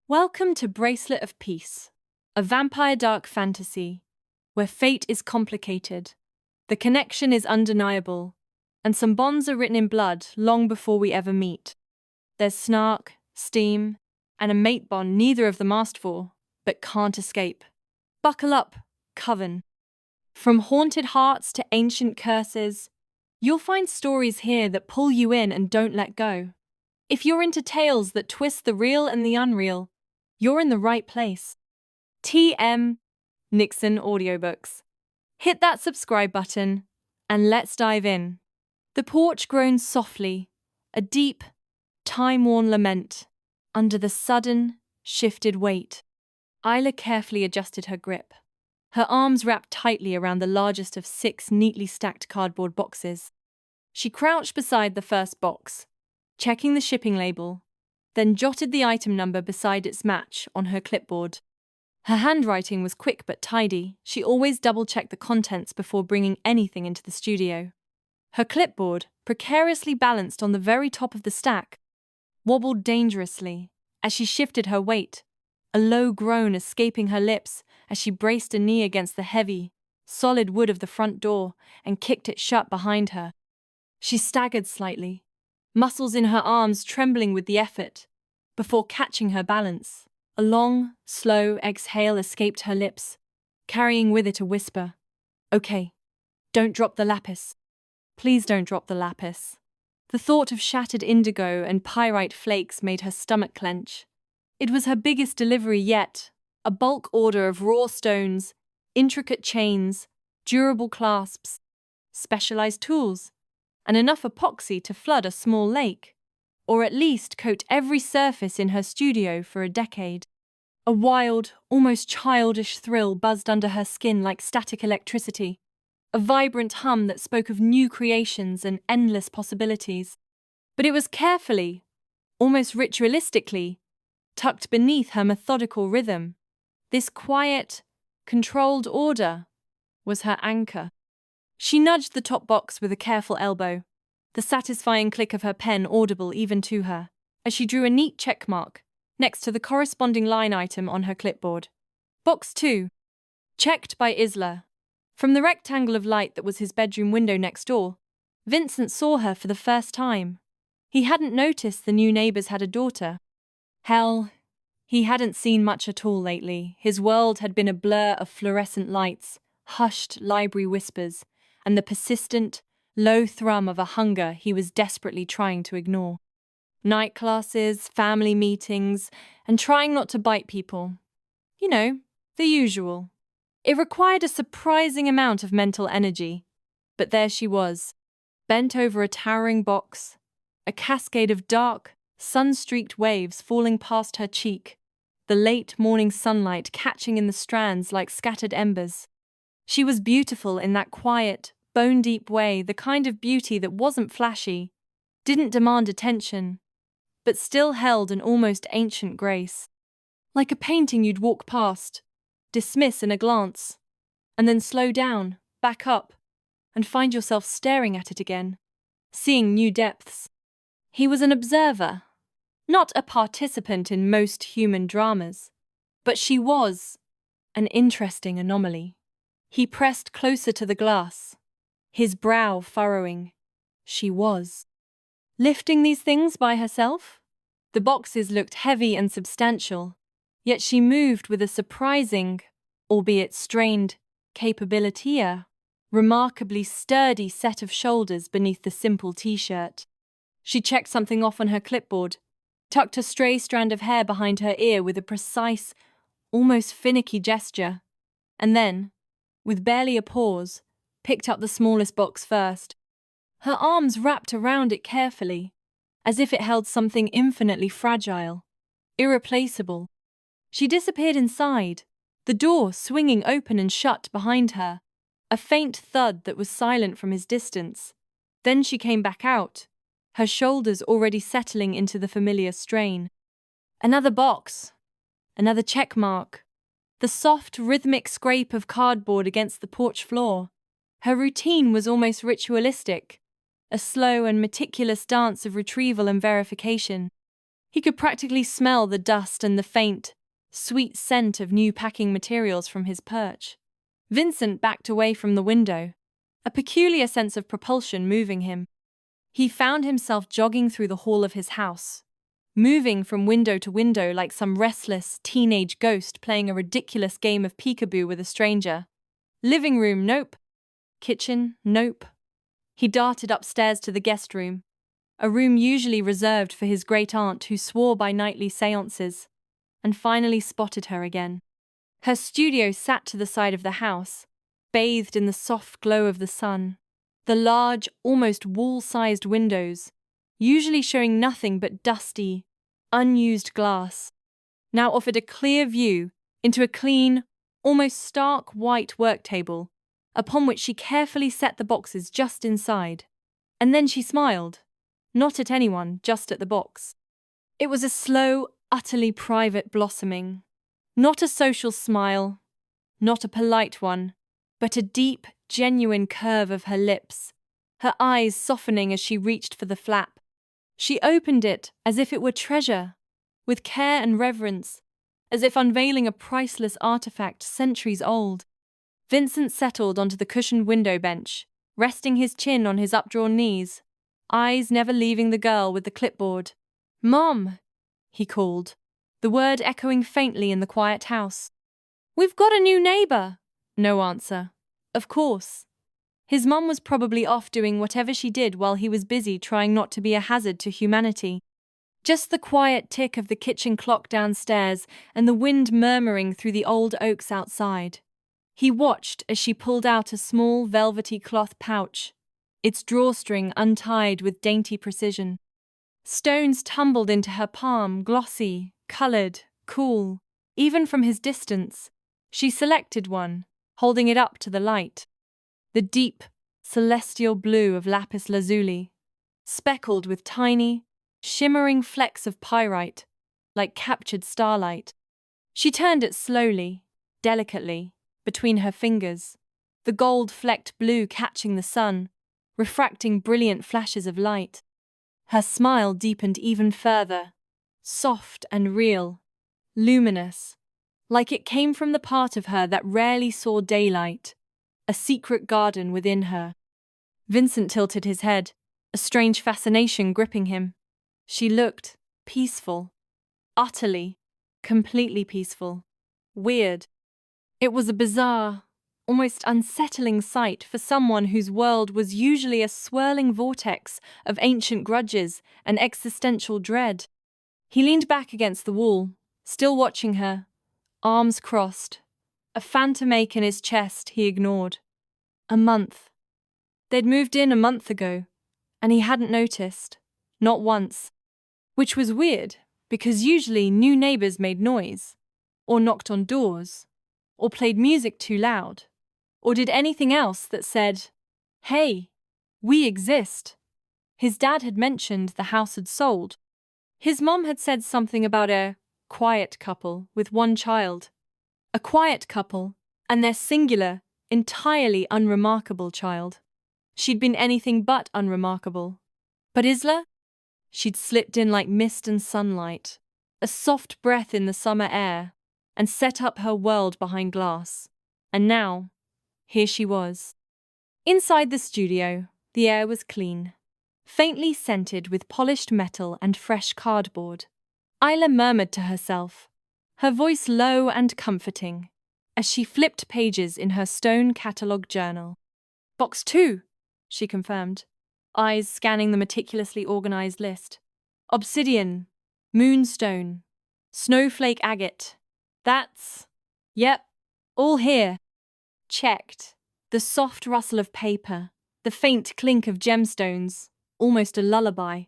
Welcome to Bracelet of Peace, a vampire dark fantasy where fate is complicated, the connection is undeniable, and some bonds are written in blood long before we ever meet. There's snark, steam, and a mate bond neither of them asked for, but can't escape. Buckle up, Coven. From haunted hearts to ancient curses, you'll find stories here that pull you in and don't let go. If you're into tales that twist the real and the unreal, you're in the right place. TM Nyxen Audiobooks. Hit that subscribe button, and let's dive in. The porch groans softly, a deep, time-worn lament, under the sudden, shifted weight. Isla carefully adjusted her grip, her arms wrapped tightly around the largest of 6 neatly stacked cardboard boxes. She crouched beside the first box, checking the shipping label, then jotted the item number beside its match on her clipboard. Her handwriting was quick but tidy. She always double-checked the contents before bringing anything into the studio. Her clipboard, precariously balanced on the very top of the stack, wobbled dangerously as she shifted her weight, a low groan escaping her lips as she braced a knee against the heavy, solid wood of the front door and kicked it shut behind her. She staggered slightly, muscles in her arms trembling with the effort, before catching her balance. A long, slow exhale escaped her lips, carrying with it a whisper. "Okay, don't drop the lapis. Please don't drop the lapis." The thought of shattered indigo and pyrite flakes made her stomach clench. It was her biggest delivery yet, a bulk order of raw stones, intricate chains, durable clasps, specialized tools, and enough epoxy to flood a small lake, or at least coat every surface in her studio for a decade. A wild, almost childish thrill buzzed under her skin like static electricity, a vibrant hum that spoke of new creations and endless possibilities. But it was carefully, almost ritualistically, tucked beneath her methodical rhythm. This quiet, controlled order was her anchor. She nudged the top box with a careful elbow, the satisfying click of her pen audible even to her, as she drew a neat check mark next to the corresponding line item on her clipboard. Box 2. Checked by Isla. From the rectangle of light that was his bedroom window next door, Vincent saw her for the first time. He hadn't noticed the new neighbors had a daughter. Hell, he hadn't seen much at all lately. His world had been a blur of fluorescent lights, hushed library whispers, and the persistent, low thrum of a hunger he was desperately trying to ignore. Night classes, family meetings, and trying not to bite people. You know, the usual. It required a surprising amount of mental energy. But there she was, bent over a towering box, a cascade of dark, sun-streaked waves falling past her cheek, the late morning sunlight catching in the strands like scattered embers. She was beautiful in that quiet, bone-deep way, the kind of beauty that wasn't flashy, didn't demand attention, but still held an almost ancient grace. Like a painting you'd walk past, dismiss in a glance, and then slow down, back up, and find yourself staring at it again, seeing new depths. He was an observer, not a participant in most human dramas, but she was an interesting anomaly. He pressed closer to the glass, his brow furrowing. She was. Lifting these things by herself? The boxes looked heavy and substantial, yet she moved with a surprising, albeit strained, capability, a remarkably sturdy set of shoulders beneath the simple t-shirt. She checked something off on her clipboard, tucked a stray strand of hair behind her ear with a precise, almost finicky gesture, and then, with barely a pause, picked up the smallest box first. Her arms wrapped around it carefully, as if it held something infinitely fragile, irreplaceable. She disappeared inside, the door swinging open and shut behind her, a faint thud that was silent from his distance. Then she came back out, her shoulders already settling into the familiar strain. Another box, another check mark, the soft, rhythmic scrape of cardboard against the porch floor. Her routine was almost ritualistic, a slow and meticulous dance of retrieval and verification. He could practically smell the dust and the faint, sweet scent of new packing materials from his perch. Vincent backed away from the window, a peculiar sense of propulsion moving him. He found himself jogging through the hall of his house, moving from window to window like some restless teenage ghost playing a ridiculous game of peekaboo with a stranger. Living room, nope. Kitchen, nope. He darted upstairs to the guest room, a room usually reserved for his great-aunt who swore by nightly seances, and finally spotted her again. Her studio sat to the side of the house, bathed in the soft glow of the sun. The large, almost wall-sized windows, usually showing nothing but dusty, unused glass, now offered a clear view into a clean, almost stark white work table, upon which she carefully set the boxes just inside. And then she smiled. Not at anyone, just at the box. It was a slow, utterly private blossoming. Not a social smile, not a polite one, but a deep, genuine curve of her lips, her eyes softening as she reached for the flap. She opened it as if it were treasure, with care and reverence, as if unveiling a priceless artifact centuries old. Vincent settled onto the cushioned window bench, resting his chin on his updrawn knees, eyes never leaving the girl with the clipboard. "Mom," he called, the word echoing faintly in the quiet house. "We've got a new neighbor." No answer. Of course. His mum was probably off doing whatever she did while he was busy trying not to be a hazard to humanity. Just the quiet tick of the kitchen clock downstairs and the wind murmuring through the old oaks outside. He watched as she pulled out a small velvety cloth pouch, its drawstring untied with dainty precision. Stones tumbled into her palm, glossy, coloured, cool. Even from his distance, she selected one, holding it up to the light. The deep, celestial blue of lapis lazuli, speckled with tiny, shimmering flecks of pyrite, like captured starlight. She turned it slowly, delicately, between her fingers, the gold-flecked blue catching the sun, refracting brilliant flashes of light. Her smile deepened even further, soft and real, luminous, like it came from the part of her that rarely saw daylight, a secret garden within her. Vincent tilted his head, a strange fascination gripping him. She looked peaceful, utterly, completely peaceful, weird. It was a bizarre, almost unsettling sight for someone whose world was usually a swirling vortex of ancient grudges and existential dread. He leaned back against the wall, still watching her, arms crossed, a phantom ache in his chest he ignored. A month. They'd moved in a month ago, and he hadn't noticed, not once. Which was weird, because usually new neighbors made noise, or knocked on doors, or played music too loud, or did anything else that said, "Hey, we exist." His dad had mentioned the house had sold. His mom had said something about a quiet couple with one child. A quiet couple, and their singular, entirely unremarkable child. She'd been anything but unremarkable. But Isla? She'd slipped in like mist and sunlight, a soft breath in the summer air, and set up her world behind glass. And now, here she was. Inside the studio, the air was clean, faintly scented with polished metal and fresh cardboard. Isla murmured to herself, her voice low and comforting, as she flipped pages in her stone catalogue journal. "Box 2, she confirmed, eyes scanning the meticulously organized list. "Obsidian, moonstone, snowflake agate. Yep, all here." Checked. The soft rustle of paper, the faint clink of gemstones, almost a lullaby.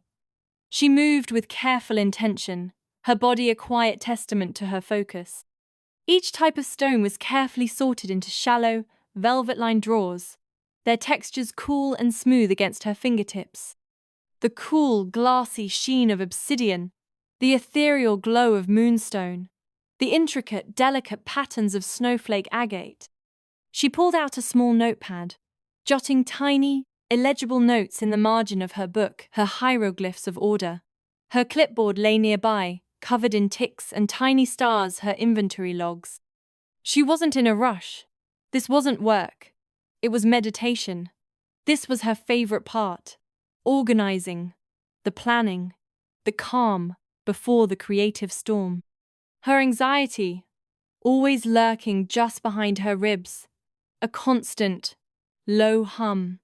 She moved with careful intention, her body a quiet testament to her focus. Each type of stone was carefully sorted into shallow, velvet-lined drawers, their textures cool and smooth against her fingertips. The cool, glassy sheen of obsidian, the ethereal glow of moonstone, the intricate, delicate patterns of snowflake agate. She pulled out a small notepad, jotting tiny, illegible notes in the margin of her book, her hieroglyphs of order. Her clipboard lay nearby, covered in ticks and tiny stars, her inventory logs. She wasn't in a rush. This wasn't work. It was meditation. This was her favorite part. Organizing. The planning. The calm before the creative storm. Her anxiety, always lurking just behind her ribs. A constant, low hum.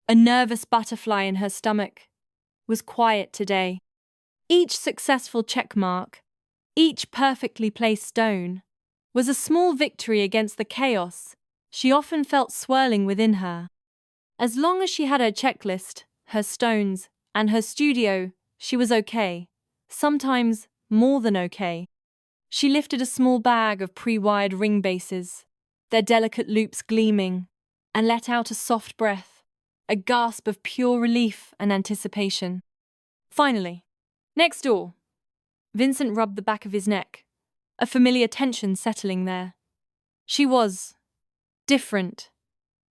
A nervous butterfly in her stomach. Was quiet today. Each successful checkmark, each perfectly placed stone, was a small victory against the chaos she often felt swirling within her. As long as she had her checklist, her stones, and her studio, she was okay. Sometimes more than okay. She lifted a small bag of pre-wired ring bases, their delicate loops gleaming, and let out a soft breath, a gasp of pure relief and anticipation. Finally, next door. Vincent rubbed the back of his neck, a familiar tension settling there. She was different.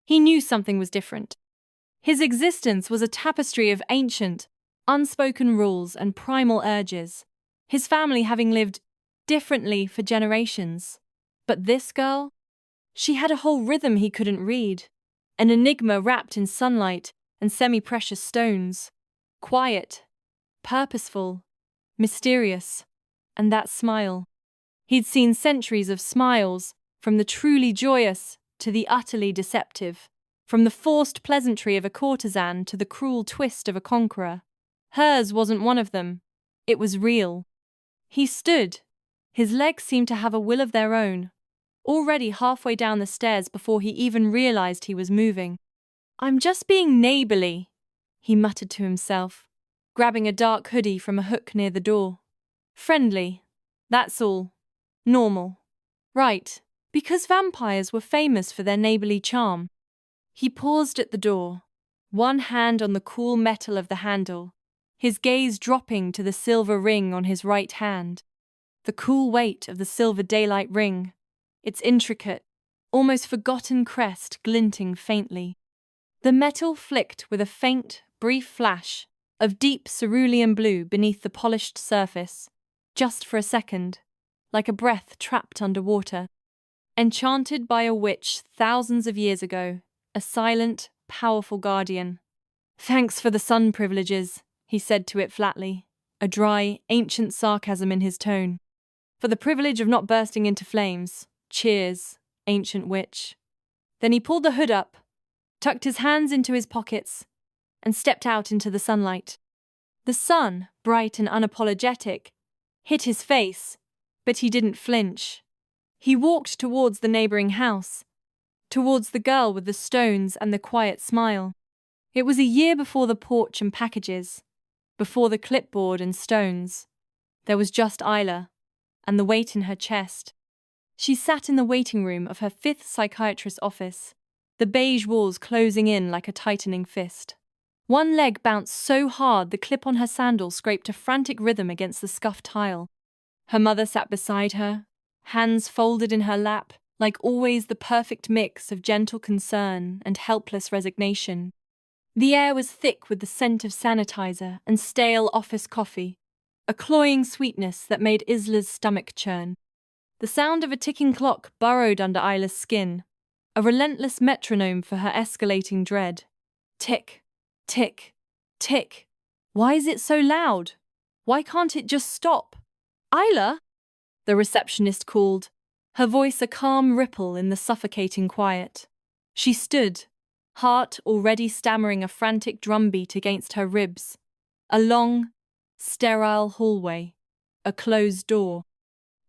He knew something was different. His existence was a tapestry of ancient, unspoken rules and primal urges, his family having lived differently for generations. But this girl? She had a whole rhythm he couldn't read, an enigma wrapped in sunlight and semi-precious stones. Quiet, purposeful, mysterious, and that smile. He'd seen centuries of smiles, from the truly joyous to the utterly deceptive, from the forced pleasantry of a courtesan to the cruel twist of a conqueror. Hers wasn't one of them. It was real. He stood. His legs seemed to have a will of their own, already halfway down the stairs before he even realized he was moving. "I'm just being neighborly," he muttered to himself, grabbing a dark hoodie from a hook near the door. "Friendly. That's all. Normal. Right, because vampires were famous for their neighborly charm." He paused at the door, one hand on the cool metal of the handle, his gaze dropping to the silver ring on his right hand. The cool weight of the silver daylight ring, its intricate, almost forgotten crest glinting faintly. The metal flicked with a faint, brief flash of deep cerulean blue beneath the polished surface, just for a second, like a breath trapped underwater. Enchanted by a witch thousands of years ago, a silent, powerful guardian. "Thanks for the sun privileges," he said to it flatly, a dry, ancient sarcasm in his tone. "For the privilege of not bursting into flames. Cheers, ancient witch." Then he pulled the hood up, tucked his hands into his pockets, and stepped out into the sunlight. The sun, bright and unapologetic, hit his face, but he didn't flinch. He walked towards the neighboring house, towards the girl with the stones and the quiet smile. It was a year before the porch and packages, before the clipboard and stones. There was just Isla, and the weight in her chest. She sat in the waiting room of her fifth psychiatrist's office, the beige walls closing in like a tightening fist. One leg bounced so hard the clip on her sandal scraped a frantic rhythm against the scuffed tile. Her mother sat beside her, hands folded in her lap, like always the perfect mix of gentle concern and helpless resignation. The air was thick with the scent of sanitizer and stale office coffee, a cloying sweetness that made Isla's stomach churn. The sound of a ticking clock burrowed under Isla's skin, a relentless metronome for her escalating dread. Tick, tick, tick. Why is it so loud? Why can't it just stop? "Isla?" the receptionist called, her voice a calm ripple in the suffocating quiet. She stood, heart already stammering a frantic drumbeat against her ribs. A long, sterile hallway, a closed door.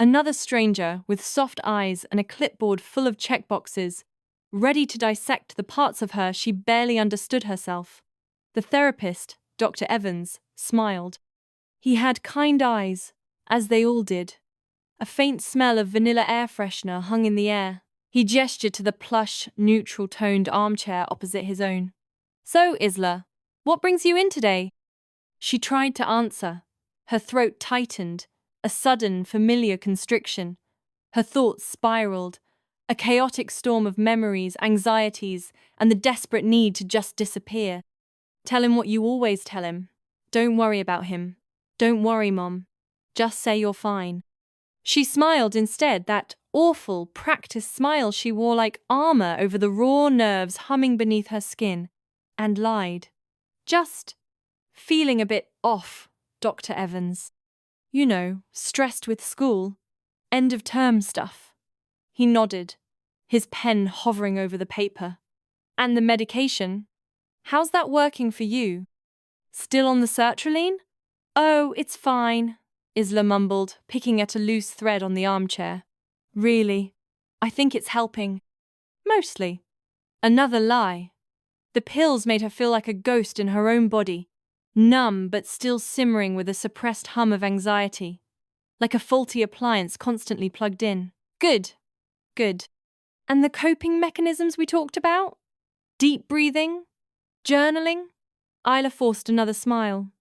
Another stranger with soft eyes and a clipboard full of checkboxes, ready to dissect the parts of her she barely understood herself. The therapist, Dr. Evans, smiled. He had kind eyes, as they all did. A faint smell of vanilla air freshener hung in the air. He gestured to the plush, neutral-toned armchair opposite his own. "So, Isla, what brings you in today?" She tried to answer. Her throat tightened, a sudden, familiar constriction. Her thoughts spiraled, a chaotic storm of memories, anxieties, and the desperate need to just disappear. "Tell him what you always tell him. Don't worry about him. Don't worry, Mom. Just say you're fine. She smiled instead, that awful, practiced smile she wore like armor over the raw nerves humming beneath her skin, and lied. Just feeling a bit off, Dr. Evans. You know, stressed with school. End of term stuff. He nodded, his pen hovering over the paper. And the medication? How's that working for you? Still on the sertraline? Oh, it's fine, Isla mumbled, picking at a loose thread on the armchair. Really? I think it's helping. Mostly. Another lie. The pills made her feel like a ghost in her own body, numb but still simmering with a suppressed hum of anxiety. Like a faulty appliance constantly plugged in. Good. Good. And the coping mechanisms we talked about? Deep breathing? Journaling? Isla forced another smile.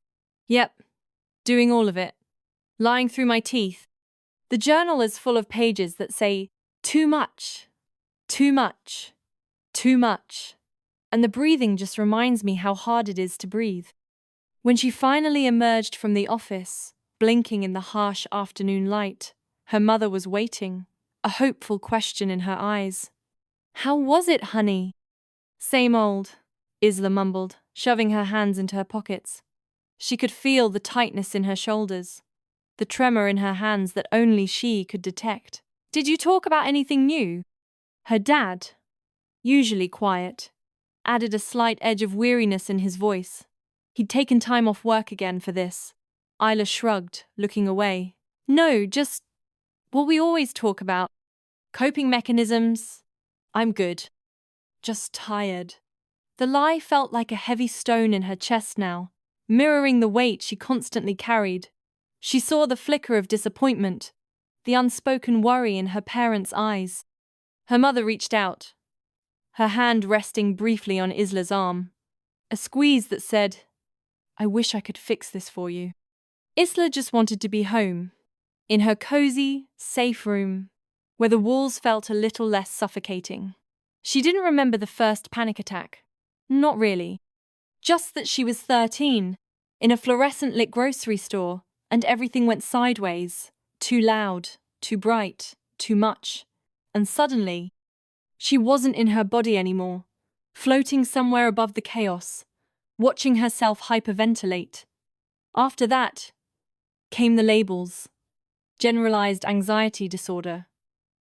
Yep. Doing all of it. Lying through my teeth. The journal is full of pages that say, too much, too much, too much. And the breathing just reminds me how hard it is to breathe. When she finally emerged from the office, blinking in the harsh afternoon light, her mother was waiting, a hopeful question in her eyes. How was it, honey? Same old, Isla mumbled, shoving her hands into her pockets. She could feel the tightness in her shoulders, the tremor in her hands that only she could detect. Did you talk about anything new? Her dad, usually quiet, added a slight edge of weariness in his voice. He'd taken time off work again for this. Isla shrugged, looking away. No, just what we always talk about. Coping mechanisms. I'm good. Just tired. The lie felt like a heavy stone in her chest now, mirroring the weight she constantly carried. She saw the flicker of disappointment, the unspoken worry in her parents' eyes. Her mother reached out, her hand resting briefly on Isla's arm. A squeeze that said, I wish I could fix this for you. Isla just wanted to be home, in her cozy, safe room, where the walls felt a little less suffocating. She didn't remember the first panic attack. Not really. Just that she was 13, in a fluorescent-lit grocery store, and everything went sideways, too loud, too bright, too much. And suddenly, she wasn't in her body anymore, floating somewhere above the chaos, watching herself hyperventilate. After that, came the labels. Generalized anxiety disorder,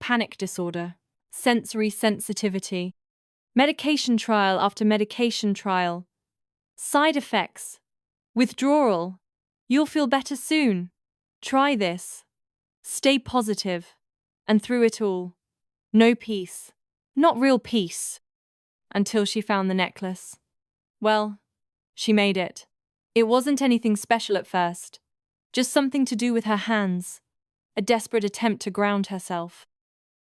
panic disorder, sensory sensitivity, medication trial after medication trial, side effects, withdrawal, you'll feel better soon, try this, stay positive, and through it all, no peace, not real peace, until she found the necklace. Well, she made it. It wasn't anything special at first, just something to do with her hands, a desperate attempt to ground herself.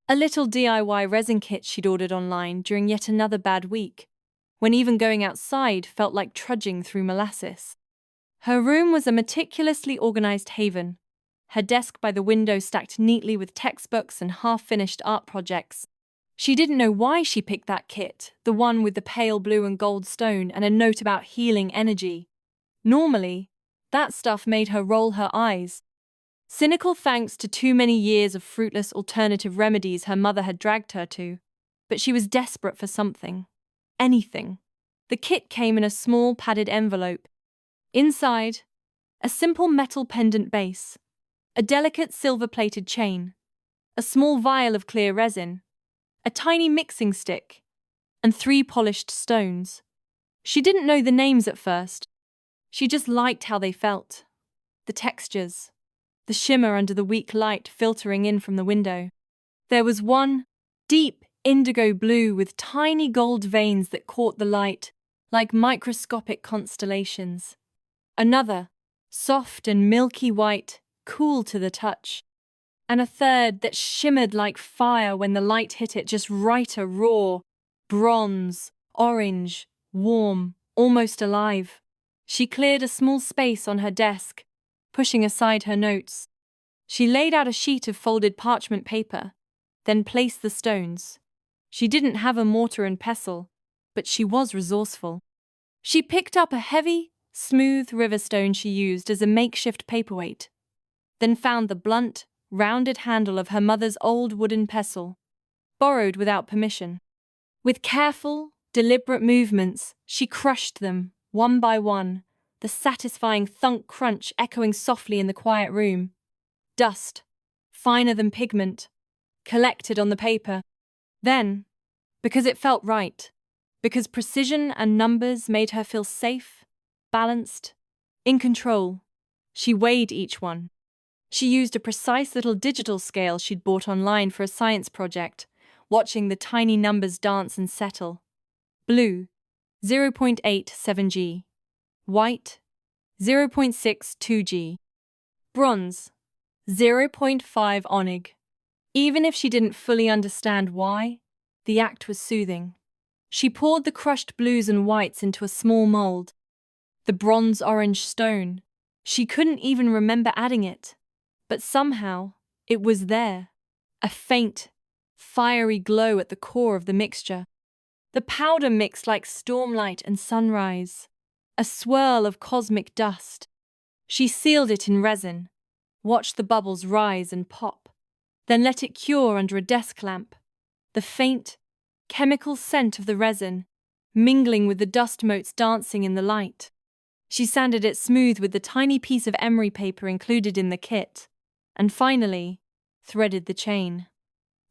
A little DIY resin kit she'd ordered online during yet another bad week, when even going outside felt like trudging through molasses. Her room was a meticulously organized haven, her desk by the window stacked neatly with textbooks and half-finished art projects. She didn't know why she picked that kit, the one with the pale blue and gold stone and a note about healing energy. Normally, that stuff made her roll her eyes. Cynical thanks to too many years of fruitless alternative remedies her mother had dragged her to. But she was desperate for something. Anything. The kit came in a small padded envelope. Inside, a simple metal pendant base, a delicate silver-plated chain, a small vial of clear resin, a tiny mixing stick, and 3 polished stones. She didn't know the names at first. She just liked how they felt. The textures, the shimmer under the weak light filtering in from the window. There was one, deep indigo blue with tiny gold veins that caught the light, like microscopic constellations. Another, soft and milky white, cool to the touch. And a third that shimmered like fire when the light hit it, just right, a raw, bronze, orange, warm, almost alive. She cleared a small space on her desk, pushing aside her notes. She laid out a sheet of folded parchment paper, then placed the stones. She didn't have a mortar and pestle, but she was resourceful. She picked up a heavy, smooth river stone she used as a makeshift paperweight, then found the blunt, rounded handle of her mother's old wooden pestle, borrowed without permission. With careful, deliberate movements, she crushed them, one by one, the satisfying thunk crunch echoing softly in the quiet room. Dust, finer than pigment, collected on the paper. Then, because it felt right, because precision and numbers made her feel safe, balanced, in control, she weighed each one. She used a precise little digital scale she'd bought online for a science project, watching the tiny numbers dance and settle. Blue, 0.87 G. White, 0.62 G. Bronze, 0.5 onig. Even if she didn't fully understand why, the act was soothing. She poured the crushed blues and whites into a small mold. The bronze-orange stone. She couldn't even remember adding it. But somehow, it was there. A faint, fiery glow at the core of the mixture. The powder mixed like stormlight and sunrise. A swirl of cosmic dust. She sealed it in resin, watched the bubbles rise and pop, then let it cure under a desk lamp. The faint, chemical scent of the resin, mingling with the dust motes dancing in the light. She sanded it smooth with the tiny piece of emery paper included in the kit, and finally, threaded the chain.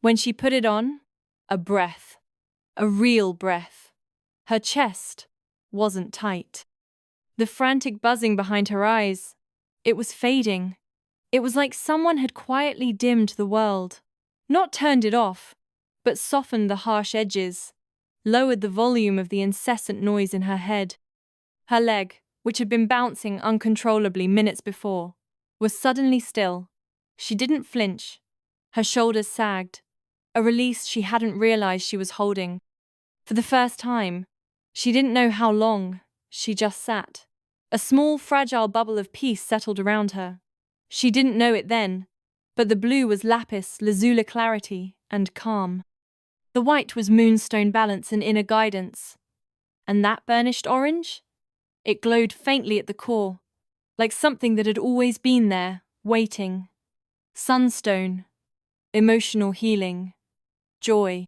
When she put it on, a breath. A real breath. Her chest wasn't tight. The frantic buzzing behind her eyes, it was fading. It was like someone had quietly dimmed the world. Not turned it off, but softened the harsh edges, lowered the volume of the incessant noise in her head. Her leg, which had been bouncing uncontrollably minutes before, was suddenly still. She didn't flinch. Her shoulders sagged, a release she hadn't realized she was holding. For the first time, she didn't know how long, she just sat. A small, fragile bubble of peace settled around her. She didn't know it then, but the blue was lapis lazuli clarity and calm. The white was moonstone balance and inner guidance. And that burnished orange? It glowed faintly at the core, like something that had always been there, waiting. Sunstone, emotional healing, joy.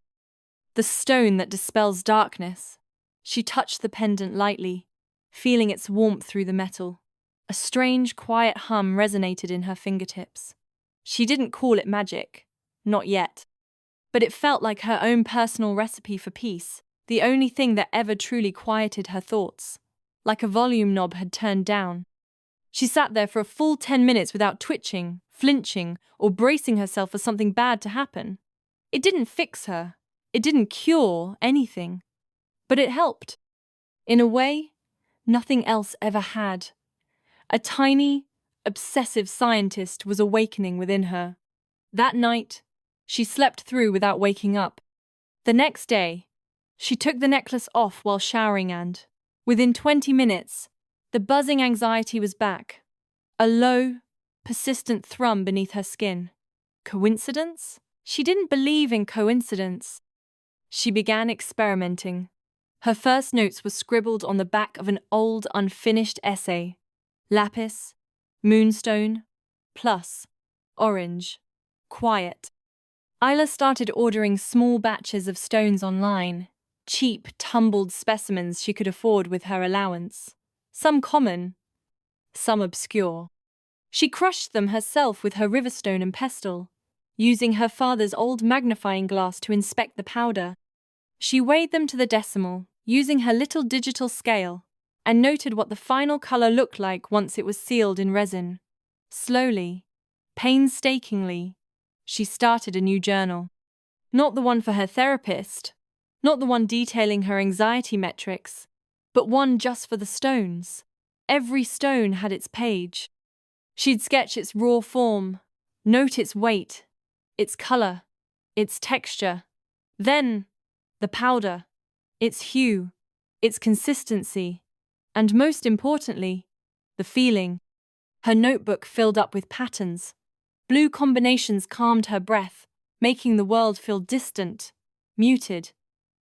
The stone that dispels darkness. She touched the pendant lightly, feeling its warmth through the metal. A strange, quiet hum resonated in her fingertips. She didn't call it magic, not yet. But it felt like her own personal recipe for peace, the only thing that ever truly quieted her thoughts. Like a volume knob had turned down. She sat there for a full 10 minutes without twitching, flinching, or bracing herself for something bad to happen. It didn't fix her. It didn't cure anything. But it helped. In a way, nothing else ever had. A tiny, obsessive scientist was awakening within her. That night, she slept through without waking up. The next day, she took the necklace off while showering and, within 20 minutes, the buzzing anxiety was back. A low, persistent thrum beneath her skin. Coincidence? She didn't believe in coincidence. She began experimenting. Her first notes were scribbled on the back of an old, unfinished essay. Lapis, moonstone, plus, orange, quiet. Isla started ordering small batches of stones online, cheap, tumbled specimens she could afford with her allowance. Some common, some obscure. She crushed them herself with her riverstone and pestle, using her father's old magnifying glass to inspect the powder. She weighed them to the decimal, using her little digital scale, and noted what the final color looked like once it was sealed in resin. Slowly, painstakingly, she started a new journal. Not the one for her therapist, not the one detailing her anxiety metrics, but one just for the stones. Every stone had its page. She'd sketch its raw form, note its weight, its color, its texture. Then, the powder, its hue, its consistency, and most importantly, the feeling. Her notebook filled up with patterns. Blue combinations calmed her breath, making the world feel distant, muted.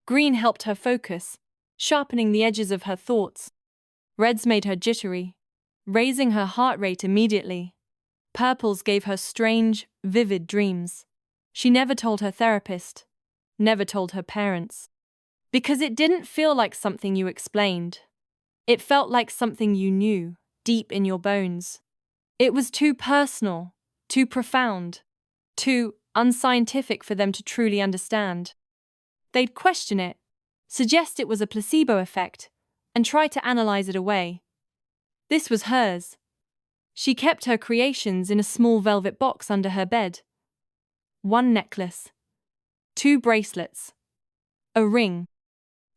Green helped her focus, sharpening the edges of her thoughts. Reds made her jittery, raising her heart rate immediately. Purples gave her strange, vivid dreams. She never told her therapist, never told her parents. Because it didn't feel like something you explained. It felt like something you knew, deep in your bones. It was too personal, too profound, too unscientific for them to truly understand. They'd question it, suggest it was a placebo effect, and try to analyze it away. This was hers. She kept her creations in a small velvet box under her bed. 1 necklace, 2 bracelets, a ring.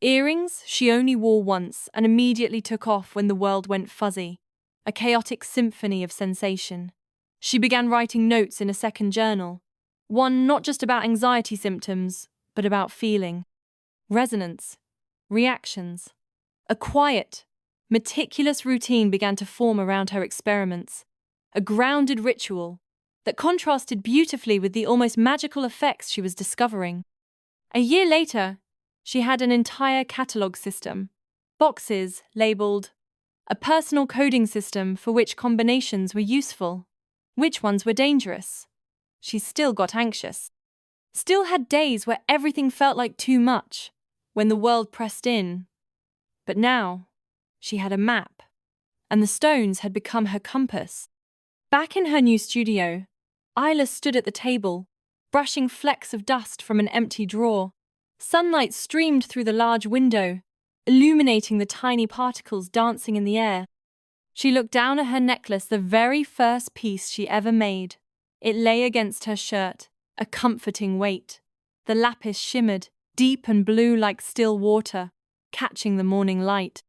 Earrings she only wore once and immediately took off when the world went fuzzy, a chaotic symphony of sensation. She began writing notes in a second journal, one not just about anxiety symptoms, but about feeling. Resonance, reactions. A quiet, meticulous routine began to form around her experiments, a grounded ritual that contrasted beautifully with the almost magical effects she was discovering. A year later, she had an entire catalogue system, boxes labelled, a personal coding system for which combinations were useful, which ones were dangerous. She still got anxious. Still had days where everything felt like too much, when the world pressed in. But now, she had a map, and the stones had become her compass. Back in her new studio, Isla stood at the table, brushing flecks of dust from an empty drawer. Sunlight streamed through the large window, illuminating the tiny particles dancing in the air. She looked down at her necklace, the very first piece she ever made. It lay against her shirt, a comforting weight. The lapis shimmered, deep and blue like still water, catching the morning light.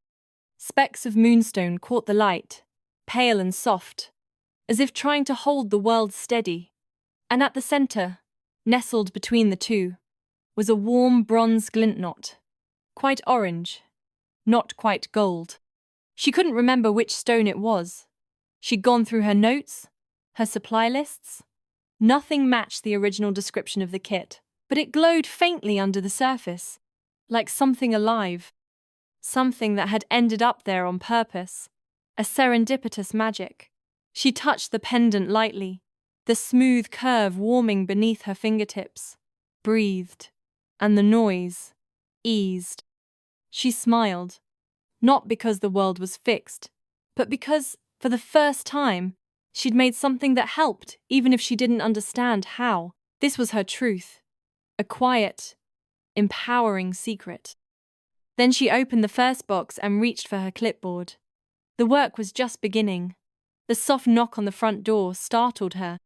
Specks of moonstone caught the light, pale and soft, as if trying to hold the world steady. And at the center, nestled between the two, was a warm bronze glint knot, quite orange, not quite gold. She couldn't remember which stone it was. She'd gone through her notes, her supply lists. Nothing matched the original description of the kit, but it glowed faintly under the surface, like something alive, something that had ended up there on purpose, a serendipitous magic. She touched the pendant lightly, the smooth curve warming beneath her fingertips, breathed, and the noise eased. She smiled, not because the world was fixed, but because, for the first time, she'd made something that helped, even if she didn't understand how. This was her truth, a quiet, empowering secret. Then she opened the first box and reached for her clipboard. The work was just beginning. The soft knock on the front door startled her.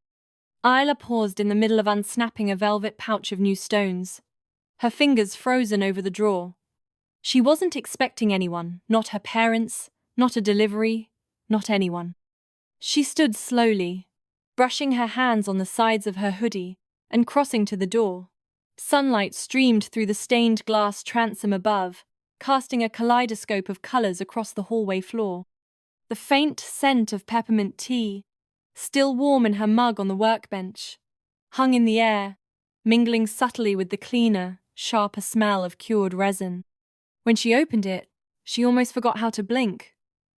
Isla paused in the middle of unsnapping a velvet pouch of new stones, her fingers frozen over the drawer. She wasn't expecting anyone, not her parents, not a delivery, not anyone. She stood slowly, brushing her hands on the sides of her hoodie and crossing to the door. Sunlight streamed through the stained glass transom above, casting a kaleidoscope of colors across the hallway floor. The faint scent of peppermint tea, still warm in her mug on the workbench, hung in the air, mingling subtly with the cleaner, sharper smell of cured resin. When she opened it, she almost forgot how to blink.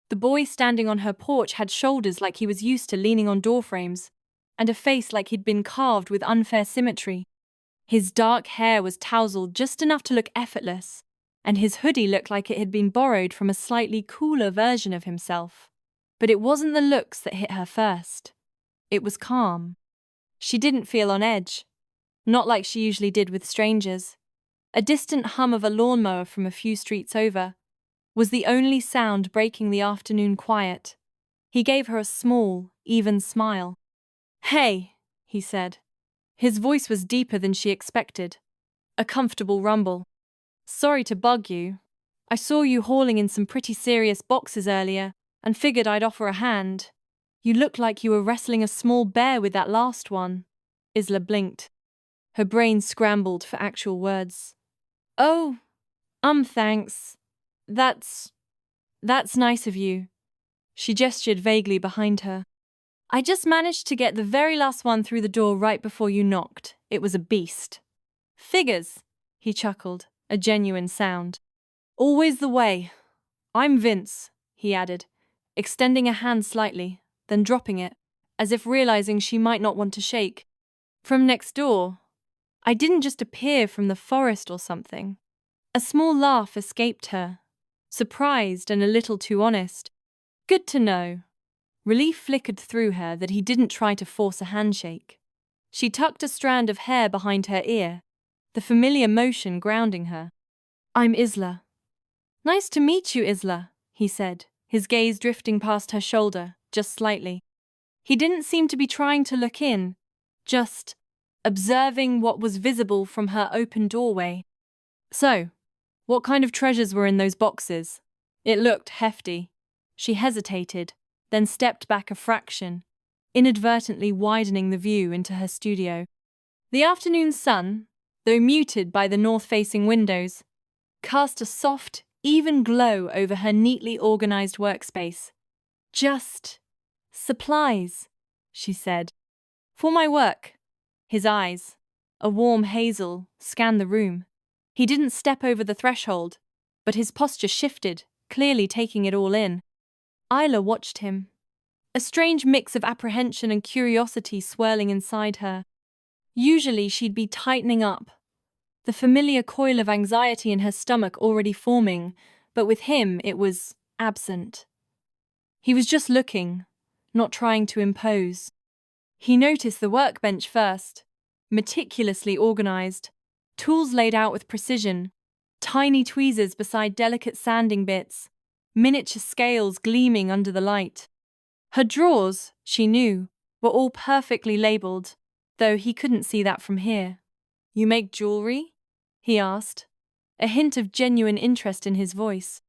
The boy standing on her porch had shoulders like he was used to leaning on doorframes, and a face like he'd been carved with unfair symmetry. His dark hair was tousled just enough to look effortless, and his hoodie looked like it had been borrowed from a slightly cooler version of himself. But it wasn't the looks that hit her first. It was calm. She didn't feel on edge, not like she usually did with strangers. A distant hum of a lawnmower from a few streets over was the only sound breaking the afternoon quiet. He gave her a small, even smile. "Hey," he said. His voice was deeper than she expected, a comfortable rumble. "Sorry to bug you. I saw you hauling in some pretty serious boxes earlier and figured I'd offer a hand. You looked like you were wrestling a small bear with that last one." Isla blinked. Her brain scrambled for actual words. "Oh, thanks. That's nice of you." She gestured vaguely behind her. "I just managed to get the very last one through the door right before you knocked. It was a beast." "Figures," he chuckled, a genuine sound. "Always the way. I'm Vince. he added, extending a hand slightly, then dropping it, as if realizing she might not want to shake. From next door. I didn't just appear from the forest or something. A small laugh escaped her, surprised and a little too honest. Good to know. Relief flickered through her that he didn't try to force a handshake. She tucked a strand of hair behind her ear, the familiar motion grounding her. I'm Isla. Nice to meet you, Isla, he said, his gaze drifting past her shoulder, just slightly. He didn't seem to be trying to look in, just observing what was visible from her open doorway. So, what kind of treasures were in those boxes? It looked hefty. She hesitated, then stepped back a fraction, inadvertently widening the view into her studio. The afternoon sun, though muted by the north-facing windows, cast a soft, even glow over her neatly organized workspace. Just supplies, she said. For my work. His eyes, a warm hazel, scanned the room. He didn't step over the threshold, but his posture shifted, clearly taking it all in. Isla watched him, a strange mix of apprehension and curiosity swirling inside her. Usually she'd be tightening up, the familiar coil of anxiety in her stomach already forming, but with him it was absent. He was just looking, not trying to impose. He noticed the workbench first, meticulously organized, tools laid out with precision, tiny tweezers beside delicate sanding bits, miniature scales gleaming under the light. Her drawers, she knew, were all perfectly labeled, though he couldn't see that from here. You make jewelry? He asked, a hint of genuine interest in his voice.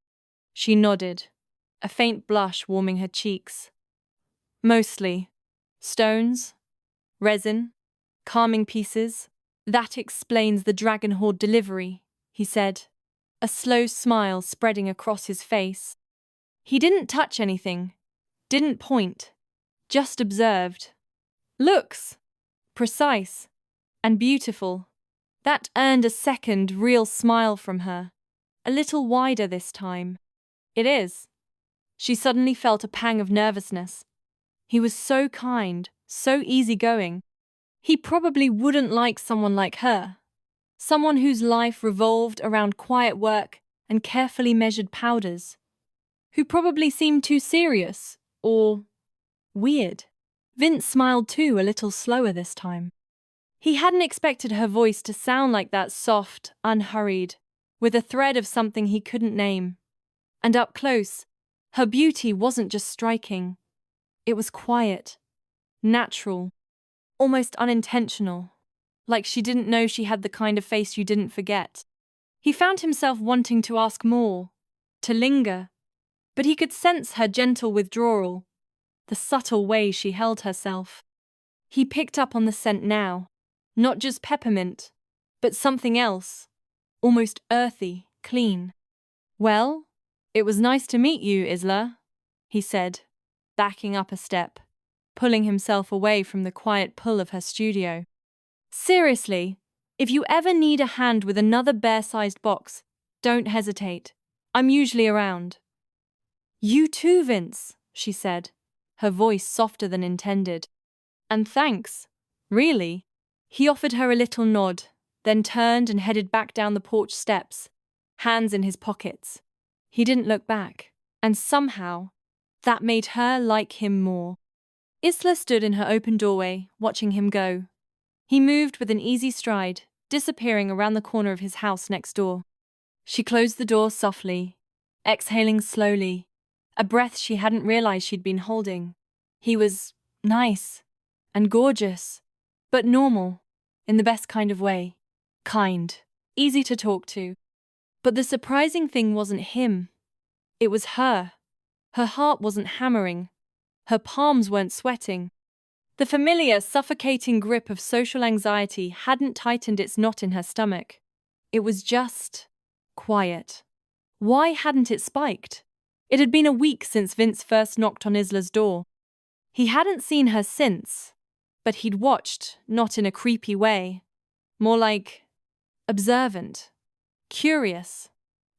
She nodded, a faint blush warming her cheeks. Mostly. Stones, resin, calming pieces. That explains the Dragon Horde delivery, he said, a slow smile spreading across his face. He didn't touch anything, didn't point, just observed. Looks precise and beautiful. That earned a second real smile from her, a little wider this time. It is. She suddenly felt a pang of nervousness. He was so kind, so easygoing. He probably wouldn't like someone like her. Someone whose life revolved around quiet work and carefully measured powders. Who probably seemed too serious, or weird. Vince smiled too, a little slower this time. He hadn't expected her voice to sound like that, soft, unhurried, with a thread of something he couldn't name. And up close, her beauty wasn't just striking. It was quiet, natural, almost unintentional, like she didn't know she had the kind of face you didn't forget. He found himself wanting to ask more, to linger, but he could sense her gentle withdrawal, the subtle way she held herself. He picked up on the scent now, not just peppermint, but something else, almost earthy, clean. Well, it was nice to meet you, Isla, he said, backing up a step, pulling himself away from the quiet pull of her studio. Seriously, if you ever need a hand with another bear-sized box, don't hesitate. I'm usually around. You too, Vince, she said, her voice softer than intended. And thanks, really. He offered her a little nod, then turned and headed back down the porch steps, hands in his pockets. He didn't look back, and somehow, that made her like him more. Isla stood in her open doorway, watching him go. He moved with an easy stride, disappearing around the corner of his house next door. She closed the door softly, exhaling slowly, a breath she hadn't realized she'd been holding. He was nice and gorgeous, but normal, in the best kind of way. Kind, easy to talk to. But the surprising thing wasn't him. It was her. Her heart wasn't hammering. Her palms weren't sweating. The familiar, suffocating grip of social anxiety hadn't tightened its knot in her stomach. It was just quiet. Why hadn't it spiked? It had been a week since Vince first knocked on Isla's door. He hadn't seen her since, but he'd watched, not in a creepy way. More like observant, curious.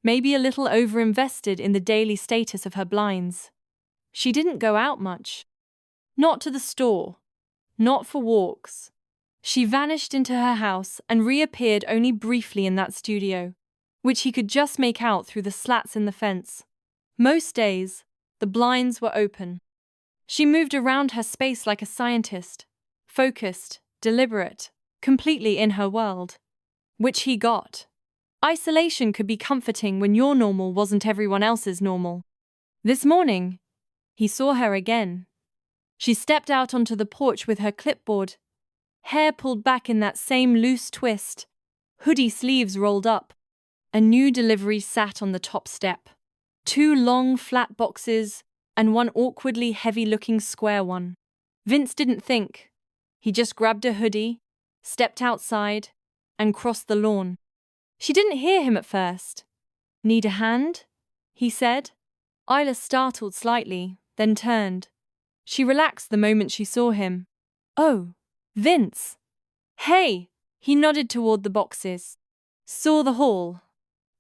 maybe a little overinvested in the daily status of her blinds. She didn't go out much. Not to the store. Not for walks. She vanished into her house and reappeared only briefly in that studio, which he could just make out through the slats in the fence. Most days, the blinds were open. She moved around her space like a scientist, focused, deliberate, completely in her world. Which he got. Isolation could be comforting when your normal wasn't everyone else's normal. This morning, he saw her again. She stepped out onto the porch with her clipboard, hair pulled back in that same loose twist, hoodie sleeves rolled up. A new delivery sat on the top step. 2 long, flat boxes and one awkwardly heavy-looking square one. Vince didn't think. He just grabbed a hoodie, stepped outside, and crossed the lawn. She didn't hear him at first. "Need a hand?" he said. Isla startled slightly, then turned. She relaxed the moment she saw him. "Oh, Vince." "Hey," he nodded toward the boxes. "Saw the haul.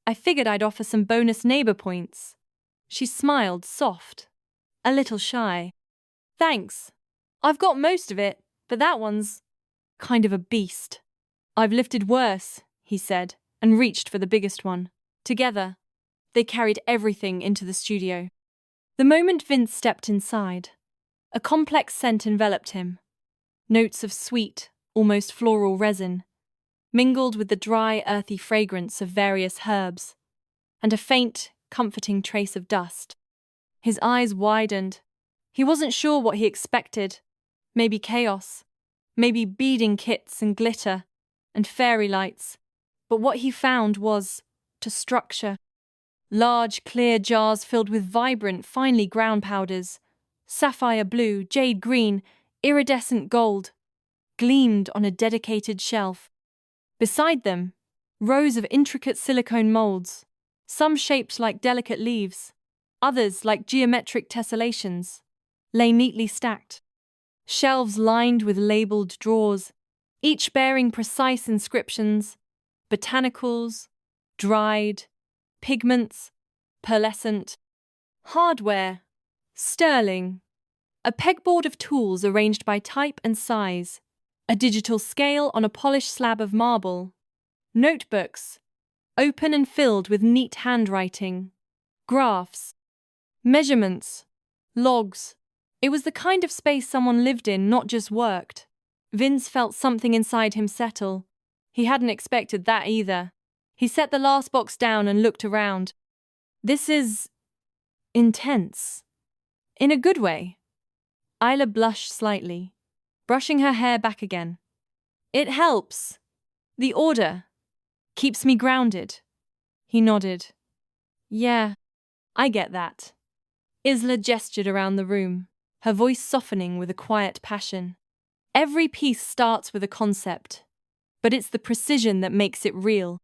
I figured I'd offer some bonus neighbor points." She smiled, soft, a little shy. "Thanks. I've got most of it, but that one's kind of a beast." "I've lifted worse," he said, and reached for the biggest one. Together, they carried everything into the studio. The moment Vince stepped inside, a complex scent enveloped him. Notes of sweet, almost floral resin, mingled with the dry, earthy fragrance of various herbs, and a faint, comforting trace of dust. His eyes widened. He wasn't sure what he expected. Maybe chaos, maybe beading kits and glitter, and fairy lights. But what he found was to structure. Large, clear jars filled with vibrant, finely ground powders, sapphire blue, jade green, iridescent gold, gleamed on a dedicated shelf. Beside them, rows of intricate silicone molds, some shaped like delicate leaves, others like geometric tessellations, lay neatly stacked. Shelves lined with labeled drawers, each bearing precise inscriptions: botanicals, dried, pigments, pearlescent, hardware, sterling, a pegboard of tools arranged by type and size, a digital scale on a polished slab of marble, notebooks, open and filled with neat handwriting, graphs, measurements, logs. It was the kind of space someone lived in, not just worked. Vince felt something inside him settle. He hadn't expected that either. He set the last box down and looked around. "This is intense. In a good way." Isla blushed slightly, brushing her hair back again. "It helps. The order keeps me grounded." He nodded. "Yeah, I get that." Isla gestured around the room, her voice softening with a quiet passion. "Every piece starts with a concept, but it's the precision that makes it real.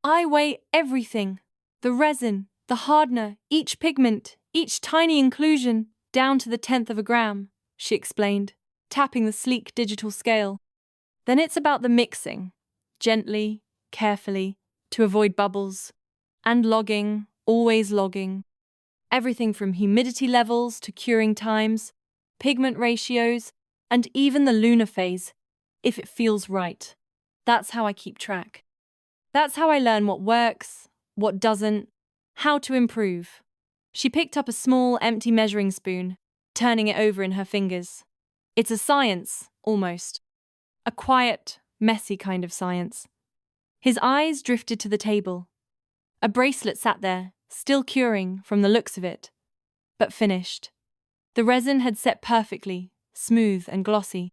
I weigh everything, the resin, the hardener, each pigment, each tiny inclusion, down to the 10th of a gram," she explained, tapping the sleek digital scale. "Then it's about the mixing, gently, carefully, to avoid bubbles, and logging, always logging. Everything from humidity levels to curing times, pigment ratios, and even the lunar phase, if it feels right. That's how I keep track. That's how I learn what works, what doesn't, how to improve." She picked up a small, empty measuring spoon, turning it over in her fingers. "It's a science, almost. A quiet, messy kind of science." His eyes drifted to the table. A bracelet sat there, still curing from the looks of it, but finished. The resin had set perfectly, smooth and glossy.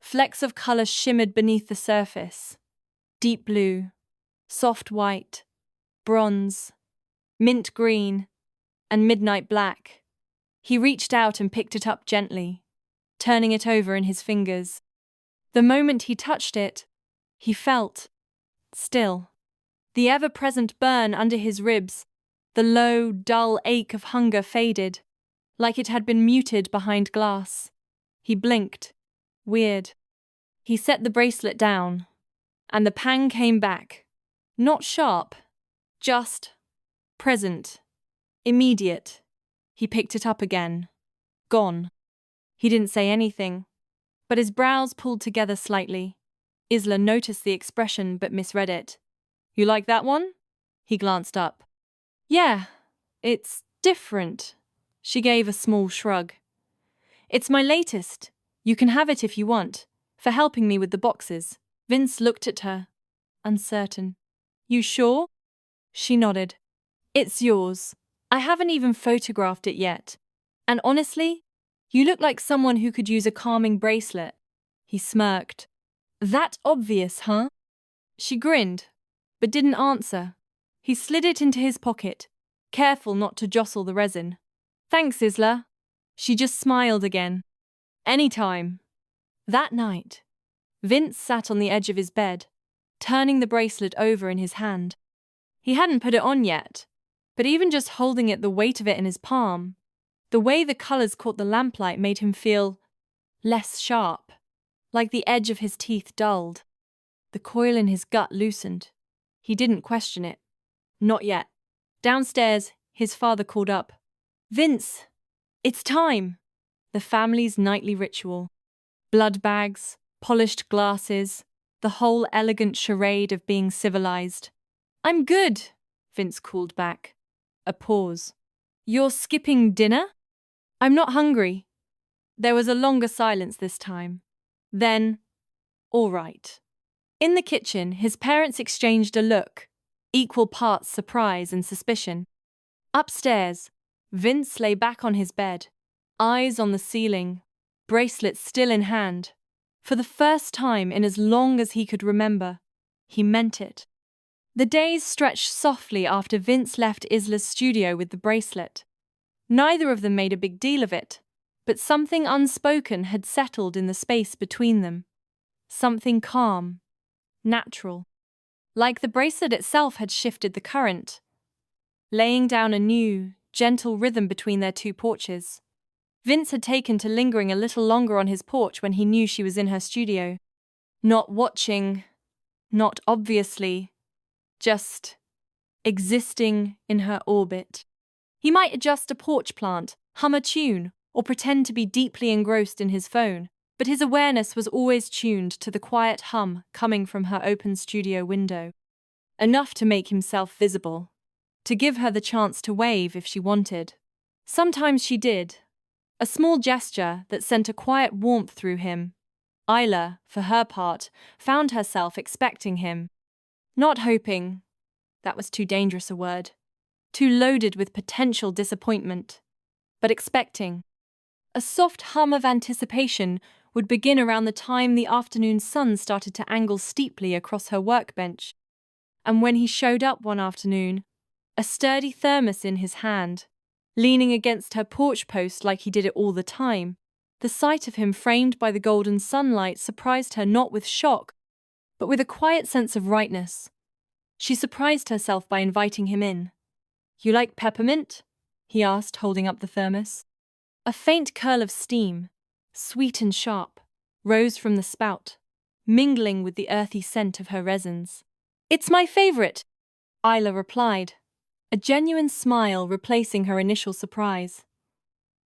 Flecks of color shimmered beneath the surface. Deep blue, soft white, bronze, mint green, and midnight black. He reached out and picked it up gently, turning it over in his fingers. The moment he touched it, he felt still. The ever-present burn under his ribs, the low, dull ache of hunger faded, like it had been muted behind glass. He blinked. Weird. He set the bracelet down, and the pang came back. Not sharp, just Present. Immediate. He picked it up again. Gone. He didn't say anything, but his brows pulled together slightly. Isla noticed the expression but misread it. You like that one? He glanced up. Yeah, it's different. She gave a small shrug. It's my latest. You can have it if you want, for helping me with the boxes. Vince looked at her, uncertain. You sure? She nodded. It's yours. I haven't even photographed it yet. And honestly, you look like someone who could use a calming bracelet. He smirked. That obvious, huh? She grinned, but didn't answer. He slid it into his pocket, careful not to jostle the resin. Thanks, Isla. She just smiled again. Anytime. That night, Vince sat on the edge of his bed, turning the bracelet over in his hand. He hadn't put it on yet, but even just holding it, the weight of it in his palm, the way the colors caught the lamplight made him feel less sharp, like the edge of his teeth dulled. The coil in his gut loosened. He didn't question it. Not yet. Downstairs, his father called up. Vince, it's time. The family's nightly ritual. Blood bags, polished glasses, the whole elegant charade of being civilized. I'm good, Vince called back. A pause. You're skipping dinner? I'm not hungry. There was a longer silence this time. Then, all right. In the kitchen, his parents exchanged a look, equal parts surprise and suspicion. Upstairs, Vince lay back on his bed, eyes on the ceiling, bracelet still in hand. For the first time in as long as he could remember, he meant it. The days stretched softly after Vince left Isla's studio with the bracelet. Neither of them made a big deal of it, but something unspoken had settled in the space between them. Something calm, natural. Like the bracelet itself had shifted the current, laying down a new, gentle rhythm between their two porches. Vince had taken to lingering a little longer on his porch when he knew she was in her studio. Not watching, not obviously, just existing in her orbit. He might adjust a porch plant, hum a tune, or pretend to be deeply engrossed in his phone, but his awareness was always tuned to the quiet hum coming from her open studio window. Enough to make himself visible, to give her the chance to wave if she wanted. Sometimes she did, a small gesture that sent a quiet warmth through him. Isla, for her part, found herself expecting him. Not hoping. That was too dangerous a word. Too loaded with potential disappointment. But expecting. A soft hum of anticipation would begin around the time the afternoon sun started to angle steeply across her workbench. And when he showed up one afternoon, a sturdy thermos in his hand, leaning against her porch post like he did it all the time, the sight of him framed by the golden sunlight surprised her not with shock, but with a quiet sense of rightness. She surprised herself by inviting him in. You like peppermint? He asked, holding up the thermos. A faint curl of steam, sweet and sharp, rose from the spout, mingling with the earthy scent of her resins. It's my favorite, Isla replied, a genuine smile replacing her initial surprise.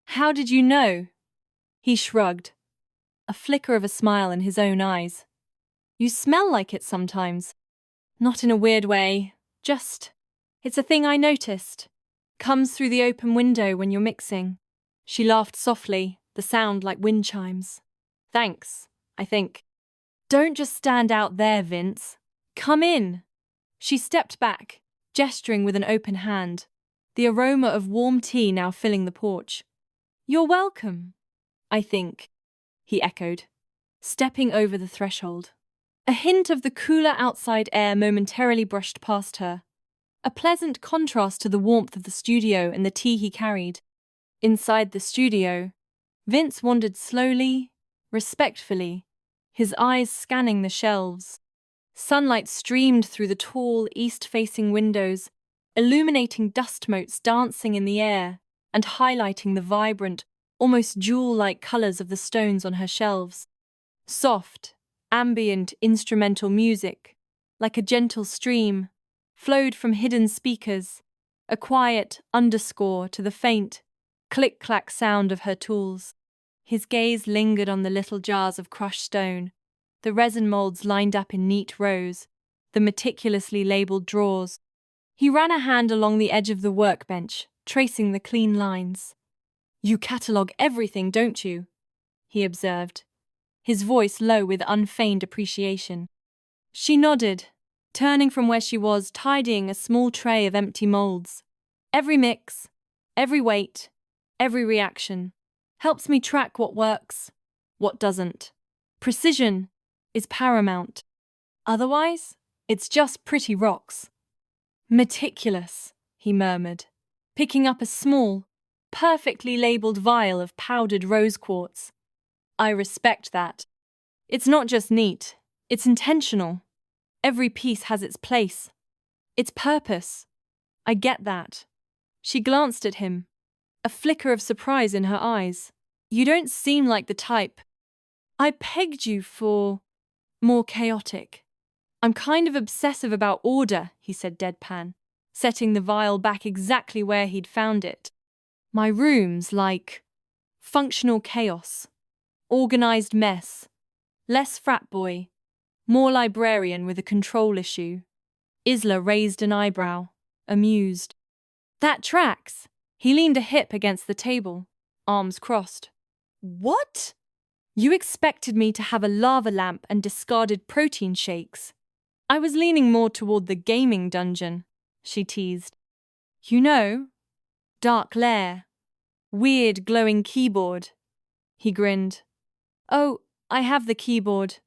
How did you know? He shrugged, a flicker of a smile in his own eyes. You smell like it sometimes. Not in a weird way, just, it's a thing I noticed. Comes through the open window when you're mixing. She laughed softly, the sound like wind chimes. Thanks, I think. Don't just stand out there, Vince. Come in. She stepped back, gesturing with an open hand, the aroma of warm tea now filling the porch. You're welcome, I think, he echoed, stepping over the threshold. A hint of the cooler outside air momentarily brushed past her, a pleasant contrast to the warmth of the studio and the tea he carried. Inside the studio, Vince wandered slowly, respectfully, his eyes scanning the shelves. Sunlight streamed through the tall, east-facing windows, illuminating dust motes dancing in the air and highlighting the vibrant, almost jewel-like colors of the stones on her shelves. Soft, ambient instrumental music, like a gentle stream, flowed from hidden speakers, a quiet underscore to the faint click-clack sound of her tools. His gaze lingered on the little jars of crushed stone, the resin molds lined up in neat rows, the meticulously labeled drawers. He ran a hand along the edge of the workbench, tracing the clean lines. "You catalogue everything, don't you?" he observed, his voice low with unfeigned appreciation. She nodded, turning from where she was, tidying a small tray of empty molds. "Every mix, every weight, every reaction helps me track what works, what doesn't. Precision is paramount. Otherwise, it's just pretty rocks." "Meticulous," he murmured, picking up a small, perfectly labeled vial of powdered rose quartz. "I respect that. It's not just neat, it's intentional. Every piece has its place, its purpose. I get that." She glanced at him, a flicker of surprise in her eyes. "You don't seem like the type. I pegged you for more chaotic." "I'm kind of obsessive about order," he said deadpan, setting the vial back exactly where he'd found it. "My room's like functional chaos, organized mess, less frat boy, more librarian with a control issue." Isla raised an eyebrow, amused. "That tracks." He leaned a hip against the table, arms crossed. "What? You expected me to have a lava lamp and discarded protein shakes." "I was leaning more toward the gaming dungeon," she teased. "You know, dark lair, weird glowing keyboard." He grinned. "Oh, I have the keyboard.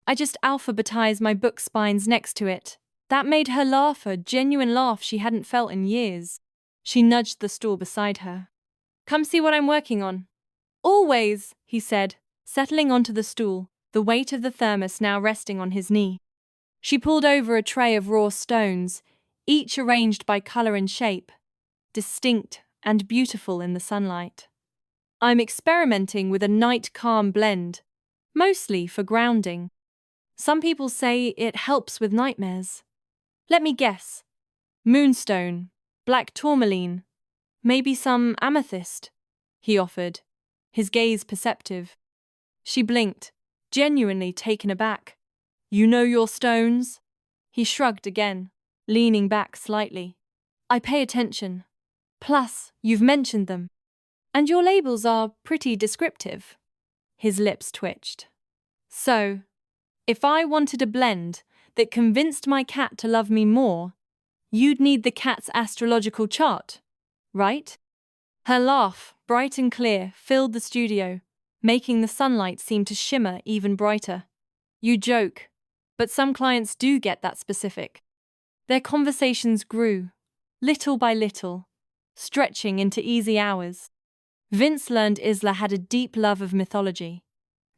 I just alphabetized my book spines next to it." That made her laugh, a genuine laugh she hadn't felt in years. She nudged the stool beside her. "Come see what I'm working on." "Always," he said, settling onto the stool, the weight of the thermos now resting on his knee. She pulled over a tray of raw stones, each arranged by color and shape, distinct and beautiful in the sunlight. "I'm experimenting with a night calm blend, mostly for grounding. Some people say it helps with nightmares. Let me guess. Moonstone, black tourmaline, maybe some amethyst," he offered, his gaze perceptive. She blinked, genuinely taken aback. "You know your stones?" He shrugged again, leaning back slightly. "I pay attention. Plus, you've mentioned them. And your labels are pretty descriptive." His lips twitched. "So, if I wanted a blend that convinced my cat to love me more, you'd need the cat's astrological chart, right?" Her laugh, bright and clear, filled the studio, making the sunlight seem to shimmer even brighter. "You joke, but some clients do get that specific." Their conversations grew, little by little, stretching into easy hours. Vince learned Isla had a deep love of mythology,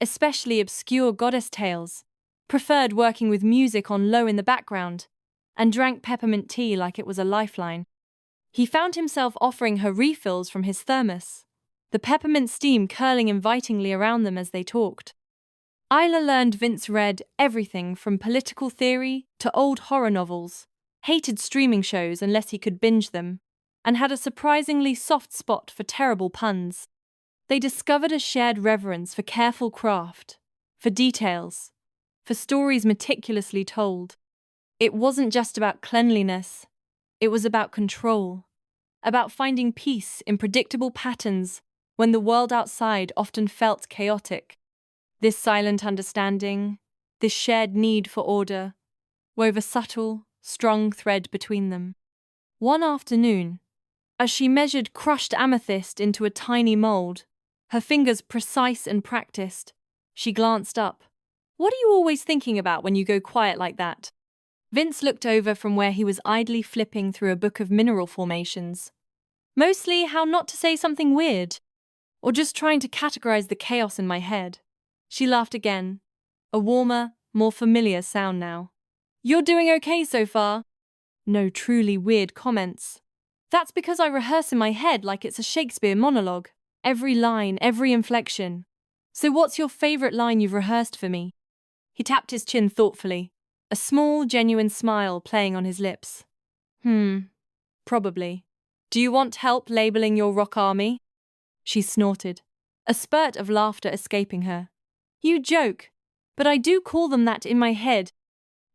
especially obscure goddess tales, preferred working with music on low in the background, and drank peppermint tea like it was a lifeline. He found himself offering her refills from his thermos, the peppermint steam curling invitingly around them as they talked. Isla learned Vince read everything from political theory to old horror novels, hated streaming shows unless he could binge them, and had a surprisingly soft spot for terrible puns. They discovered a shared reverence for careful craft, for details, for stories meticulously told. It wasn't just about cleanliness, it was about control, about finding peace in predictable patterns when the world outside often felt chaotic. This silent understanding, this shared need for order, wove a subtle, strong thread between them. One afternoon, as she measured crushed amethyst into a tiny mold, her fingers precise and practiced, she glanced up. "What are you always thinking about when you go quiet like that?" Vince looked over from where he was idly flipping through a book of mineral formations. "Mostly how not to say something weird, or just trying to categorize the chaos in my head." She laughed again, a warmer, more familiar sound now. "You're doing okay so far." No truly weird comments. "That's because I rehearse in my head like it's a Shakespeare monologue. Every line, every inflection. So what's your favorite line you've rehearsed for me?" He tapped his chin thoughtfully, a small, genuine smile playing on his lips. Probably. Do you want help labeling your rock army? She snorted, a spurt of laughter escaping her. You joke, but I do call them that in my head.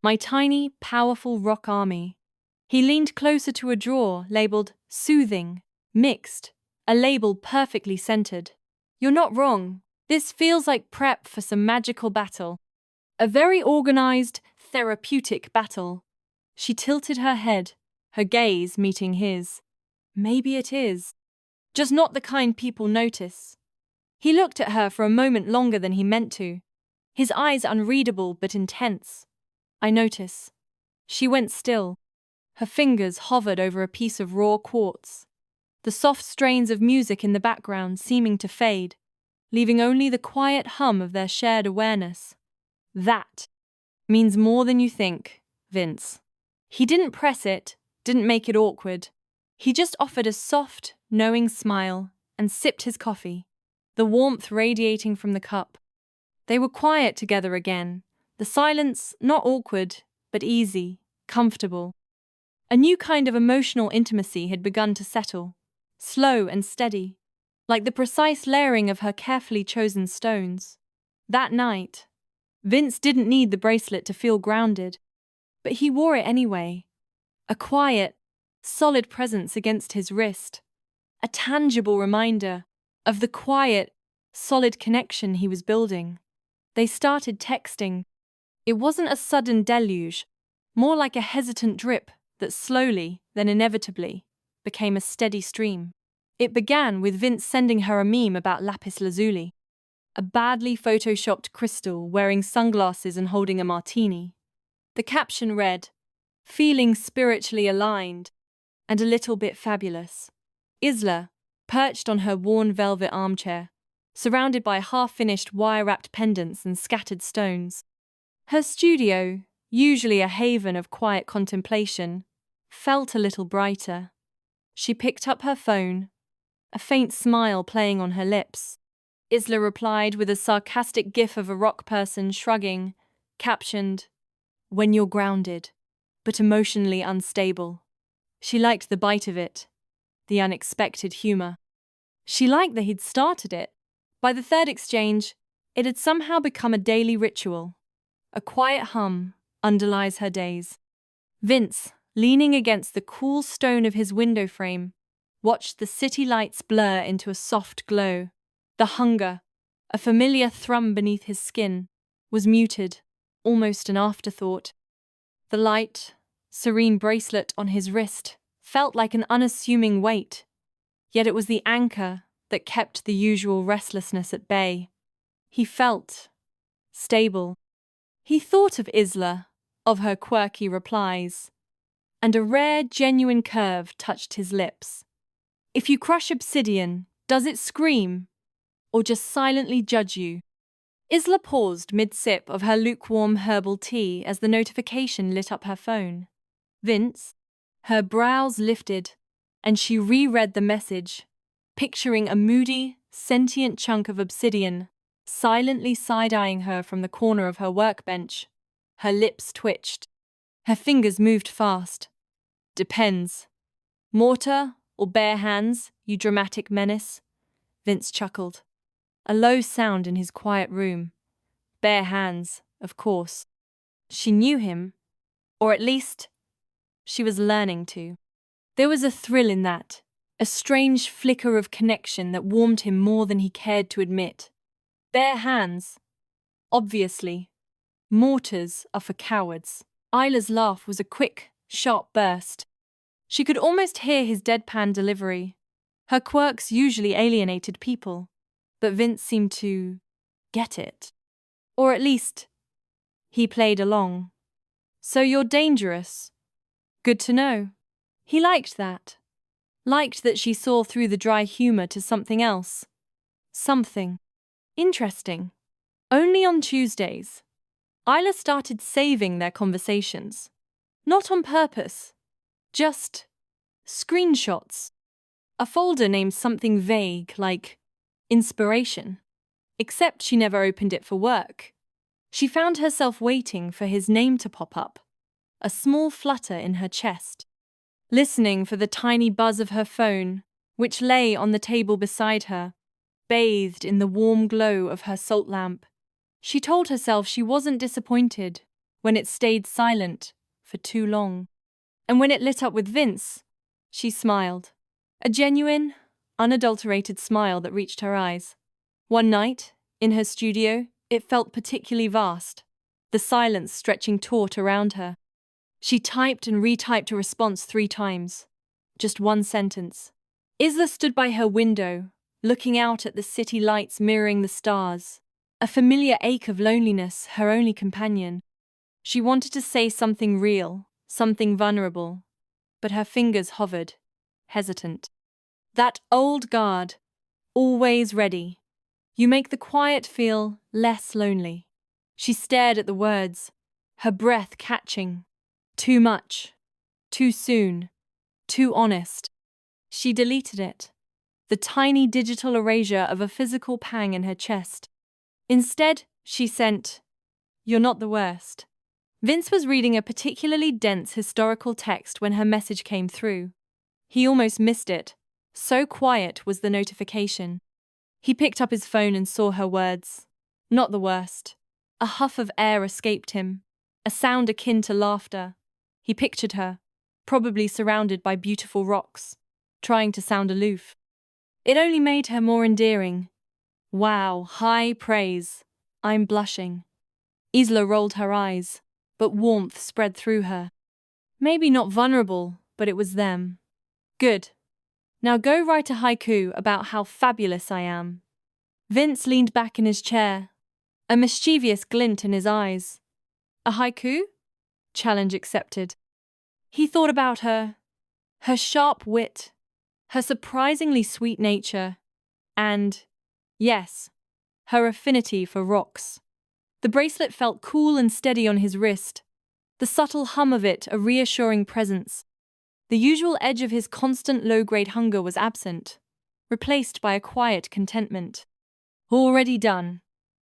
My tiny, powerful rock army. He leaned closer to a drawer labeled soothing, mixed, a label perfectly centered. You're not wrong. This feels like prep for some magical battle. A very organized, therapeutic battle. She tilted her head, her gaze meeting his. Maybe it is. Just not the kind people notice. He looked at her for a moment longer than he meant to, his eyes unreadable but intense. I notice. She went still. Her fingers hovered over a piece of raw quartz, the soft strains of music in the background seeming to fade, leaving only the quiet hum of their shared awareness. That means more than you think, Vince. He didn't press it, didn't make it awkward. He just offered a soft, knowing smile and sipped his coffee, the warmth radiating from the cup. They were quiet together again, the silence not awkward, but easy, comfortable. A new kind of emotional intimacy had begun to settle, slow and steady, like the precise layering of her carefully chosen stones. That night, Vince didn't need the bracelet to feel grounded, but he wore it anyway. A quiet, solid presence against his wrist, a tangible reminder of the quiet, solid connection he was building. They started texting. It wasn't a sudden deluge, more like a hesitant drip that slowly, then inevitably, became a steady stream. It began with Vince sending her a meme about lapis lazuli, a badly photoshopped crystal wearing sunglasses and holding a martini. The caption read, "Feeling spiritually aligned, and a little bit fabulous." Isla, perched on her worn velvet armchair, surrounded by half-finished wire-wrapped pendants and scattered stones. Her studio, usually a haven of quiet contemplation, felt a little brighter. She picked up her phone, a faint smile playing on her lips. Isla replied with a sarcastic gif of a rock person shrugging, captioned, "When you're grounded, but emotionally unstable." She liked the bite of it, the unexpected humor. She liked that he'd started it. By the third exchange, it had somehow become a daily ritual. A quiet hum underlies her days. Vince, leaning against the cool stone of his window frame, watched the city lights blur into a soft glow. The hunger, a familiar thrum beneath his skin, was muted, almost an afterthought. The light, serene bracelet on his wrist felt like an unassuming weight, yet it was the anchor that kept the usual restlessness at bay. He felt stable. He thought of Isla, of her quirky replies, and a rare, genuine curve touched his lips. If you crush obsidian, does it scream, or just silently judge you? Isla paused mid-sip of her lukewarm herbal tea as the notification lit up her phone. Vince? Her brows lifted, and she reread the message, picturing a moody, sentient chunk of obsidian, silently side-eyeing her from the corner of her workbench. Her lips twitched. Her fingers moved fast. Depends. Mortar or bare hands, you dramatic menace? Vince chuckled. A low sound in his quiet room. Bare hands, of course. She knew him, or at least, she was learning to. There was a thrill in that, a strange flicker of connection that warmed him more than he cared to admit. Bare hands. Obviously. Mortars are for cowards. Isla's laugh was a quick, sharp burst. She could almost hear his deadpan delivery. Her quirks usually alienated people, but Vince seemed to get it. Or at least, he played along. So you're dangerous. Good to know. He liked that. Liked that she saw through the dry humor to something else. Something interesting. Only on Tuesdays, Isla started saving their conversations. Not on purpose. Just screenshots. A folder named something vague, like inspiration. Except she never opened it for work. She found herself waiting for his name to pop up, a small flutter in her chest. listening for the tiny buzz of her phone, which lay on the table beside her, bathed in the warm glow of her salt lamp. She told herself she wasn't disappointed when it stayed silent for too long. And when it lit up with Vince, she smiled. A genuine, unadulterated smile that reached her eyes. One night, in her studio, it felt particularly vast, the silence stretching taut around her. She typed and retyped a response 3 times. Just one sentence. Isla stood by her window, looking out at the city lights mirroring the stars, a familiar ache of loneliness, her only companion. She wanted to say something real, something vulnerable, but her fingers hovered, hesitant. That old guard, always ready. You make the quiet feel less lonely. She stared at the words, her breath catching. Too much. Too soon. Too honest. She deleted it, the tiny digital erasure of a physical pang in her chest. Instead, she sent, "You're not the worst." Vince was reading a particularly dense historical text when her message came through. He almost missed it, so quiet was the notification. He picked up his phone and saw her words. Not the worst. A huff of air escaped him, a sound akin to laughter. He pictured her, probably surrounded by beautiful rocks, trying to sound aloof. It only made her more endearing. Wow, high praise. I'm blushing. Isla rolled her eyes, but warmth spread through her. Maybe not vulnerable, but it was them. Good. Now go write a haiku about how fabulous I am. Vince leaned back in his chair, a mischievous glint in his eyes. A haiku? Challenge accepted. He thought about her sharp wit, her surprisingly sweet nature, and, yes, her affinity for rocks. The bracelet felt cool and steady on his wrist, the subtle hum of it a reassuring presence. The usual edge of his constant low-grade hunger was absent, replaced by a quiet contentment. Already done.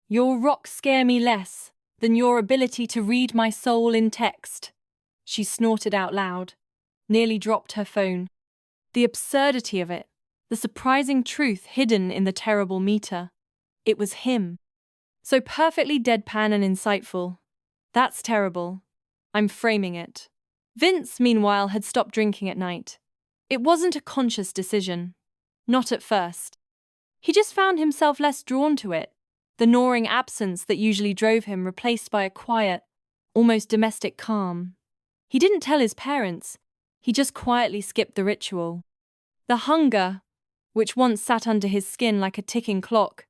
Your rocks scare me less than your ability to read my soul in text. She snorted out loud, nearly dropped her phone. The absurdity of it, the surprising truth hidden in the terrible meter. It was him. So perfectly deadpan and insightful. That's terrible. I'm framing it. Vince, meanwhile, had stopped drinking at night. It wasn't a conscious decision. Not at first. He just found himself less drawn to it, the gnawing absence that usually drove him replaced by a quiet, almost domestic calm. He didn't tell his parents, he just quietly skipped the ritual. The hunger, which once sat under his skin like a ticking clock,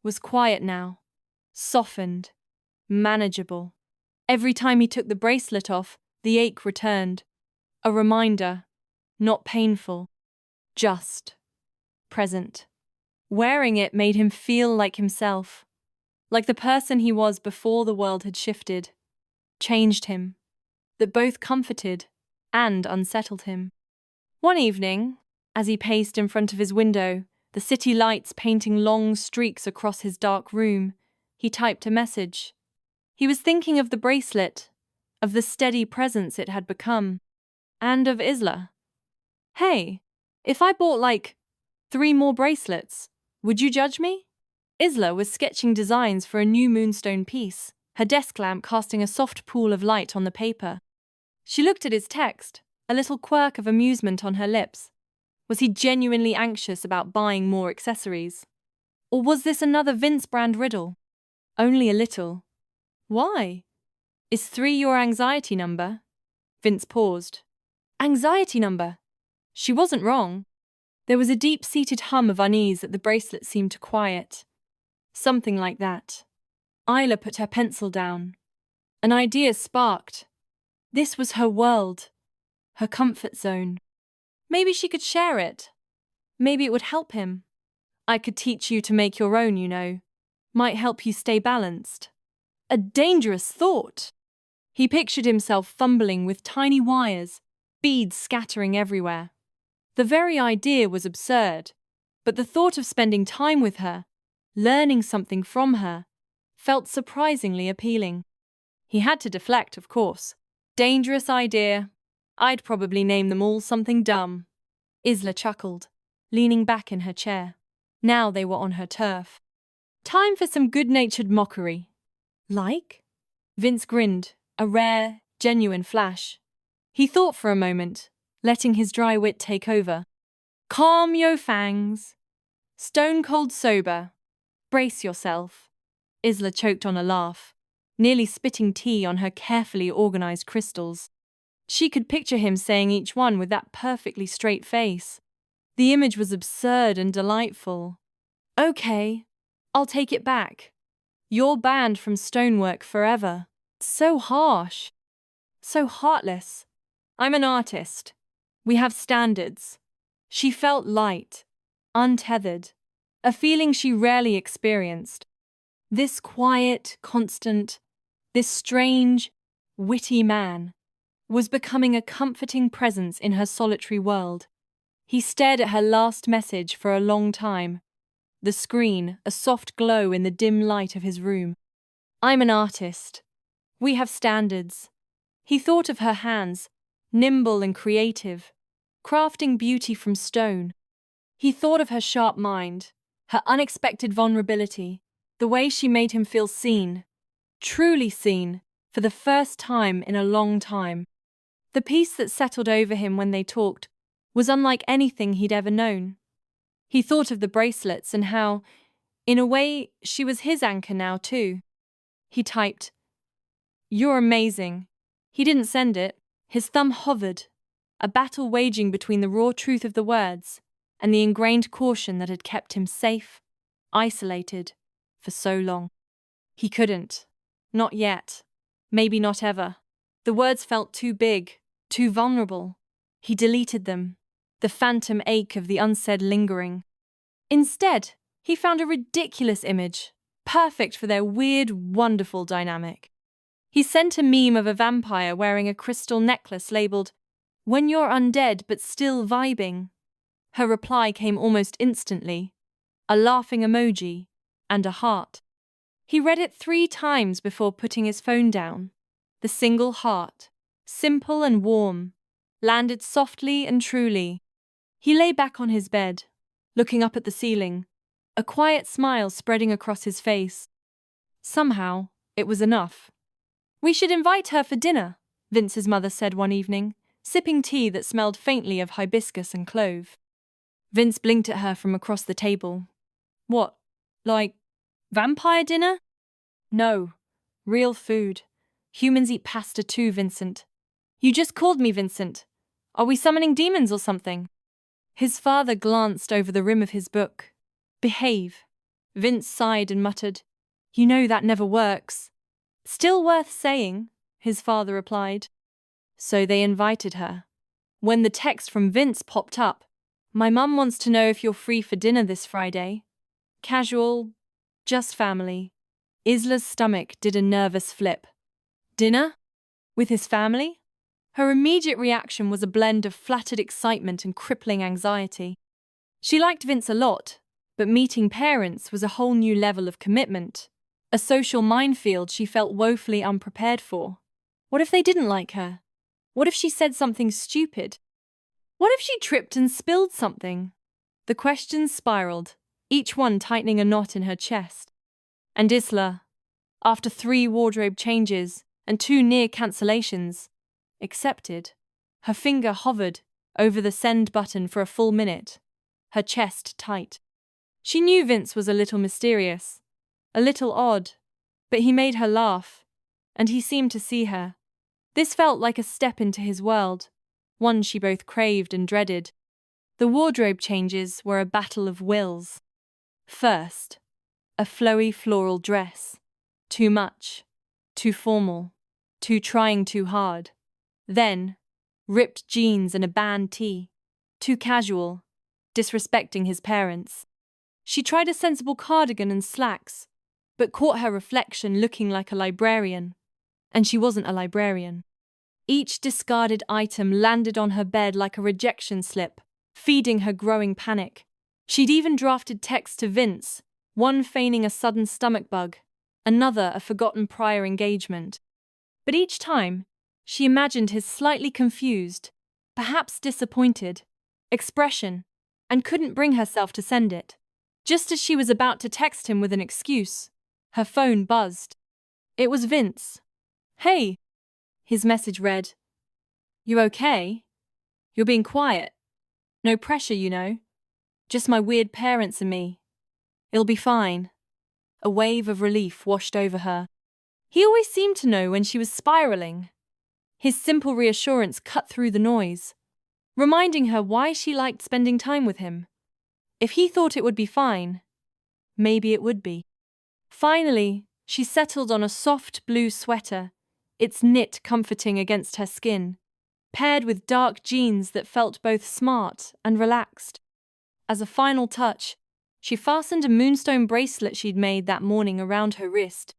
was quiet now, softened, manageable. Every time he took the bracelet off, the ache returned. A reminder, not painful, just present. Wearing it made him feel like himself, like the person he was before the world had shifted, changed him, that both comforted and unsettled him. One evening, as he paced in front of his window, the city lights painting long streaks across his dark room, he typed a message. He was thinking of the bracelet, of the steady presence it had become, and of Isla. Hey, if I bought 3 more bracelets, would you judge me? Isla was sketching designs for a new moonstone piece, her desk lamp casting a soft pool of light on the paper. She looked at his text, a little quirk of amusement on her lips. Was he genuinely anxious about buying more accessories? Or was this another Vince brand riddle? Only a little. Why? Is 3 your anxiety number? Vince paused. Anxiety number? She wasn't wrong. There was a deep-seated hum of unease that the bracelet seemed to quiet. Something like that. Isla put her pencil down. An idea sparked. This was her world, her comfort zone. Maybe she could share it. Maybe it would help him. I could teach you to make your own, you know. Might help you stay balanced. A dangerous thought. He pictured himself fumbling with tiny wires, beads scattering everywhere. The very idea was absurd, but the thought of spending time with her, learning something from her, felt surprisingly appealing. He had to deflect, of course. Dangerous idea. I'd probably name them all something dumb. Isla chuckled, leaning back in her chair. Now they were on her turf. Time for some good-natured mockery. Like? Vince grinned, a rare, genuine flash. He thought for a moment, letting his dry wit take over. Calm yo fangs. Stone cold sober. Brace yourself. Isla choked on a laugh, nearly spitting tea on her carefully organized crystals. She could picture him saying each one with that perfectly straight face. The image was absurd and delightful. Okay, I'll take it back. You're banned from stonework forever. So harsh. So heartless. I'm an artist. We have standards. She felt light, untethered, a feeling she rarely experienced. This quiet, constant, this strange, witty man was becoming a comforting presence in her solitary world. He stared at her last message for a long time. The screen, a soft glow in the dim light of his room. I'm an artist. We have standards. He thought of her hands, nimble and creative, crafting beauty from stone. He thought of her sharp mind, her unexpected vulnerability, the way she made him feel seen, truly seen, for the first time in a long time. The peace that settled over him when they talked was unlike anything he'd ever known. He thought of the bracelets and how, in a way, she was his anchor now too. He typed, "You're amazing." He didn't send it. His thumb hovered, a battle waging between the raw truth of the words and the ingrained caution that had kept him safe, isolated, for so long. He couldn't. Not yet. Maybe not ever. The words felt too big, too vulnerable. He deleted them, the phantom ache of the unsaid lingering. Instead, he found a ridiculous image, perfect for their weird, wonderful dynamic. He sent a meme of a vampire wearing a crystal necklace labeled, "When you're undead but still vibing." Her reply came almost instantly, a laughing emoji and a heart. He read it 3 times before putting his phone down. The single heart, simple and warm, landed softly and truly. He lay back on his bed, looking up at the ceiling, a quiet smile spreading across his face. Somehow, it was enough. "We should invite her for dinner," Vince's mother said one evening, sipping tea that smelled faintly of hibiscus and clove. Vince blinked at her from across the table. "What, like, vampire dinner?" "No, real food. Humans eat pasta too, Vincent." "You just called me Vincent. Are we summoning demons or something?" His father glanced over the rim of his book. "Behave." Vince sighed and muttered, "You know that never works." "Still worth saying," his father replied. So they invited her. When the text from Vince popped up, "My mum wants to know if you're free for dinner this Friday." Casual, just family. Isla's stomach did a nervous flip. Dinner? With his family? Her immediate reaction was a blend of flattered excitement and crippling anxiety. She liked Vince a lot, but meeting parents was a whole new level of commitment, a social minefield she felt woefully unprepared for. What if they didn't like her? What if she said something stupid? What if she tripped and spilled something? The questions spiraled, each one tightening a knot in her chest. And Isla, after 3 wardrobe changes and 2 near cancellations, accepted. Her finger hovered over the send button for a full minute, her chest tight. She knew Vince was a little mysterious, a little odd, but he made her laugh, and he seemed to see her. This felt like a step into his world, one she both craved and dreaded. The wardrobe changes were a battle of wills. First, a flowy floral dress. Too much, too formal, too trying too hard. Then, ripped jeans and a band tee. Too casual, disrespecting his parents. She tried a sensible cardigan and slacks, but caught her reflection looking like a librarian. And she wasn't a librarian. Each discarded item landed on her bed like a rejection slip, feeding her growing panic. She'd even drafted texts to Vince, one feigning a sudden stomach bug, another a forgotten prior engagement. But each time, She imagined his slightly confused, perhaps disappointed, expression, and couldn't bring herself to send it. Just as she was about to text him with an excuse, her phone buzzed. It was Vince. "Hey," his message read. "You okay? You're being quiet. No pressure, you know. Just my weird parents and me. It'll be fine." A wave of relief washed over her. He always seemed to know when she was spiraling. His simple reassurance cut through the noise, reminding her why she liked spending time with him. If he thought it would be fine, maybe it would be. Finally, she settled on a soft blue sweater, its knit comforting against her skin, paired with dark jeans that felt both smart and relaxed. As a final touch, she fastened a moonstone bracelet she'd made that morning around her wrist.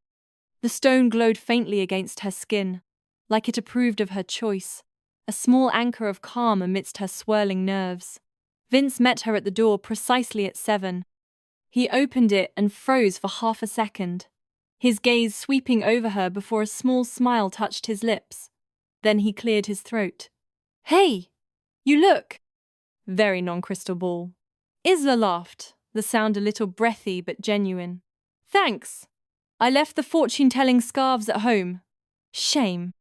The stone glowed faintly against her skin, like it approved of her choice, a small anchor of calm amidst her swirling nerves. Vince met her at the door precisely at 7. He opened it and froze for half a second, his gaze sweeping over her before a small smile touched his lips. Then he cleared his throat. "Hey, you look very non-crystal ball." Isla laughed, the sound a little breathy but genuine. "Thanks. I left the fortune-telling scarves at home. Shame.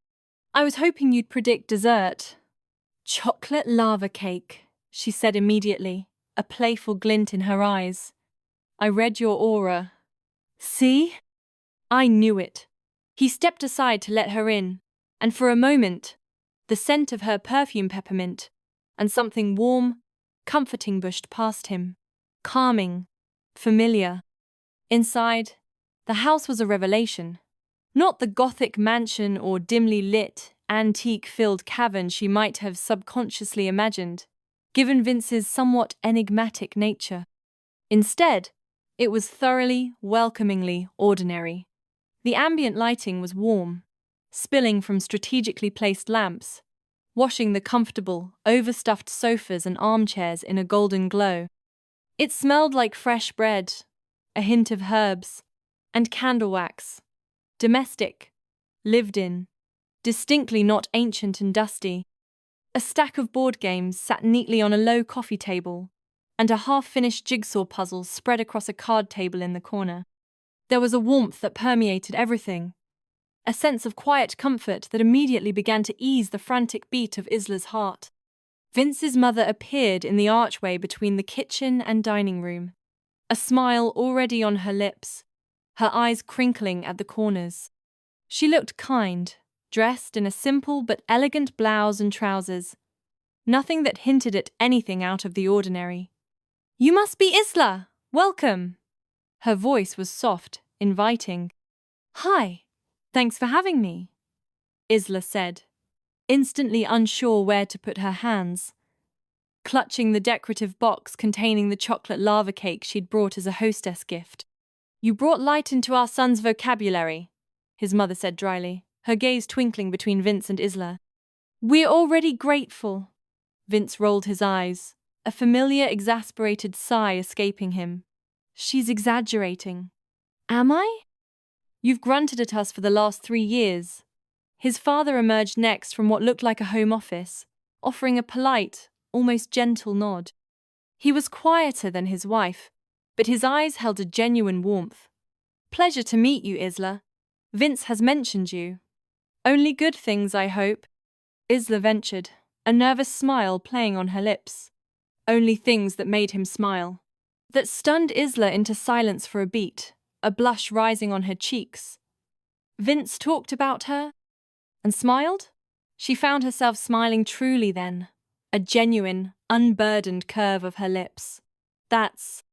I was hoping you'd predict dessert." "Chocolate lava cake," she said immediately, a playful glint in her eyes. "I read your aura." "See? I knew it." He stepped aside to let her in, and for a moment, the scent of her perfume peppermint and something warm, comforting bushed past him. Calming, familiar. Inside, the house was a revelation. Not the gothic mansion or dimly lit, antique-filled cavern she might have subconsciously imagined, given Vince's somewhat enigmatic nature. Instead, it was thoroughly, welcomingly ordinary. The ambient lighting was warm, spilling from strategically placed lamps, washing the comfortable, overstuffed sofas and armchairs in a golden glow. It smelled like fresh bread, a hint of herbs, and candle wax. Domestic, lived in, distinctly not ancient and dusty. A stack of board games sat neatly on a low coffee table, and a half-finished jigsaw puzzle spread across a card table in the corner. There was a warmth that permeated everything, a sense of quiet comfort that immediately began to ease the frantic beat of Isla's heart. Vince's mother appeared in the archway between the kitchen and dining room, a smile already on her lips, her eyes crinkling at the corners. She looked kind, dressed in a simple but elegant blouse and trousers, nothing that hinted at anything out of the ordinary. "You must be Isla! Welcome!" Her voice was soft, inviting. "Hi, thanks for having me," Isla said, instantly unsure where to put her hands. Clutching the decorative box containing the chocolate lava cake she'd brought as a hostess gift. "You brought light into our son's vocabulary," his mother said dryly, her gaze twinkling between Vince and Isla. "We're already grateful." Vince rolled his eyes, a familiar exasperated sigh escaping him. "She's exaggerating." "Am I?" "You've grunted at us for the last 3 years." His father emerged next from what looked like a home office, offering a polite, almost gentle nod. He was quieter than his wife, but his eyes held a genuine warmth. "Pleasure to meet you, Isla. Vince has mentioned you." "Only good things, I hope," Isla ventured, a nervous smile playing on her lips. Only things that made him smile. That stunned Isla into silence for a beat, a blush rising on her cheeks. Vince talked about her? And smiled? She found herself smiling truly then, a genuine, unburdened curve of her lips. That's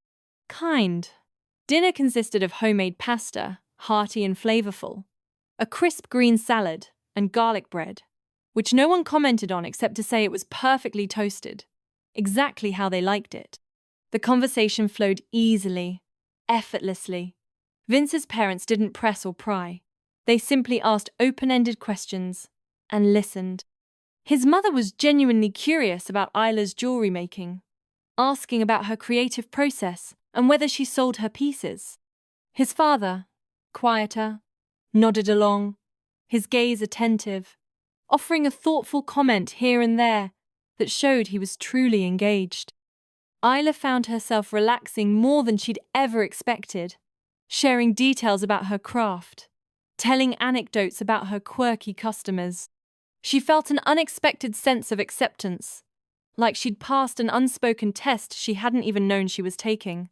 kind. Dinner consisted of homemade pasta, hearty and flavorful, a crisp green salad, and garlic bread, which no one commented on except to say it was perfectly toasted, exactly how they liked it. The conversation flowed easily, effortlessly. Vince's parents didn't press or pry. They simply asked open-ended questions and listened. His mother was genuinely curious about Isla's jewelry making, asking about her creative process and whether she sold her pieces. His father, quieter, nodded along, his gaze attentive, offering a thoughtful comment here and there that showed he was truly engaged. Isla found herself relaxing more than she'd ever expected, sharing details about her craft, telling anecdotes about her quirky customers. She felt an unexpected sense of acceptance, like she'd passed an unspoken test she hadn't even known she was taking.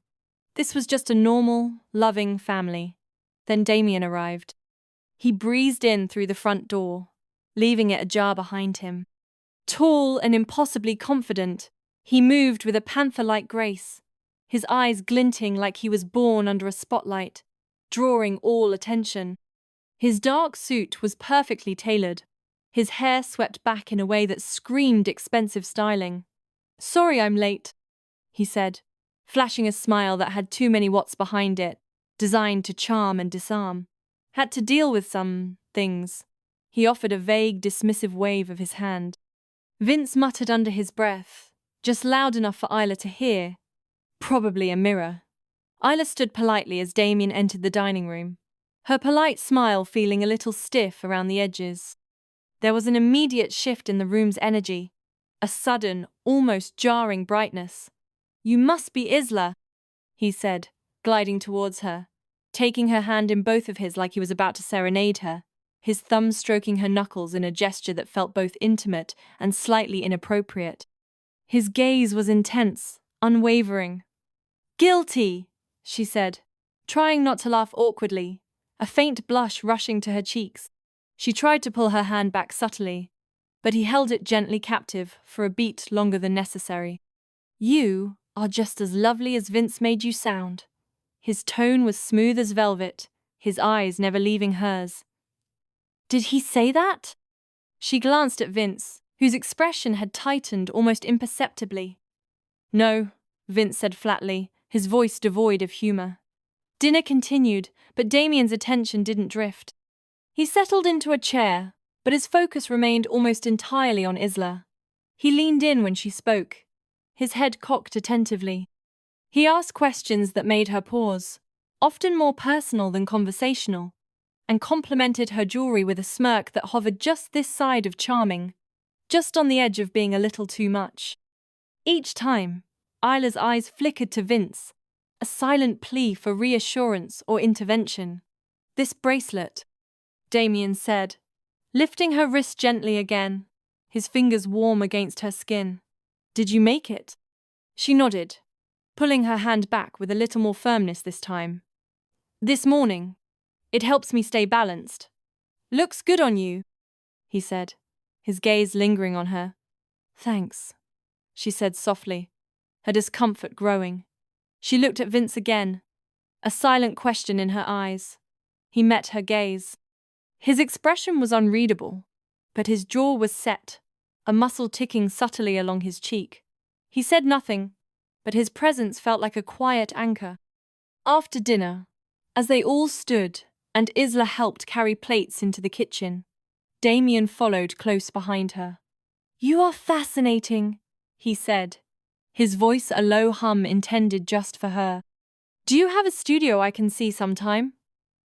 This was just a normal, loving family. Then Damien arrived. He breezed in through the front door, leaving it ajar behind him. Tall and impossibly confident, he moved with a panther-like grace, his eyes glinting like he was born under a spotlight, drawing all attention. His dark suit was perfectly tailored, his hair swept back in a way that screamed expensive styling. "Sorry I'm late," he said, flashing a smile that had too many watts behind it, designed to charm and disarm. "Had to deal with some things." He offered a vague, dismissive wave of his hand. Vince muttered under his breath, just loud enough for Isla to hear. Probably a mirror. Isla stood politely as Damien entered the dining room, her polite smile feeling a little stiff around the edges. There was an immediate shift in the room's energy, a sudden, almost jarring brightness. "You must be Isla," he said, gliding towards her, taking her hand in both of his like he was about to serenade her, his thumb stroking her knuckles in a gesture that felt both intimate and slightly inappropriate. His gaze was intense, unwavering. "Guilty," she said, trying not to laugh awkwardly, a faint blush rushing to her cheeks. She tried to pull her hand back subtly, but he held it gently captive for a beat longer than necessary. "You are just as lovely as Vince made you sound." His tone was smooth as velvet, his eyes never leaving hers. "Did he say that?" She glanced at Vince, whose expression had tightened almost imperceptibly. "No," Vince said flatly, his voice devoid of humor. Dinner continued, but Damien's attention didn't drift. He settled into a chair, but his focus remained almost entirely on Isla. He leaned in when she spoke, his head cocked attentively. He asked questions that made her pause, often more personal than conversational, and complimented her jewelry with a smirk that hovered just this side of charming, just on the edge of being a little too much. Each time, Isla's eyes flickered to Vince, a silent plea for reassurance or intervention. "This bracelet," Damien said, lifting her wrist gently again, his fingers warm against her skin. "Did you make it?" She nodded, pulling her hand back with a little more firmness this time. "This morning. It helps me stay balanced." "Looks good on you," he said, his gaze lingering on her. "Thanks," she said softly, her discomfort growing. She looked at Vince again, a silent question in her eyes. He met her gaze. His expression was unreadable, but his jaw was set, a muscle ticking subtly along his cheek. He said nothing, but his presence felt like a quiet anchor. After dinner, as they all stood and Isla helped carry plates into the kitchen, Damien followed close behind her. "You are fascinating," he said, his voice a low hum intended just for her. "Do you have a studio I can see sometime?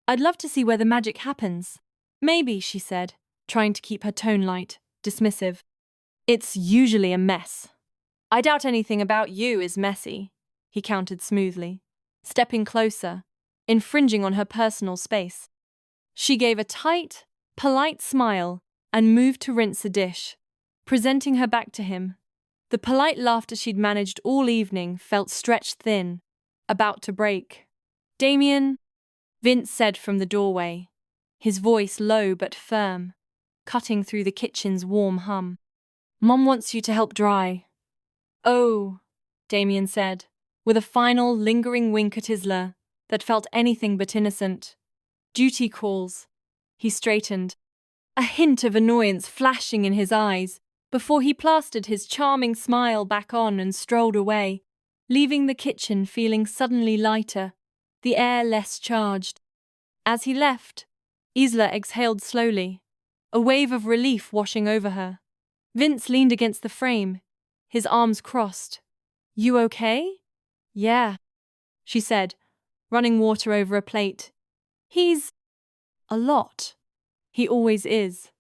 I'd love to see where the magic happens." "Maybe," she said, trying to keep her tone light, dismissive. "It's usually a mess." "I doubt anything about you is messy," he countered smoothly, stepping closer, infringing on her personal space. She gave a tight, polite smile and moved to rinse a dish, presenting her back to him. The polite laughter she'd managed all evening felt stretched thin, about to break. "Damien," Vince said from the doorway, his voice low but firm, cutting through the kitchen's warm hum. "Mom wants you to help dry." "Oh," Damien said, with a final lingering wink at Isla that felt anything but innocent. "Duty calls." He straightened, a hint of annoyance flashing in his eyes, before he plastered his charming smile back on and strolled away, leaving the kitchen feeling suddenly lighter, the air less charged. As he left, Isla exhaled slowly, a wave of relief washing over her. Vince leaned against the frame, his arms crossed. "You okay?" "Yeah," she said, running water over a plate. "He's a lot. He always is."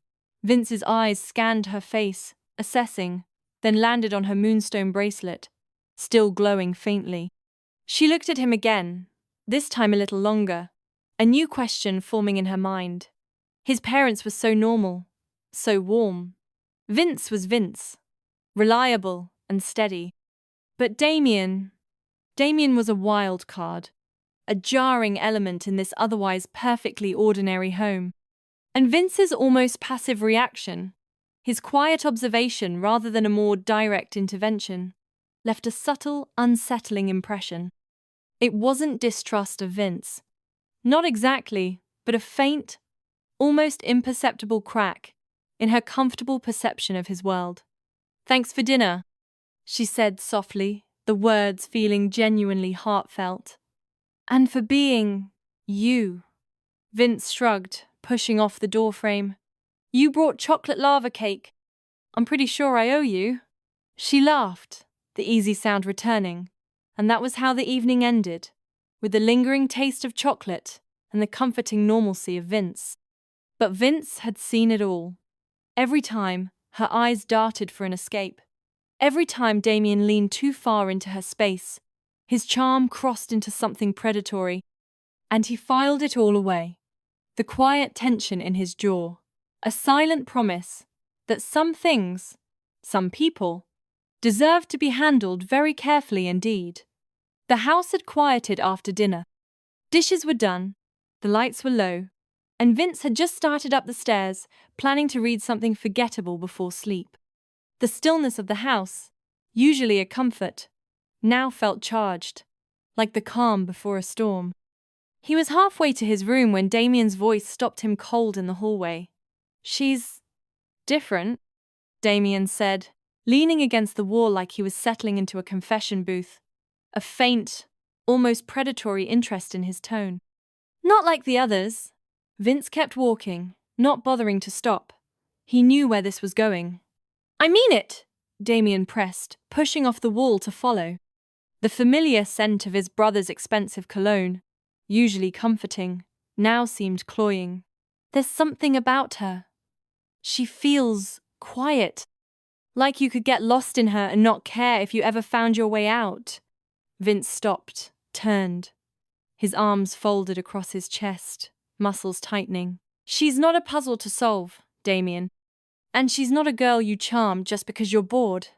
Vince's eyes scanned her face, assessing, then landed on her moonstone bracelet, still glowing faintly. She looked at him again, this time a little longer, a new question forming in her mind. His parents were so normal, so warm. Vince was Vince, reliable and steady. But Damien was a wild card, a jarring element in this otherwise perfectly ordinary home. And Vince's almost passive reaction, his quiet observation rather than a more direct intervention, left a subtle, unsettling impression. It wasn't distrust of Vince. Not exactly, but a faint, almost imperceptible crack in her comfortable perception of his world. "Thanks for dinner," she said softly, the words feeling genuinely heartfelt. "And for being you." Vince shrugged, pushing off the doorframe. "You brought chocolate lava cake. I'm pretty sure I owe you." She laughed, the easy sound returning, and that was how the evening ended, with the lingering taste of chocolate and the comforting normalcy of Vince. But Vince had seen it all. Every time, her eyes darted for an escape. Every time Damien leaned too far into her space, his charm crossed into something predatory, and he filed it all away. The quiet tension in his jaw, a silent promise that some things, some people, deserved to be handled very carefully indeed. The house had quieted after dinner. Dishes were done, the lights were low, and Vince had just started up the stairs, planning to read something forgettable before sleep. The stillness of the house, usually a comfort, now felt charged, like the calm before a storm. He was halfway to his room when Damien's voice stopped him cold in the hallway. "She's different," Damien said, leaning against the wall like he was settling into a confession booth, a faint, almost predatory interest in his tone. "Not like the others." Vince kept walking, not bothering to stop. He knew where this was going. "I mean it," Damien pressed, pushing off the wall to follow. The familiar scent of his brother's expensive cologne, usually comforting, now seemed cloying. "There's something about her. She feels quiet, like you could get lost in her and not care if you ever found your way out." Vince stopped, turned. His arms folded across his chest, muscles tightening. "She's not a puzzle to solve, Damien. And she's not a girl you charm just because you're bored."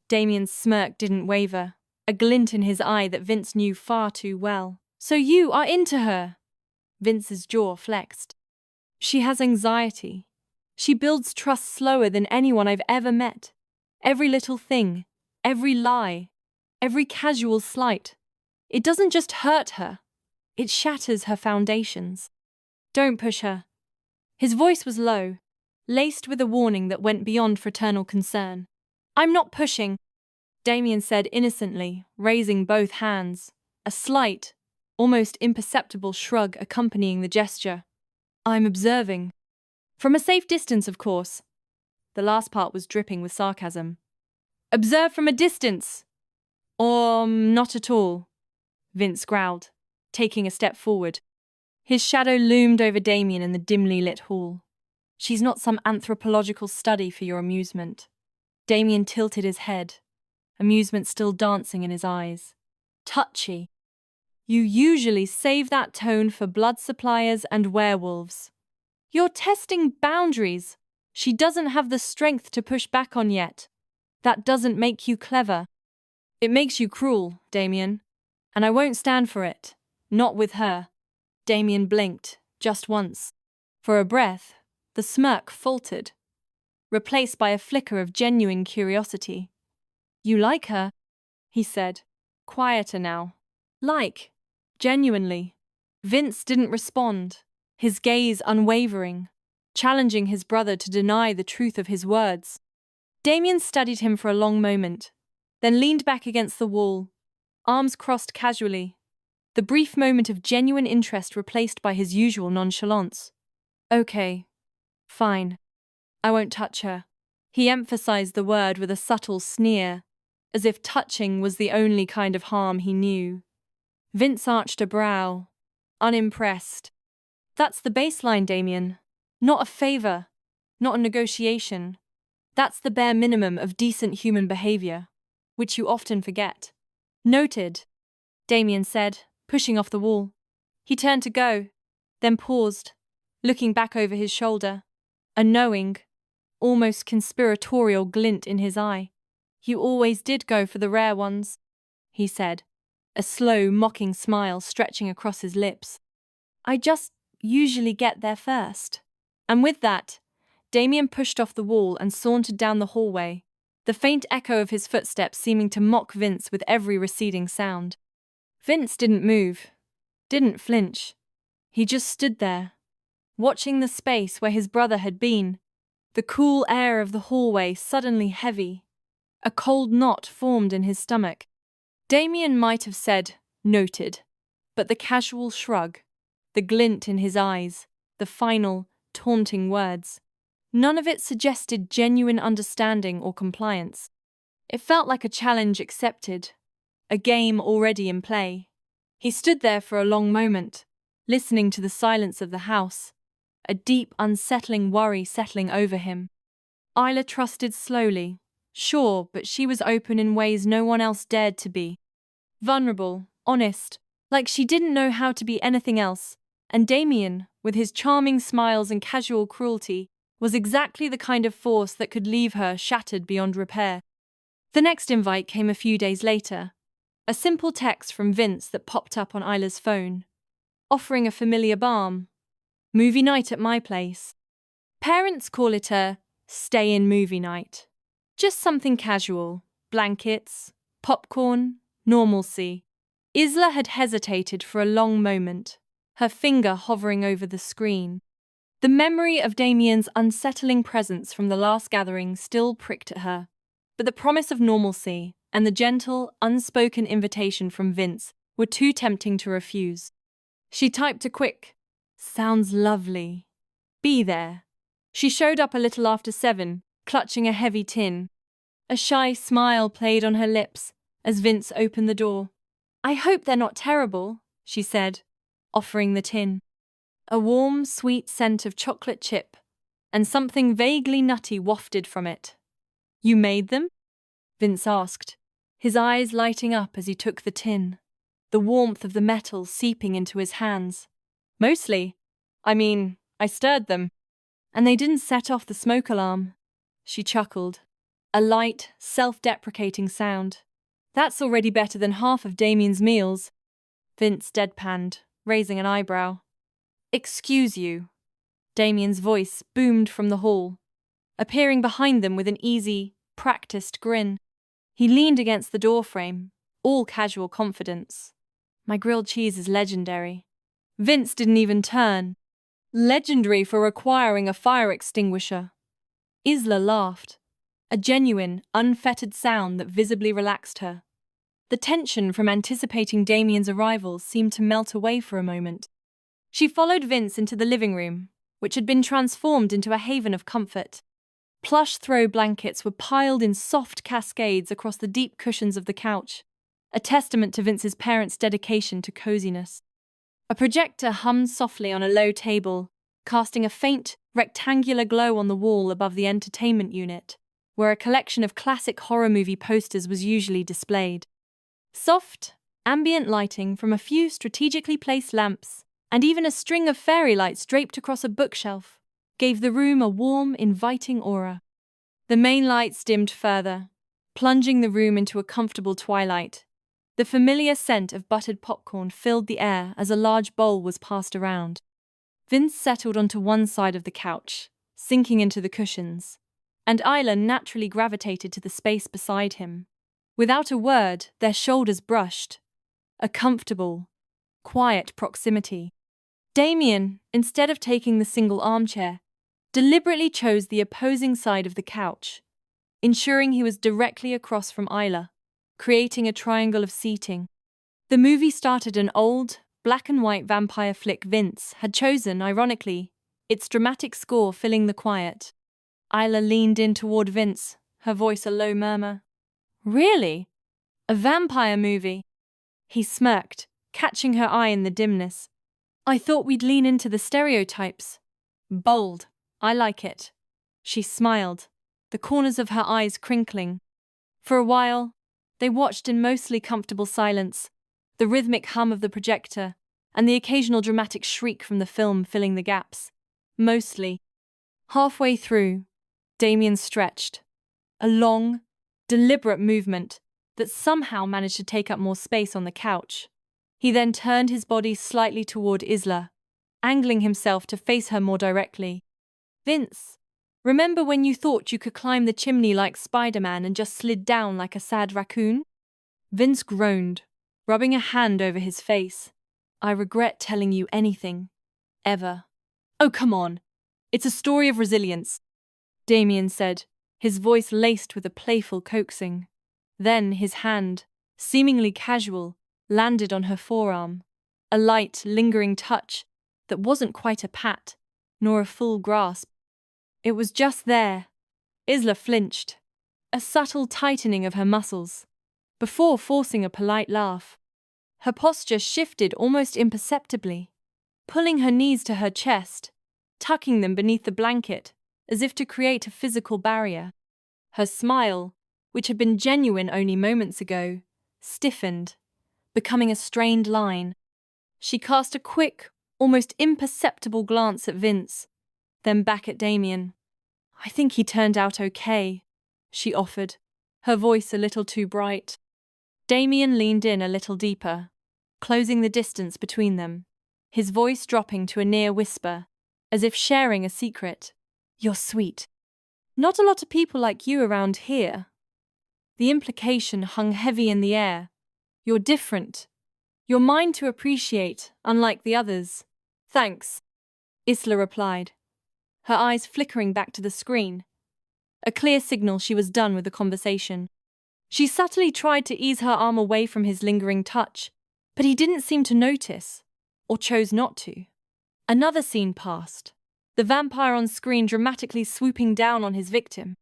Damien's smirk didn't waver, a glint in his eye that Vince knew far too well. "So you are into her?" Vince's jaw flexed. "She has anxiety. She builds trust slower than anyone I've ever met. Every little thing, every lie, every casual slight. It doesn't just hurt her, it shatters her foundations." "Don't push her." His voice was low, laced with a warning that went beyond fraternal concern. "I'm not pushing," Damien said innocently, raising both hands, a slight, almost imperceptible shrug accompanying the gesture. "I'm observing. From a safe distance, of course." The last part was dripping with sarcasm. "Observe from a distance!" "Or not at all," Vince growled, taking a step forward. His shadow loomed over Damien in the dimly lit hall. "She's not some anthropological study for your amusement." Damien tilted his head, amusement still dancing in his eyes. "Touchy. You usually save that tone for blood suppliers and werewolves. You're testing boundaries she doesn't have the strength to push back on yet. That doesn't make you clever. It makes you cruel, Damien. And I won't stand for it. Not with her." Damien blinked, just once. For a breath, the smirk faltered, replaced by a flicker of genuine curiosity. "You like her?" he said, quieter now. "Like? Genuinely?" Vince didn't respond, his gaze unwavering, challenging his brother to deny the truth of his words. Damien studied him for a long moment, then leaned back against the wall, arms crossed casually, the brief moment of genuine interest replaced by his usual nonchalance. "Okay. Fine. I won't touch her." He emphasized the word with a subtle sneer, as if touching was the only kind of harm he knew. Vince arched a brow, unimpressed. "That's the baseline, Damien. Not a favor. not a negotiation. That's the bare minimum of decent human behavior, which you often forget. Noted, Damien said, pushing off the wall. He turned to go, then paused, looking back over his shoulder, a knowing, almost conspiratorial glint in his eye. You always did go for the rare ones, he said, a slow, mocking smile stretching across his lips. I just usually get there first. And with that, Damien pushed off the wall and sauntered down the hallway, the faint echo of his footsteps seeming to mock Vince with every receding sound. Vince didn't move, didn't flinch. He just stood there, watching the space where his brother had been, the cool air of the hallway suddenly heavy. A cold knot formed in his stomach. Damien might have said, noted, but the casual shrug, the glint in his eyes, the final, taunting words, none of it suggested genuine understanding or compliance. It felt like a challenge accepted, a game already in play. He stood there for a long moment, listening to the silence of the house, a deep, unsettling worry settling over him. Isla trusted slowly, sure, but she was open in ways no one else dared to be. Vulnerable, honest, like she didn't know how to be anything else, and Damien, with his charming smiles and casual cruelty, was exactly the kind of force that could leave her shattered beyond repair. The next invite came a few days later, a simple text from Vince that popped up on Isla's phone, offering a familiar balm. Movie night at my place. Parents call it a stay-in movie night. Just something casual, blankets, popcorn, normalcy. Isla had hesitated for a long moment, her finger hovering over the screen. The memory of Damien's unsettling presence from the last gathering still pricked at her, but the promise of normalcy and the gentle, unspoken invitation from Vince were too tempting to refuse. She typed a quick, "Sounds lovely. Be there." She showed up a little after 7, clutching a heavy tin. A shy smile played on her lips as Vince opened the door. "I hope they're not terrible," she said, offering the tin. A warm, sweet scent of chocolate chip and something vaguely nutty wafted from it. "You made them?" Vince asked, his eyes lighting up as he took the tin, the warmth of the metal seeping into his hands. "Mostly. I stirred them. And they didn't set off the smoke alarm." She chuckled, a light, self-deprecating sound. "That's already better than half of Damien's meals." Vince deadpanned, raising an eyebrow. "Excuse you." Damien's voice boomed from the hall, appearing behind them with an easy, practiced grin. He leaned against the doorframe, all casual confidence. "My grilled cheese is legendary." Vince didn't even turn. "Legendary for requiring a fire extinguisher." Isla laughed, a genuine, unfettered sound that visibly relaxed her. The tension from anticipating Damien's arrival seemed to melt away for a moment. She followed Vince into the living room, which had been transformed into a haven of comfort. Plush throw blankets were piled in soft cascades across the deep cushions of the couch, a testament to Vince's parents' dedication to coziness. A projector hummed softly on a low table, casting a faint, rectangular glow on the wall above the entertainment unit, where a collection of classic horror movie posters was usually displayed. Soft, ambient lighting from a few strategically placed lamps, and even a string of fairy lights draped across a bookshelf, gave the room a warm, inviting aura. The main lights dimmed further, plunging the room into a comfortable twilight. The familiar scent of buttered popcorn filled the air as a large bowl was passed around. Vince settled onto one side of the couch, sinking into the cushions, and Isla naturally gravitated to the space beside him. Without a word, their shoulders brushed. A comfortable, quiet proximity. Damien, instead of taking the single armchair, deliberately chose the opposing side of the couch, ensuring he was directly across from Isla, creating a triangle of seating. The movie started an old, black-and-white vampire flick Vince had chosen, ironically, its dramatic score filling the quiet. Isla leaned in toward Vince, her voice a low murmur. "Really? A vampire movie?" He smirked, catching her eye in the dimness. "I thought we'd lean into the stereotypes." "Bold. I like it." She smiled, the corners of her eyes crinkling. For a while, they watched in mostly comfortable silence, the rhythmic hum of the projector and the occasional dramatic shriek from the film filling the gaps. Mostly. Halfway through, Damien stretched. A long, deliberate movement that somehow managed to take up more space on the couch. He then turned his body slightly toward Isla, angling himself to face her more directly. Vince, remember when you thought you could climb the chimney like Spider-Man and just slid down like a sad raccoon? Vince groaned, rubbing a hand over his face. I regret telling you anything. Ever. Oh, come on. It's a story of resilience, Damien said, his voice laced with a playful coaxing. Then his hand, seemingly casual, landed on her forearm. A light, lingering touch that wasn't quite a pat, nor a full grasp. It was just there. Isla flinched, a subtle tightening of her muscles, before forcing a polite laugh. Her posture shifted almost imperceptibly, pulling her knees to her chest, tucking them beneath the blanket, as if to create a physical barrier. Her smile, which had been genuine only moments ago, stiffened, becoming a strained line. She cast a quick, almost imperceptible glance at Vince, then back at Damien. I think he turned out okay, she offered, her voice a little too bright. Damien leaned in a little deeper, closing the distance between them, his voice dropping to a near whisper, as if sharing a secret. You're sweet. Not a lot of people like you around here. The implication hung heavy in the air. You're different. You're mine to appreciate, unlike the others. Thanks, Isla replied, her eyes flickering back to the screen, a clear signal she was done with the conversation. She subtly tried to ease her arm away from his lingering touch, but he didn't seem to notice, or chose not to. Another scene passed, the vampire on screen dramatically swooping down on his victim.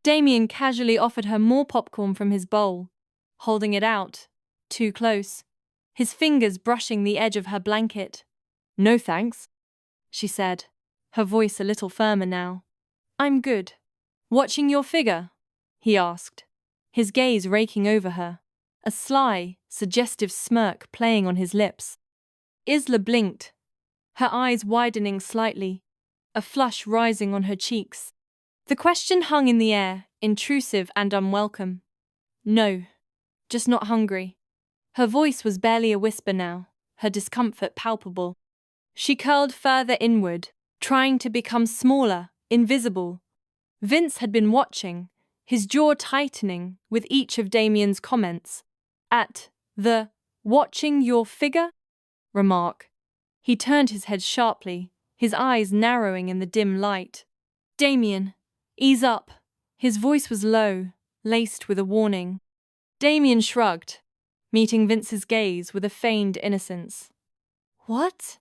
Damien casually offered her more popcorn from his bowl, holding it out, too close, his fingers brushing the edge of her blanket. No thanks, she said, her voice a little firmer now. I'm good. Watching your figure? He asked, his gaze raking over her, a sly, suggestive smirk playing on his lips. Isla blinked, her eyes widening slightly, a flush rising on her cheeks. The question hung in the air, intrusive and unwelcome. No, just not hungry. Her voice was barely a whisper now, her discomfort palpable. She curled further inward, trying to become smaller, invisible. Vince had been watching, his jaw tightening with each of Damien's comments. At the "watching your figure" remark, he turned his head sharply, his eyes narrowing in the dim light. Damien, ease up. His voice was low, laced with a warning. Damien shrugged, meeting Vince's gaze with a feigned innocence. What?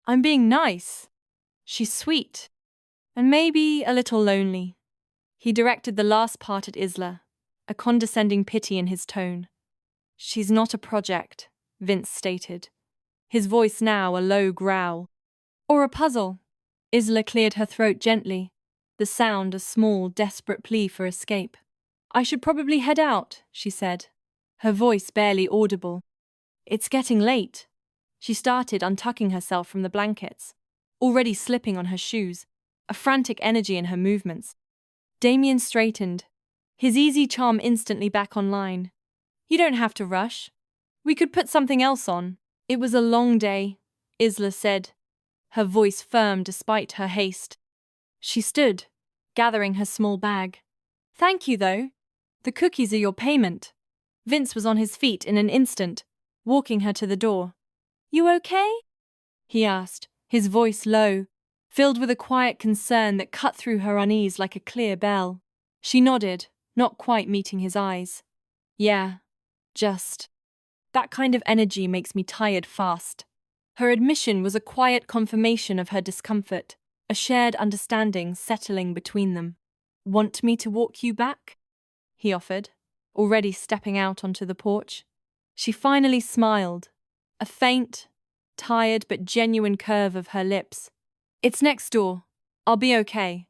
I'm being nice. She's sweet. And maybe a little lonely. He directed the last part at Isla, a condescending pity in his tone. She's not a project, Vince stated, his voice now a low growl. Or a puzzle. Isla cleared her throat gently, the sound a small, desperate plea for escape. I should probably head out, she said, her voice barely audible. It's getting late. She started untucking herself from the blankets, already slipping on her shoes, a frantic energy in her movements. Damien straightened, his easy charm instantly back online. You don't have to rush. We could put something else on. It was a long day, Isla said, her voice firm despite her haste. She stood, gathering her small bag. Thank you, though. The cookies are your payment. Vince was on his feet in an instant, walking her to the door. You okay? He asked, his voice low, filled with a quiet concern that cut through her unease like a clear bell. She nodded, not quite meeting his eyes. Yeah, just. That kind of energy makes me tired fast. Her admission was a quiet confirmation of her discomfort, a shared understanding settling between them. Want me to walk you back? He offered, already stepping out onto the porch. She finally smiled, a faint, tired but genuine curve of her lips. It's next door. I'll be okay.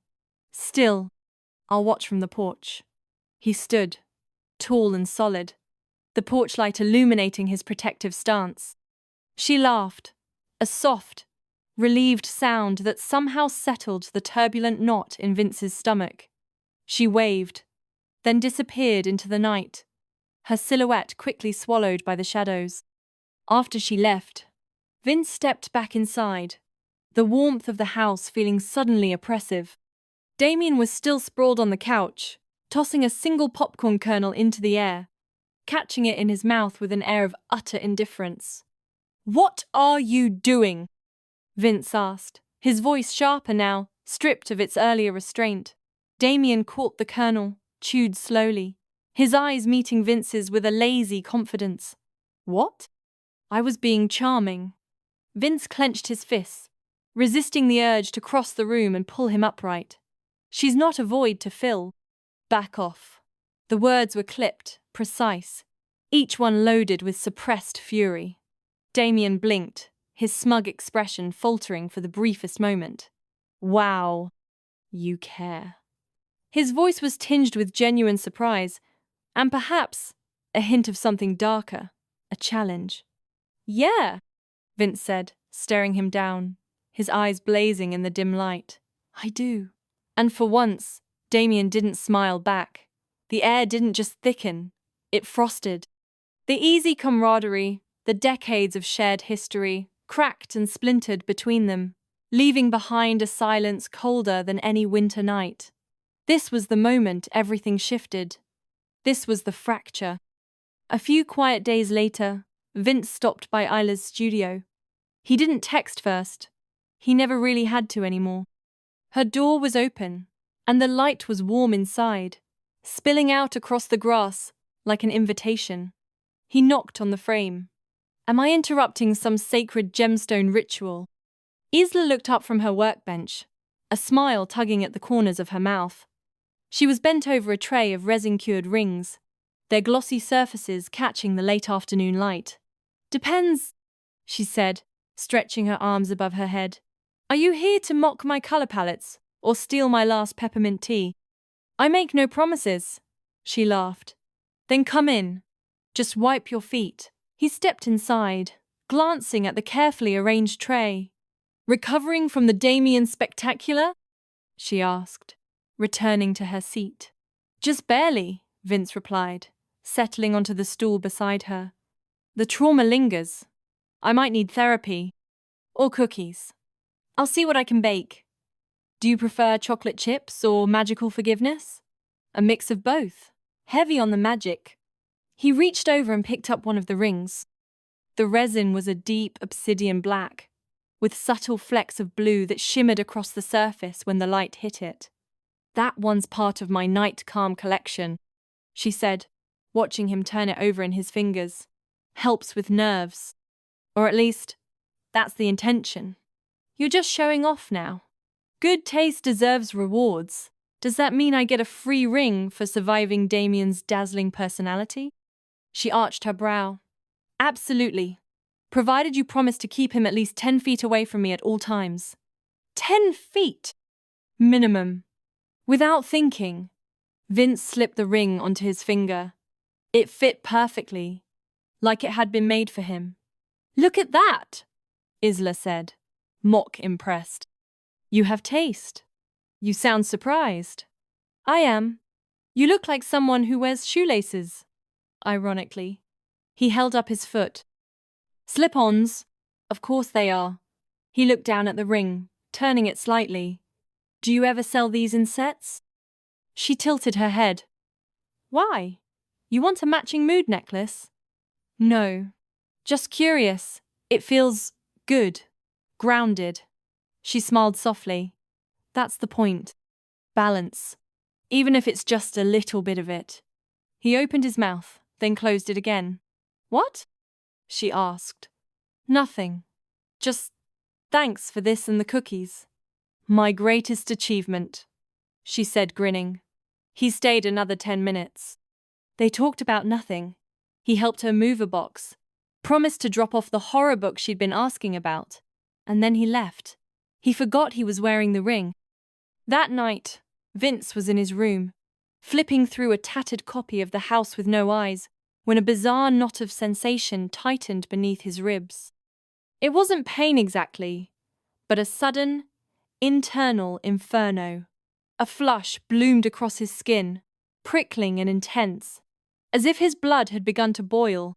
Still, I'll watch from the porch. He stood, tall and solid, the porch light illuminating his protective stance. She laughed, a soft, relieved sound that somehow settled the turbulent knot in Vince's stomach. She waved, then disappeared into the night, her silhouette quickly swallowed by the shadows. After she left, Vince stepped back inside, the warmth of the house feeling suddenly oppressive. Damien was still sprawled on the couch, tossing a single popcorn kernel into the air, catching it in his mouth with an air of utter indifference. "What are you doing?" Vince asked, his voice sharper now, stripped of its earlier restraint. Damien caught the kernel, chewed slowly, his eyes meeting Vince's with a lazy confidence. "What?" "I was being charming." Vince clenched his fists, resisting the urge to cross the room and pull him upright. "She's not a void to fill." "Back off." The words were clipped, precise, each one loaded with suppressed fury. Damien blinked, his smug expression faltering for the briefest moment. "Wow, you care." His voice was tinged with genuine surprise, and perhaps a hint of something darker, a challenge. "Yeah," Vince said, staring him down, his eyes blazing in the dim light. "I do." And for once, Damien didn't smile back. The air didn't just thicken, it frosted. The easy camaraderie, the decades of shared history, cracked and splintered between them, leaving behind a silence colder than any winter night. This was the moment everything shifted. This was the fracture. A few quiet days later, Vince stopped by Isla's studio. He didn't text first. He never really had to anymore. Her door was open, and the light was warm inside, spilling out across the grass like an invitation. He knocked on the frame. "Am I interrupting some sacred gemstone ritual?" Isla looked up from her workbench, a smile tugging at the corners of her mouth. She was bent over a tray of resin-cured rings, their glossy surfaces catching the late afternoon light. "Depends," she said, stretching her arms above her head. "Are you here to mock my color palettes or steal my last peppermint tea?" "I make no promises," she laughed. "Then come in. Just wipe your feet." He stepped inside, glancing at the carefully arranged tray. "Recovering from the Damien spectacular?" she asked, returning to her seat. "Just barely," Vince replied, settling onto the stool beside her. "The trauma lingers. I might need therapy. Or cookies. I'll see what I can bake. Do you prefer chocolate chips or magical forgiveness?" "A mix of both. Heavy on the magic." He reached over and picked up one of the rings. The resin was a deep obsidian black, with subtle flecks of blue that shimmered across the surface when the light hit it. "That one's part of my night calm collection," she said, watching him turn it over in his fingers. "Helps with nerves. Or at least, that's the intention." "You're just showing off now." "Good taste deserves rewards. Does that mean I get a free ring for surviving Damien's dazzling personality?" She arched her brow. "Absolutely. Provided you promise to keep him at least 10 feet away from me at all times." 10 feet? Minimum. Without thinking, Vince slipped the ring onto his finger. It fit perfectly, like it had been made for him. "Look at that," Isla said, mock impressed. "You have taste. You sound surprised." "I am. You look like someone who wears shoelaces." Ironically, he held up his foot. "Slip-ons. Of course they are." He looked down at the ring, turning it slightly. "Do you ever sell these in sets?" She tilted her head. "Why? You want a matching mood necklace?" "No. Just curious. It feels good. Grounded." She smiled softly. "That's the point. Balance. Even if it's just a little bit of it." He opened his mouth, then closed it again. "What?" she asked. "Nothing. Just thanks for this and the cookies." "My greatest achievement," she said, grinning. He stayed another 10 minutes. They talked about nothing. He helped her move a box, promised to drop off the horror book she'd been asking about, and then he left. He forgot he was wearing the ring. That night, Vince was in his room, flipping through a tattered copy of The House with No Eyes, when a bizarre knot of sensation tightened beneath his ribs. It wasn't pain exactly, but a sudden, internal inferno. A flush bloomed across his skin, prickling and intense, as if his blood had begun to boil.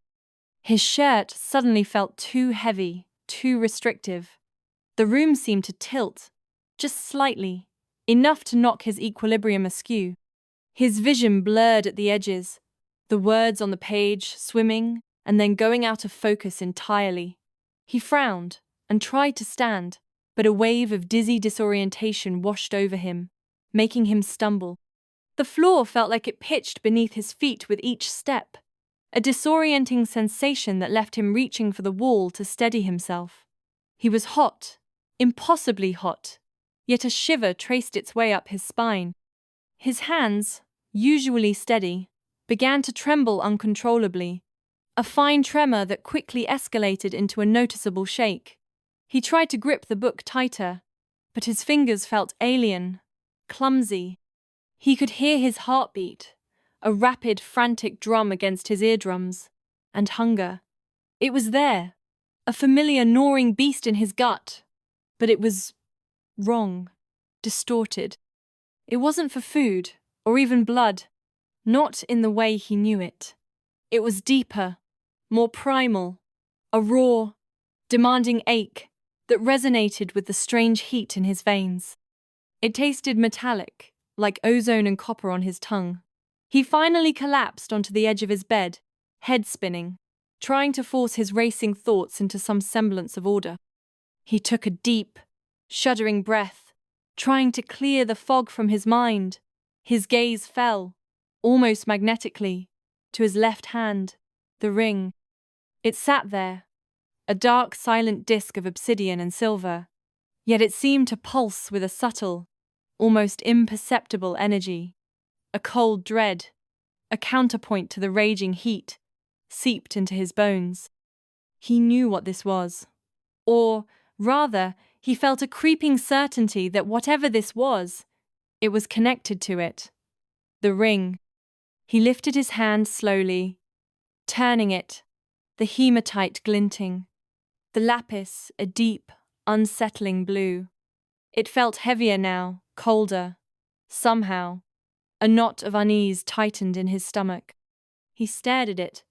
His shirt suddenly felt too heavy, too restrictive. The room seemed to tilt, just slightly, enough to knock his equilibrium askew. His vision blurred at the edges, the words on the page swimming and then going out of focus entirely. He frowned and tried to stand, but a wave of dizzy disorientation washed over him, making him stumble. The floor felt like it pitched beneath his feet with each step, a disorienting sensation that left him reaching for the wall to steady himself. He was hot, impossibly hot, yet a shiver traced its way up his spine. His hands, usually steady, began to tremble uncontrollably, a fine tremor that quickly escalated into a noticeable shake. He tried to grip the book tighter, but his fingers felt alien, clumsy. He could hear his heartbeat, a rapid, frantic drum against his eardrums, and hunger. It was there, a familiar gnawing beast in his gut, but it was wrong, distorted. It wasn't for food, or even blood, not in the way he knew it. It was deeper, more primal, a raw, demanding ache that resonated with the strange heat in his veins. It tasted metallic, like ozone and copper on his tongue. He finally collapsed onto the edge of his bed, head spinning, trying to force his racing thoughts into some semblance of order. He took a deep, shuddering breath, trying to clear the fog from his mind. His gaze fell, almost magnetically, to his left hand, the ring. It sat there, a dark, silent disk of obsidian and silver, yet it seemed to pulse with a subtle, almost imperceptible energy. A cold dread, a counterpoint to the raging heat, seeped into his bones. He knew what this was. Or, rather, he felt a creeping certainty that whatever this was, it was connected to it. The ring. He lifted his hand slowly, turning it, the hematite glinting, the lapis a deep, unsettling blue. It felt heavier now, colder. Somehow, a knot of unease tightened in his stomach. He stared at it,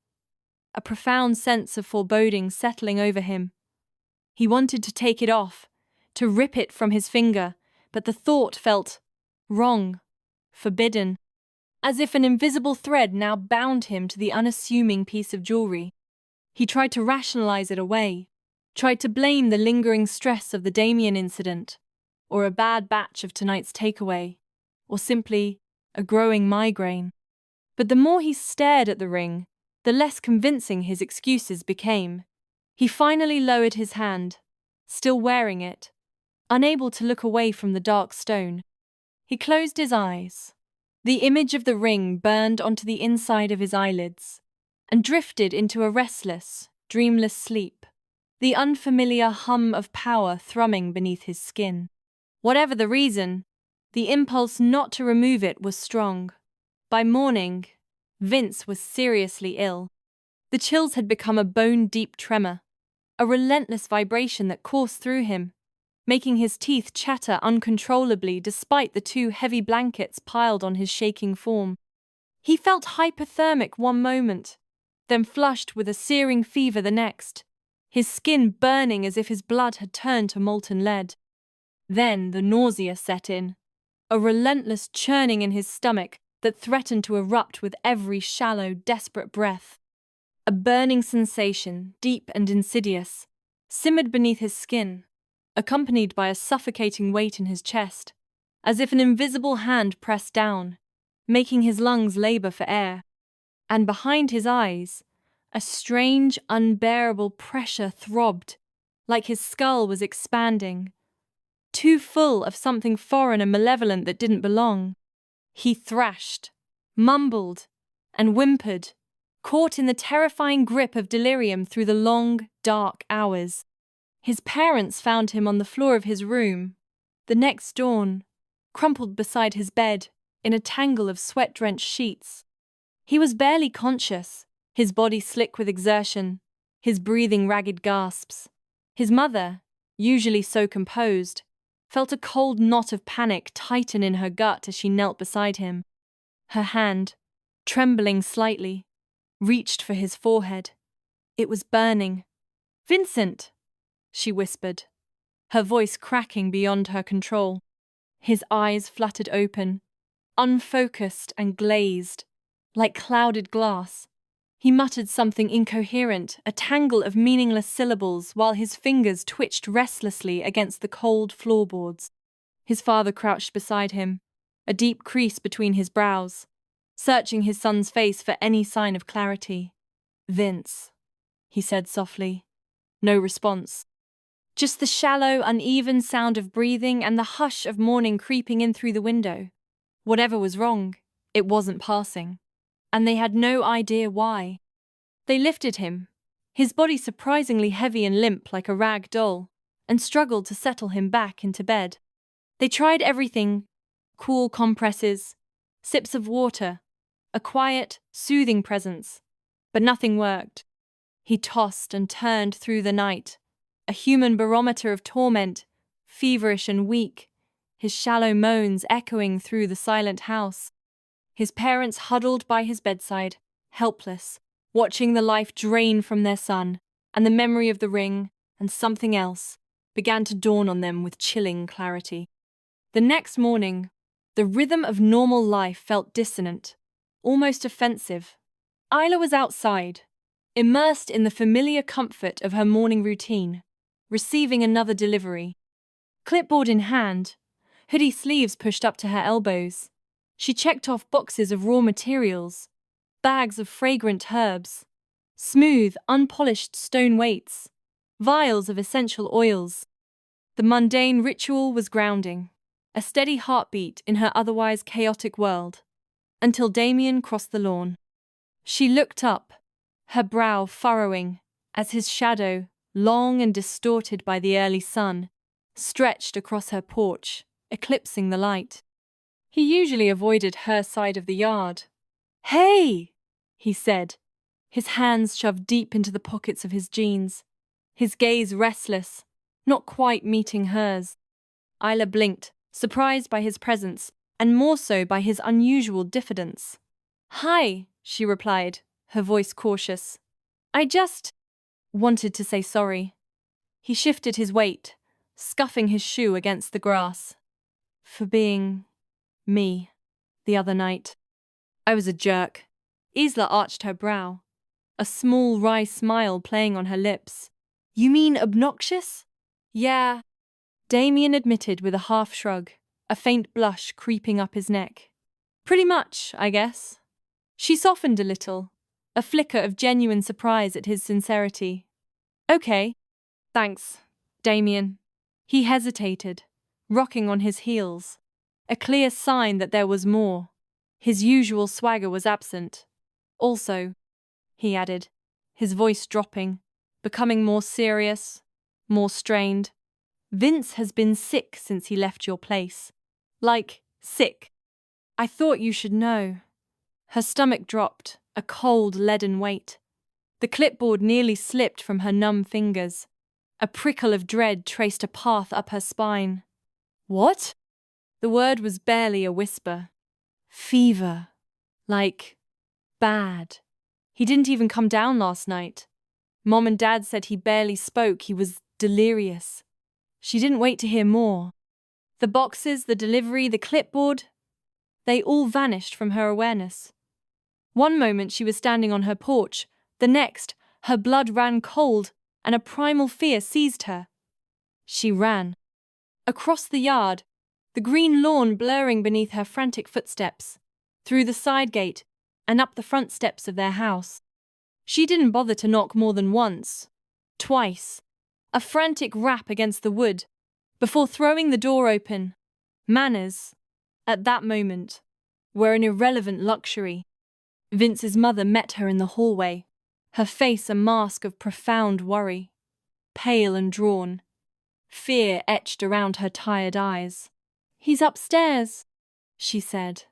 a profound sense of foreboding settling over him. He wanted to take it off, to rip it from his finger, but the thought felt wrong, forbidden, as if an invisible thread now bound him to the unassuming piece of jewelry. He tried to rationalize it away, tried to blame the lingering stress of the Damien incident, or a bad batch of tonight's takeaway, or simply a growing migraine. But the more he stared at the ring, the less convincing his excuses became. He finally lowered his hand, still wearing it, unable to look away from the dark stone. He closed his eyes. The image of the ring burned onto the inside of his eyelids and drifted into a restless, dreamless sleep, the unfamiliar hum of power thrumming beneath his skin. Whatever the reason, the impulse not to remove it was strong. By morning, Vince was seriously ill. The chills had become a bone-deep tremor, a relentless vibration that coursed through him, making his teeth chatter uncontrollably despite the 2 heavy blankets piled on his shaking form. He felt hypothermic one moment, then flushed with a searing fever the next, his skin burning as if his blood had turned to molten lead. Then the nausea set in, a relentless churning in his stomach that threatened to erupt with every shallow, desperate breath. A burning sensation, deep and insidious, simmered beneath his skin, accompanied by a suffocating weight in his chest, as if an invisible hand pressed down, making his lungs labor for air. And behind his eyes, a strange, unbearable pressure throbbed, like his skull was expanding, too full of something foreign and malevolent that didn't belong. He thrashed, mumbled, and whimpered, caught in the terrifying grip of delirium through the long, dark hours. His parents found him on the floor of his room, the next dawn, crumpled beside his bed, in a tangle of sweat-drenched sheets. He was barely conscious, his body slick with exertion, his breathing ragged gasps. His mother, usually so composed, felt a cold knot of panic tighten in her gut as she knelt beside him. Her hand, trembling slightly, reached for his forehead. It was burning. "Vincent," she whispered, her voice cracking beyond her control. His eyes fluttered open, unfocused and glazed, like clouded glass. He muttered something incoherent, a tangle of meaningless syllables, while his fingers twitched restlessly against the cold floorboards. His father crouched beside him, a deep crease between his brows, searching his son's face for any sign of clarity. "Vince," he said softly. No response. Just the shallow, uneven sound of breathing and the hush of morning creeping in through the window. Whatever was wrong, it wasn't passing. And they had no idea why. They lifted him, his body surprisingly heavy and limp like a rag doll, and struggled to settle him back into bed. They tried everything: cool compresses, sips of water, a quiet, soothing presence, but nothing worked. He tossed and turned through the night, a human barometer of torment, feverish and weak, his shallow moans echoing through the silent house. His parents huddled by his bedside, helpless, watching the life drain from their son, and the memory of the ring, and something else, began to dawn on them with chilling clarity. The next morning, the rhythm of normal life felt dissonant, almost offensive. Isla was outside, immersed in the familiar comfort of her morning routine, receiving another delivery. Clipboard in hand, hoodie sleeves pushed up to her elbows, she checked off boxes of raw materials, bags of fragrant herbs, smooth, unpolished stone weights, vials of essential oils. The mundane ritual was grounding, a steady heartbeat in her otherwise chaotic world, until Damien crossed the lawn. She looked up, her brow furrowing, as his shadow, long and distorted by the early sun, stretched across her porch, eclipsing the light. He usually avoided her side of the yard. "Hey!" he said, his hands shoved deep into the pockets of his jeans, his gaze restless, not quite meeting hers. Isla blinked, surprised by his presence, and more so by his unusual diffidence. "Hi," she replied, her voice cautious. "I just wanted to say sorry." He shifted his weight, scuffing his shoe against the grass. "For being me the other night. I was a jerk." Isla arched her brow, a small wry smile playing on her lips. "You mean obnoxious?" "Yeah," Damien admitted with a half shrug, a faint blush creeping up his neck. "Pretty much, I guess." She softened a little, a flicker of genuine surprise at his sincerity. "Okay, thanks, Damien." He hesitated, rocking on his heels, a clear sign that there was more. His usual swagger was absent. "Also," he added, his voice dropping, becoming more serious, more strained, "Vince has been sick since he left your place. Like, sick. I thought you should know." Her stomach dropped, a cold, leaden weight. The clipboard nearly slipped from her numb fingers. A prickle of dread traced a path up her spine. "What?" The word was barely a whisper. "Fever. Like, bad. He didn't even come down last night. Mom and Dad said he barely spoke, he was delirious." She didn't wait to hear more. The boxes, the delivery, the clipboard, they all vanished from her awareness. One moment she was standing on her porch, the next, her blood ran cold and a primal fear seized her. She ran. Across the yard, the green lawn blurring beneath her frantic footsteps, through the side gate and up the front steps of their house. She didn't bother to knock more than once, twice, a frantic rap against the wood, before throwing the door open. Manners, at that moment, were an irrelevant luxury. Vince's mother met her in the hallway, her face a mask of profound worry, pale and drawn, fear etched around her tired eyes. He's upstairs, she said,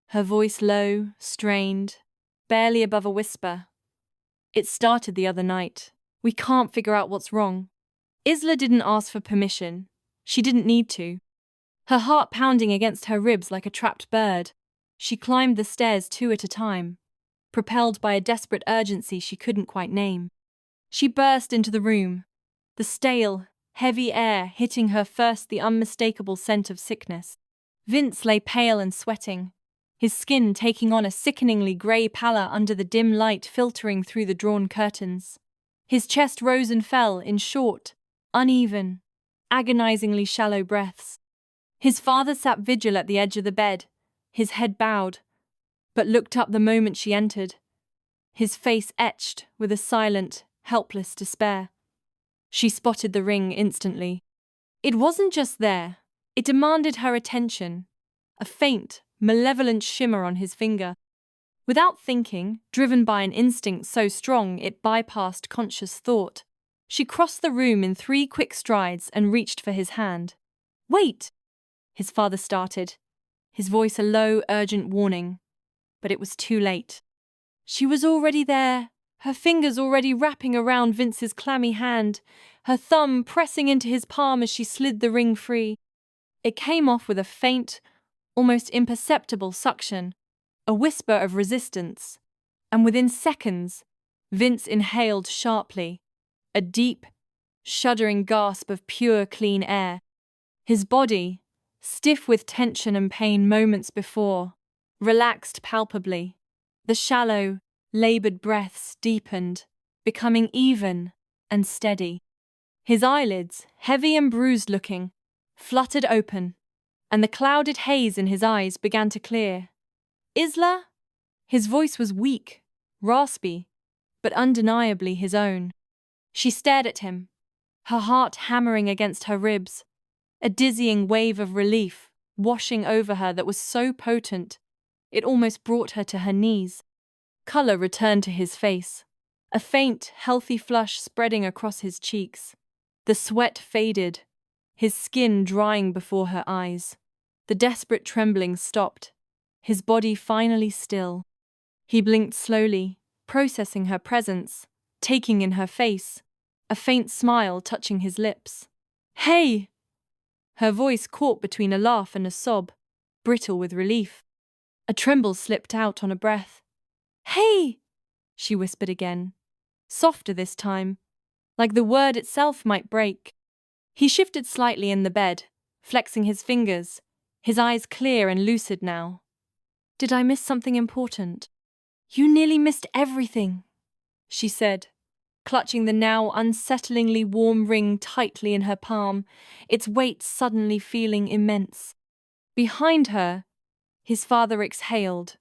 her voice low, strained, barely above a whisper. It started the other night. We can't figure out what's wrong. Isla didn't ask for permission. She didn't need to. Her heart pounding against her ribs like a trapped bird, she climbed the stairs 2 at a time, propelled by a desperate urgency she couldn't quite name. She burst into the room, the stale, heavy air hitting her first the unmistakable scent of sickness. Vince lay pale and sweating, his skin taking on a sickeningly grey pallor under the dim light filtering through the drawn curtains. His chest rose and fell in short, uneven, agonizingly shallow breaths. His father sat vigil at the edge of the bed, his head bowed, but looked up the moment she entered, his face etched with a silent, helpless despair. She spotted the ring instantly. It wasn't just there, it demanded her attention, a faint, malevolent shimmer on his finger. Without thinking, driven by an instinct so strong it bypassed conscious thought, she crossed the room in 3 quick strides and reached for his hand. "Wait!" his father started, his voice a low, urgent warning. But it was too late. She was already there, her fingers already wrapping around Vince's clammy hand, her thumb pressing into his palm as she slid the ring free. It came off with a faint, almost imperceptible suction, a whisper of resistance, and within seconds, Vince inhaled sharply, a deep, shuddering gasp of pure, clean air. His body, stiff with tension and pain moments before, relaxed palpably. The shallow, labored breaths deepened, becoming even and steady. His eyelids, heavy and bruised-looking, fluttered open, and the clouded haze in his eyes began to clear. "Isla?" His voice was weak, raspy, but undeniably his own. She stared at him, her heart hammering against her ribs, a dizzying wave of relief washing over her that was so potent it almost brought her to her knees. Colour returned to his face, a faint, healthy flush spreading across his cheeks. The sweat faded, his skin drying before her eyes. The desperate trembling stopped, his body finally still. He blinked slowly, processing her presence, taking in her face, a faint smile touching his lips. "Hey!" Her voice caught between a laugh and a sob, brittle with relief. A tremble slipped out on a breath. "Hey!" she whispered again, softer this time, like the word itself might break. He shifted slightly in the bed, flexing his fingers, his eyes clear and lucid now. "Did I miss something important?" "You nearly missed everything," she said, clutching the now unsettlingly warm ring tightly in her palm, its weight suddenly feeling immense. Behind her, his father exhaled,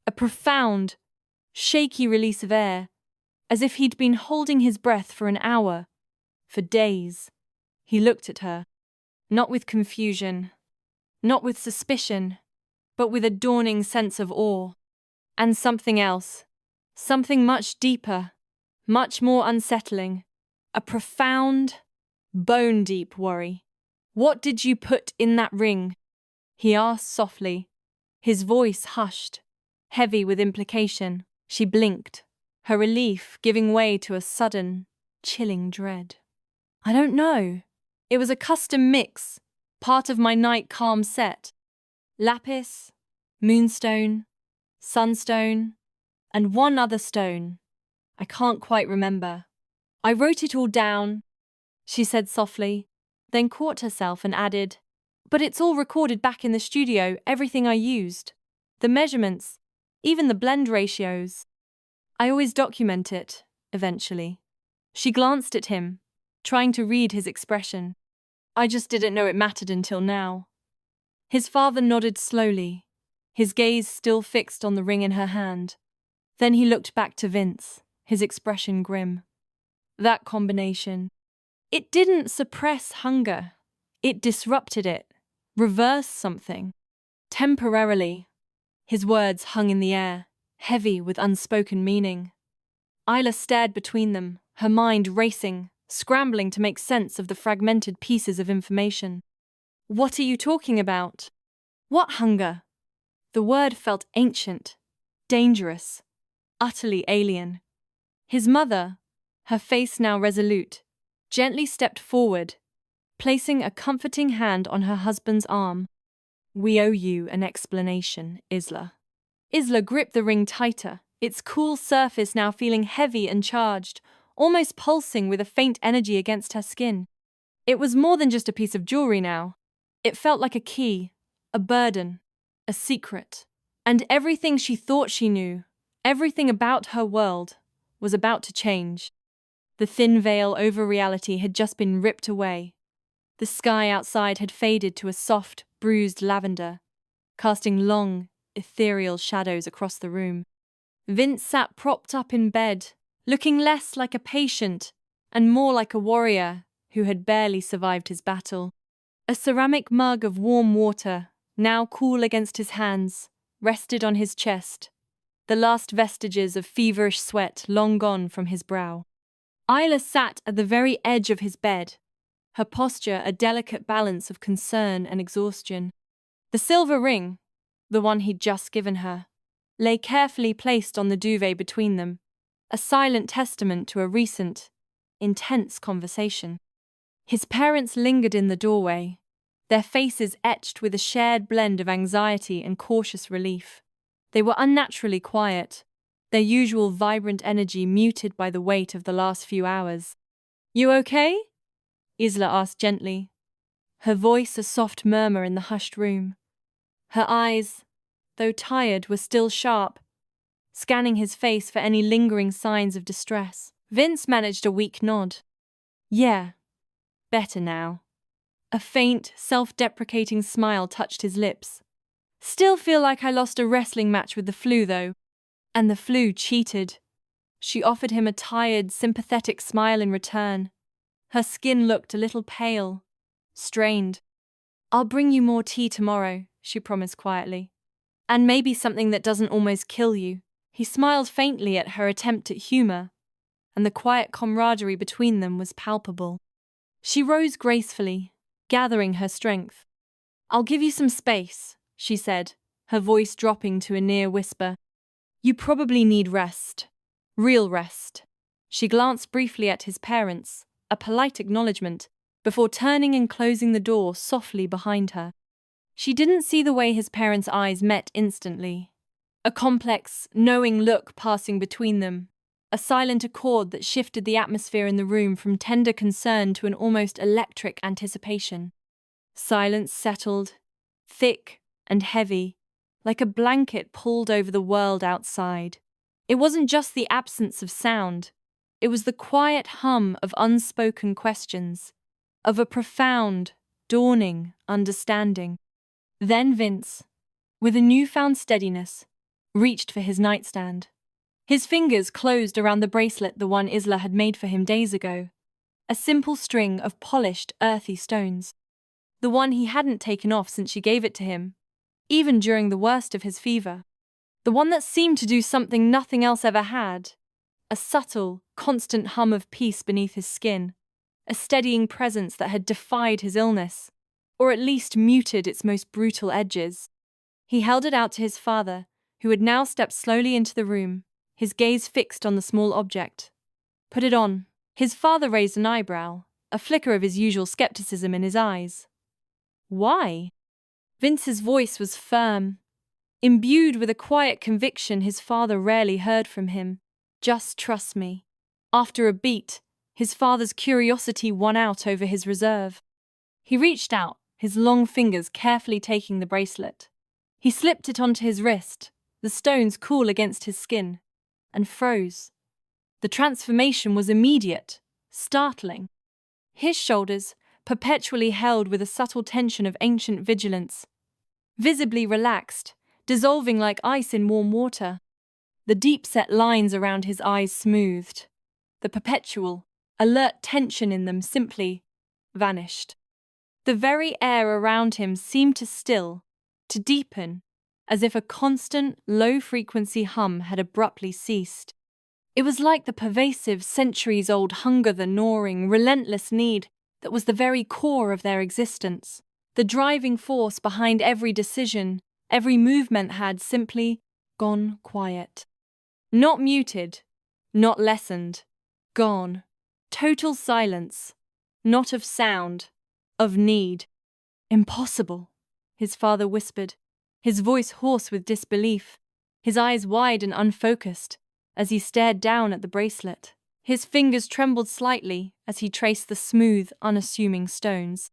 a profound, shaky release of air, as if he'd been holding his breath for an hour, for days. He looked at her, not with confusion, not with suspicion, but with a dawning sense of awe. And something else, something much deeper, much more unsettling, a profound, bone-deep worry. "What did you put in that ring?" he asked softly, his voice hushed, heavy with implication. She blinked, her relief giving way to a sudden, chilling dread. "I don't know. It was a custom mix, part of my night calm set. Lapis, moonstone, sunstone, and one other stone. I can't quite remember. I wrote it all down," she said softly, then caught herself and added, "But it's all recorded back in the studio, everything I used. The measurements, even the blend ratios. I always document it, eventually." She glanced at him, trying to read his expression. "I just didn't know it mattered until now." His father nodded slowly, his gaze still fixed on the ring in her hand. Then he looked back to Vince, his expression grim. That combination. It didn't suppress hunger. It disrupted it, reversed something. Temporarily. His words hung in the air, heavy with unspoken meaning. Isla stared between them, her mind racing, scrambling to make sense of the fragmented pieces of information. What are you talking about? What hunger? The word felt ancient, dangerous, utterly alien. His mother, her face now resolute, gently stepped forward, placing a comforting hand on her husband's arm. We owe you an explanation, Isla. Isla gripped the ring tighter, its cool surface now feeling heavy and charged, almost pulsing with a faint energy against her skin. It was more than just a piece of jewelry now. It felt like a key, a burden, a secret. And everything she thought she knew, everything about her world, was about to change. The thin veil over reality had just been ripped away. The sky outside had faded to a soft, bruised lavender, casting long, ethereal shadows across the room. Vince sat propped up in bed, looking less like a patient and more like a warrior who had barely survived his battle. A ceramic mug of warm water, now cool against his hands, rested on his chest, the last vestiges of feverish sweat long gone from his brow. Isla sat at the very edge of his bed, her posture a delicate balance of concern and exhaustion. The silver ring, the one he'd just given her, lay carefully placed on the duvet between them, a silent testament to a recent, intense conversation. His parents lingered in the doorway, their faces etched with a shared blend of anxiety and cautious relief. They were unnaturally quiet, their usual vibrant energy muted by the weight of the last few hours. You okay? Isla asked gently, her voice a soft murmur in the hushed room. Her eyes, though tired, were still sharp, scanning his face for any lingering signs of distress. Vince managed a weak nod. Yeah, better now. A faint, self-deprecating smile touched his lips. Still feel like I lost a wrestling match with the flu, though. And the flu cheated. She offered him a tired, sympathetic smile in return. Her skin looked a little pale, strained. I'll bring you more tea tomorrow, she promised quietly. And maybe something that doesn't almost kill you. He smiled faintly at her attempt at humor, and the quiet camaraderie between them was palpable. She rose gracefully, gathering her strength. I'll give you some space, she said, her voice dropping to a near whisper. You probably need rest. Real rest. She glanced briefly at his parents, a polite acknowledgement, before turning and closing the door softly behind her. She didn't see the way his parents' eyes met instantly. A complex, knowing look passing between them, a silent accord that shifted the atmosphere in the room from tender concern to an almost electric anticipation. Silence settled, thick and heavy, like a blanket pulled over the world outside. It wasn't just the absence of sound, it was the quiet hum of unspoken questions, of a profound, dawning understanding. Then Vince, with a newfound steadiness, reached for his nightstand. His fingers closed around the bracelet the one Isla had made for him days ago, a simple string of polished, earthy stones. The one he hadn't taken off since she gave it to him, even during the worst of his fever. The one that seemed to do something nothing else ever had, a subtle, constant hum of peace beneath his skin, a steadying presence that had defied his illness, or at least muted its most brutal edges. He held it out to his father, who had now stepped slowly into the room, his gaze fixed on the small object. Put it on. His father raised an eyebrow, a flicker of his usual skepticism in his eyes. Why? Vince's voice was firm, imbued with a quiet conviction his father rarely heard from him. Just trust me. After a beat, his father's curiosity won out over his reserve. He reached out, his long fingers carefully taking the bracelet. He slipped it onto his wrist, the stones cool against his skin, and froze. The transformation was immediate, startling. His shoulders, perpetually held with a subtle tension of ancient vigilance, visibly relaxed, dissolving like ice in warm water. The deep-set lines around his eyes smoothed. The perpetual, alert tension in them simply vanished. The very air around him seemed to still, to deepen, as if a constant, low-frequency hum had abruptly ceased. It was like the pervasive, centuries-old hunger, the gnawing, relentless need that was the very core of their existence, The driving force behind every decision, every movement had simply gone quiet. Not muted, not lessened, gone. Total silence, not of sound, of need. Impossible, his father whispered, his voice hoarse with disbelief, his eyes wide and unfocused as he stared down at the bracelet. His fingers trembled slightly as he traced the smooth, unassuming stones.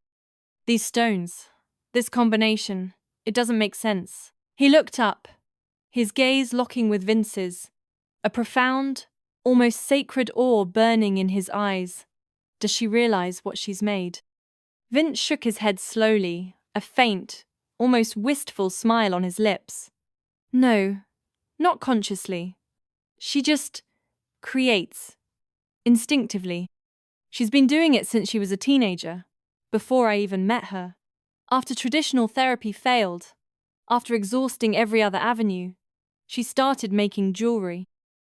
These stones, this combination, it doesn't make sense. He looked up, his gaze locking with Vince's, a profound, almost sacred awe burning in his eyes. Does she realize what she's made? Vince shook his head slowly, a faint, almost wistful smile on his lips. No, not consciously. She just creates. Instinctively. She's been doing it since she was a teenager, before I even met her. After traditional therapy failed, after exhausting every other avenue, she started making jewelry.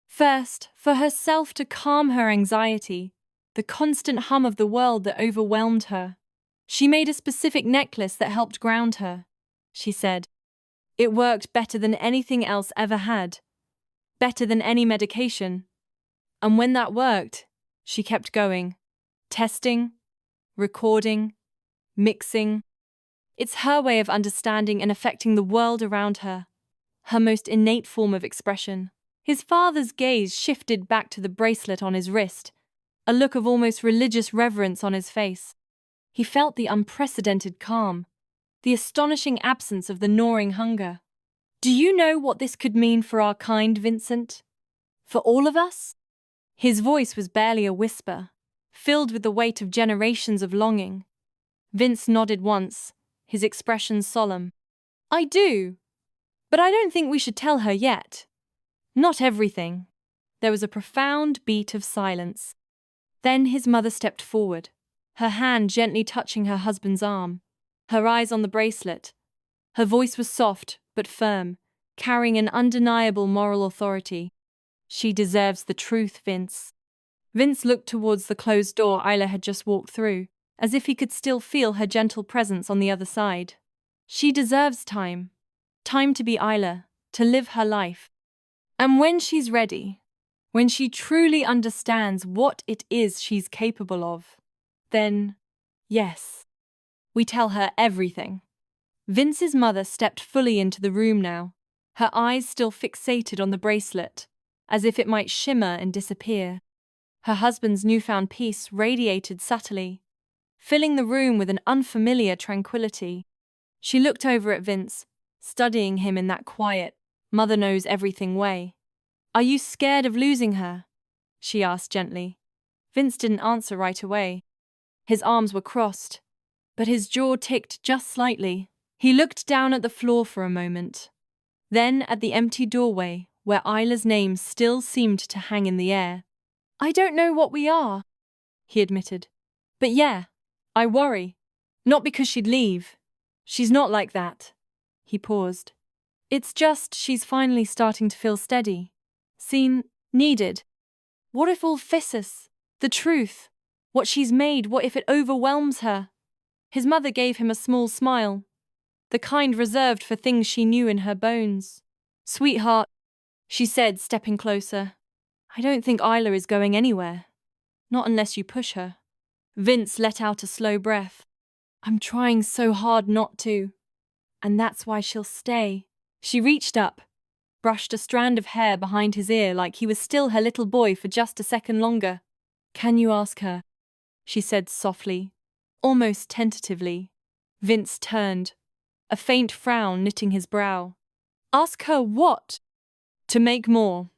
First, for herself to calm her anxiety, the constant hum of the world that overwhelmed her. She made a specific necklace that helped ground her, she said. It worked better than anything else ever had, better than any medication. And when that worked, she kept going, testing, recording, mixing. It's her way of understanding and affecting the world around her, her most innate form of expression. His father's gaze shifted back to the bracelet on his wrist, a look of almost religious reverence on his face. He felt the unprecedented calm, the astonishing absence of the gnawing hunger. Do you know what this could mean for our kind, Vincent? For all of us? His voice was barely a whisper, filled with the weight of generations of longing. Vince nodded once, his expression solemn. I do, but I don't think we should tell her yet. Not everything. There was a profound beat of silence. Then his mother stepped forward, her hand gently touching her husband's arm, her eyes on the bracelet. Her voice was soft but firm, carrying an undeniable moral authority. She deserves the truth, Vince. Vince looked towards the closed door Isla had just walked through, as if he could still feel her gentle presence on the other side. She deserves time. Time to be Isla, to live her life. And when she's ready, when she truly understands what it is she's capable of, then, yes, we tell her everything. Vince's mother stepped fully into the room now, her eyes still fixated on the bracelet, as if it might shimmer and disappear. Her husband's newfound peace radiated subtly, filling the room with an unfamiliar tranquility. She looked over at Vince, studying him in that quiet, mother-knows-everything way. Are you scared of losing her? She asked gently. Vince didn't answer right away. His arms were crossed, but his jaw ticked just slightly. He looked down at the floor for a moment, then at the empty doorway where Isla's name still seemed to hang in the air. I don't know what we are, he admitted. But yeah, I worry. Not because she'd leave. She's not like that. He paused. It's just she's finally starting to feel steady. Seen, needed. What if all fissus, the truth, what she's made, what if it overwhelms her? His mother gave him a small smile, the kind reserved for things she knew in her bones. Sweetheart, she said, stepping closer, I don't think Isla is going anywhere. Not unless you push her. Vince let out a slow breath. I'm trying so hard not to. And that's why she'll stay. She reached up, brushed a strand of hair behind his ear like he was still her little boy for just a second longer. Can you ask her? She said softly, almost tentatively. Vince turned, a faint frown knitting his brow. Ask her what? To make more.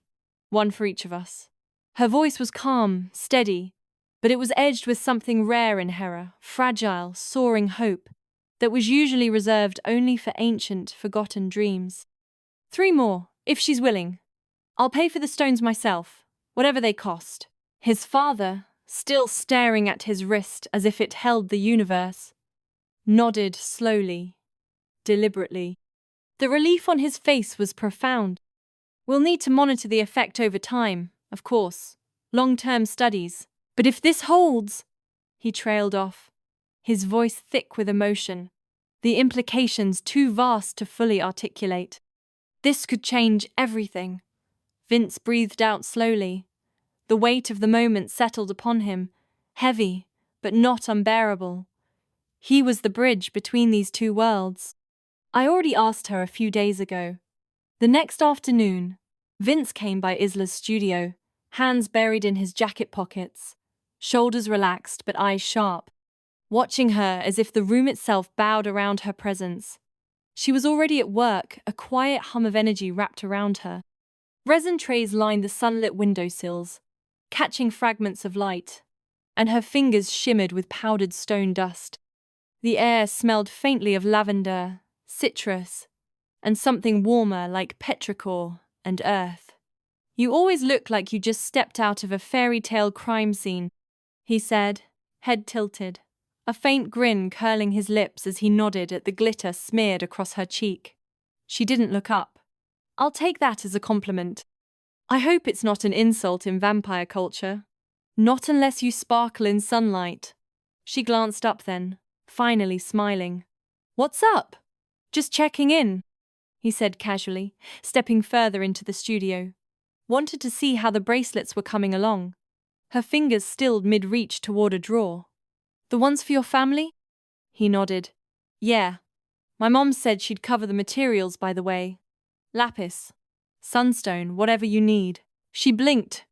One for each of us. Her voice was calm, steady, but it was edged with something rare in Hera, fragile, soaring hope that was usually reserved only for ancient, forgotten dreams. 3 more, if she's willing. I'll pay for the stones myself, whatever they cost. His father, still staring at his wrist as if it held the universe, nodded slowly, deliberately. The relief on his face was profound. We'll need to monitor the effect over time, of course, long-term studies. But if this holds, he trailed off, his voice thick with emotion, the implications too vast to fully articulate. This could change everything. Vince breathed out slowly. The weight of the moment settled upon him, heavy, but not unbearable. He was the bridge between these two worlds. I already asked her a few days ago. The next afternoon, Vince came by Isla's studio, hands buried in his jacket pockets, shoulders relaxed but eyes sharp, watching her as if the room itself bowed around her presence. She was already at work, a quiet hum of energy wrapped around her. Resin trays lined the sunlit windowsills, catching fragments of light, and her fingers shimmered with powdered stone dust. The air smelled faintly of lavender, citrus, and something warmer like petrichor and earth. "You always look like you just stepped out of a fairy tale crime scene," he said, head tilted, a faint grin curling his lips as he nodded at the glitter smeared across her cheek. She didn't look up. "I'll take that as a compliment. I hope it's not an insult in vampire culture. Not unless you sparkle in sunlight." She glanced up then, finally smiling. "What's up?" "Just checking in," he said casually, stepping further into the studio. Wanted to see how the bracelets were coming along. Her fingers stilled mid-reach toward a drawer. "The ones for your family?" He nodded. "Yeah. My mom said she'd cover the materials, by the way. Lapis, sunstone, whatever you need." She blinked,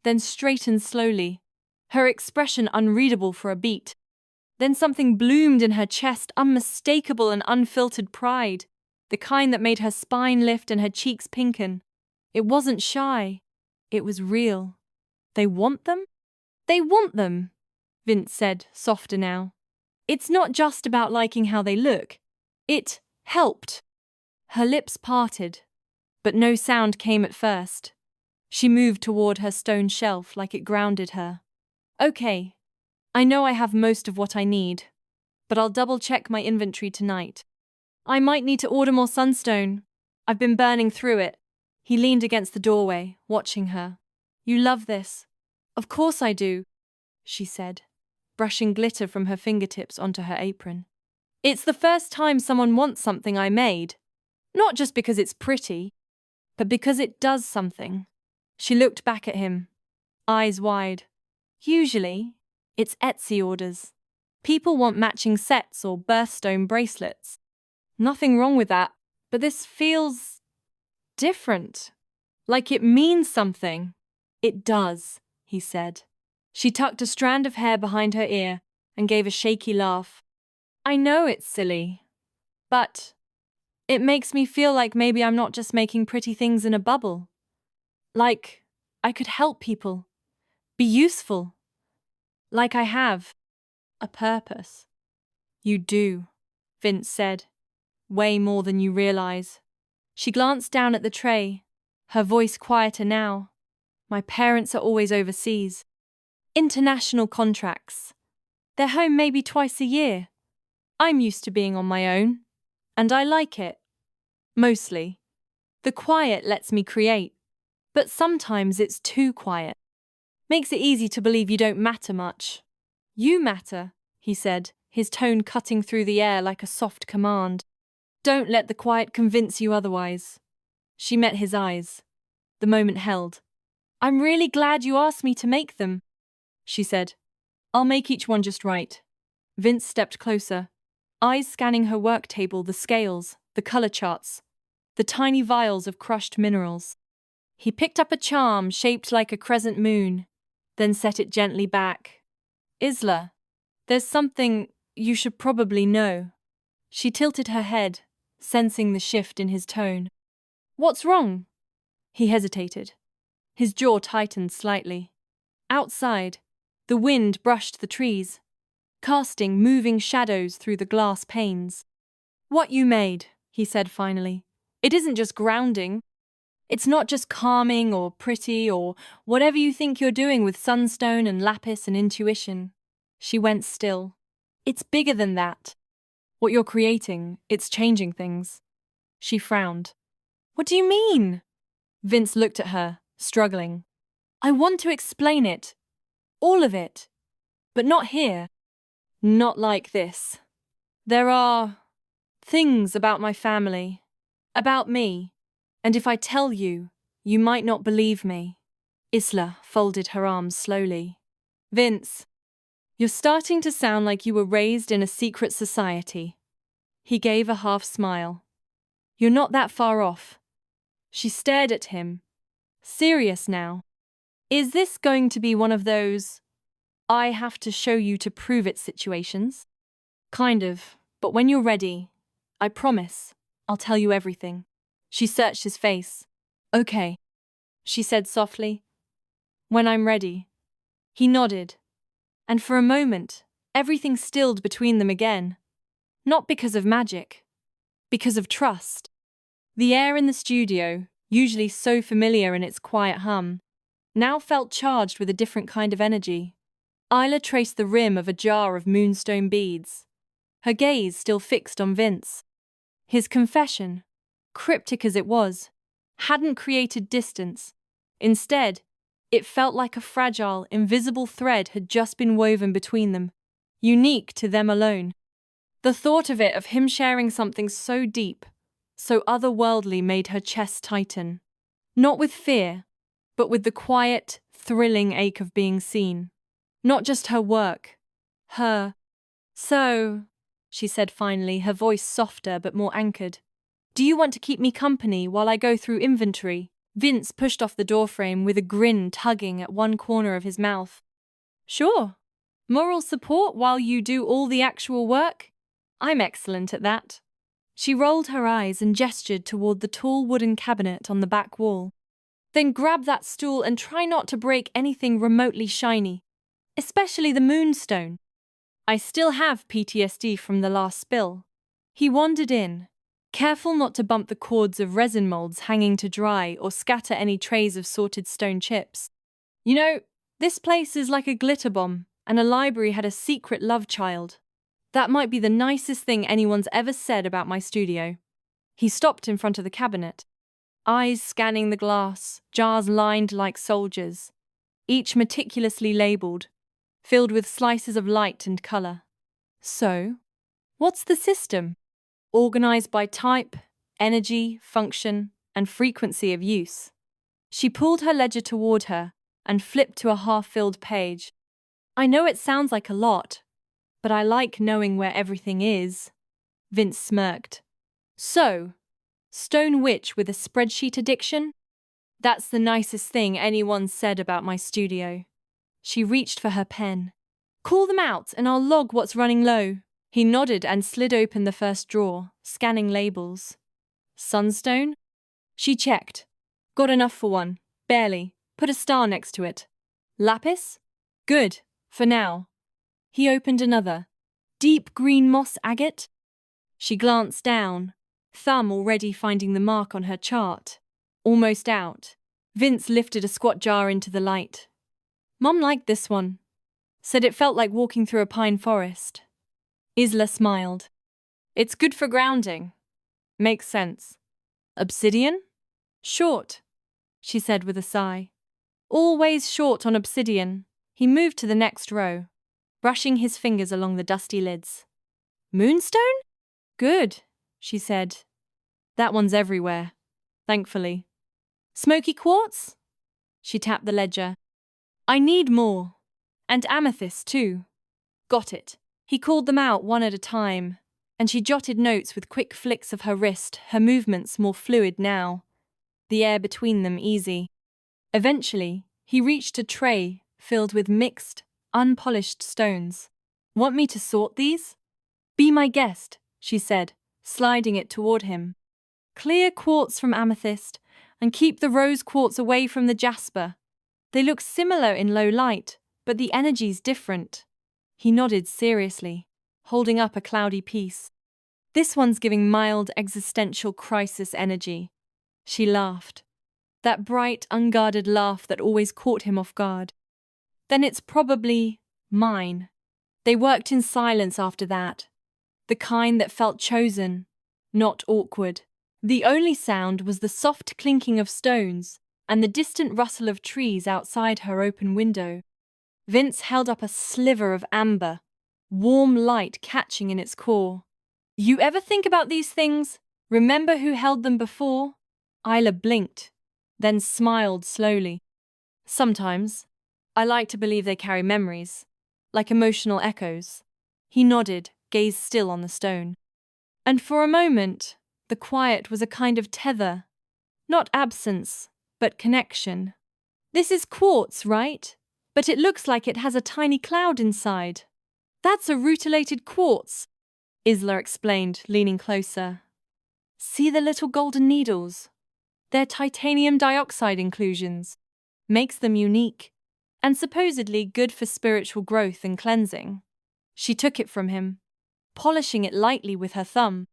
then straightened slowly, her expression unreadable for a beat. Then something bloomed in her chest, unmistakable and unfiltered pride, the kind that made her spine lift and her cheeks pinken. It wasn't shy. It was real. "They want them?" "They want them," Vince said, softer now. "It's not just about liking how they look. It helped." Her lips parted, but no sound came at first. She moved toward her stone shelf like it grounded her. "Okay. I know I have most of what I need, but I'll double-check my inventory tonight. I might need to order more sunstone. I've been burning through it." He leaned against the doorway, watching her. "You love this." "Of course I do," she said, brushing glitter from her fingertips onto her apron. "It's the first time someone wants something I made. Not just because it's pretty, but because it does something." She looked back at him, eyes wide. "Usually, it's Etsy orders. People want matching sets or birthstone bracelets. Nothing wrong with that, but this feels different. Like it means something." "It does," he said. She tucked a strand of hair behind her ear and gave a shaky laugh. "I know it's silly, but it makes me feel like maybe I'm not just making pretty things in a bubble. Like I could help people, be useful. Like I have a purpose." "You do," Vince said. "Way more than you realize." She glanced down at the tray, her voice quieter now. "My parents are always overseas. International contracts. They're home maybe twice a year. I'm used to being on my own, and I like it. Mostly. The quiet lets me create, but sometimes it's too quiet. Makes it easy to believe you don't matter much." "You matter," he said, his tone cutting through the air like a soft command. "Don't let the quiet convince you otherwise." She met his eyes. The moment held. "I'm really glad you asked me to make them," she said. "I'll make each one just right." Vince stepped closer, eyes scanning her work table, the scales, the color charts, the tiny vials of crushed minerals. He picked up a charm shaped like a crescent moon, then set it gently back. "Isla, there's something you should probably know." She tilted her head, sensing the shift in his tone. "What's wrong?" He hesitated. His jaw tightened slightly. Outside, the wind brushed the trees, casting moving shadows through the glass panes. "What you made," he said finally. "It isn't just grounding. It's not just calming or pretty or whatever you think you're doing with sunstone and lapis and intuition." She went still. "It's bigger than that. What you're creating, it's changing things." She frowned. "What do you mean?" Vince looked at her, struggling. "I want to explain it. All of it. But not here. Not like this. There are Things about my family. About me. And if I tell you, you might not believe me. Isla folded her arms slowly. Vince, you're starting to sound like you were raised in a secret society. He gave a half smile. You're not that far off. She stared at him. Serious now. Is this going to be one of those I have to show you to prove it situations? Kind of, but when you're ready, I promise, I'll tell you everything. She searched his face. Okay, she said softly. When I'm ready. He nodded. And for a moment, everything stilled between them again. Not because of magic. Because of trust. The air in the studio, usually so familiar in its quiet hum, now felt charged with a different kind of energy. Isla traced the rim of a jar of moonstone beads, her gaze still fixed on Vince. His confession, cryptic as it was, hadn't created distance. Instead, it felt like a fragile, invisible thread had just been woven between them, unique to them alone. The thought of it, of him sharing something so deep, so otherworldly, made her chest tighten. Not with fear, but with the quiet, thrilling ache of being seen. Not just her work. Her. So, she said finally, her voice softer but more anchored. Do you want to keep me company while I go through inventory? Vince pushed off the doorframe with a grin tugging at one corner of his mouth. Sure. Moral support while you do all the actual work? I'm excellent at that. She rolled her eyes and gestured toward the tall wooden cabinet on the back wall. Then grab that stool and try not to break anything remotely shiny, especially the moonstone. I still have PTSD from the last spill. He wandered in, careful not to bump the cords of resin molds hanging to dry or scatter any trays of sorted stone chips. You know, this place is like a glitter bomb, and a library had a secret love child. That might be the nicest thing anyone's ever said about my studio. He stopped in front of the cabinet, eyes scanning the glass, jars lined like soldiers, each meticulously labeled, filled with slices of light and color. So, what's the system? Organized by type, energy, function, and frequency of use. She pulled her ledger toward her and flipped to a half-filled page. I know it sounds like a lot, but I like knowing where everything is. Vince smirked. So, stone witch with a spreadsheet addiction? That's the nicest thing anyone said about my studio. She reached for her pen. Call them out and I'll log what's running low. He nodded and slid open the first drawer, scanning labels. Sunstone? She checked. Got enough for one. Barely. Put a star next to it. Lapis? Good. For now. He opened another. Deep green moss agate? She glanced down, thumb already finding the mark on her chart. Almost out. Vince lifted a squat jar into the light. Mom liked this one. Said it felt like walking through a pine forest. Isla smiled. It's good for grounding. Makes sense. Obsidian? Short, she said with a sigh. Always short on obsidian. He moved to the next row, brushing his fingers along the dusty lids. Moonstone? Good, she said. That one's everywhere, thankfully. Smoky quartz? She tapped the ledger. I need more. And amethyst, too. Got it. He called them out one at a time, and she jotted notes with quick flicks of her wrist, her movements more fluid now, the air between them easy. Eventually, he reached a tray filled with mixed, unpolished stones. Want me to sort these? Be my guest, she said, sliding it toward him. Clear quartz from amethyst, and keep the rose quartz away from the jasper. They look similar in low light, but the energy's different. He nodded seriously, holding up a cloudy piece. This one's giving mild existential crisis energy. She laughed. That bright, unguarded laugh that always caught him off guard. Then it's probably mine. They worked in silence after that. The kind that felt chosen, not awkward. The only sound was the soft clinking of stones and the distant rustle of trees outside her open window. Vince held up a sliver of amber, warm light catching in its core. You ever think about these things? Remember who held them before? Isla blinked, then smiled slowly. Sometimes. I like to believe they carry memories, like emotional echoes. He nodded, gaze still on the stone. And for a moment, the quiet was a kind of tether. Not absence, but connection. This is quartz, right? But it looks like it has a tiny cloud inside. That's a rutilated quartz, Isla explained, leaning closer. See the little golden needles? They're titanium dioxide inclusions. Makes them unique, and supposedly good for spiritual growth and cleansing. She took it from him, polishing it lightly with her thumb.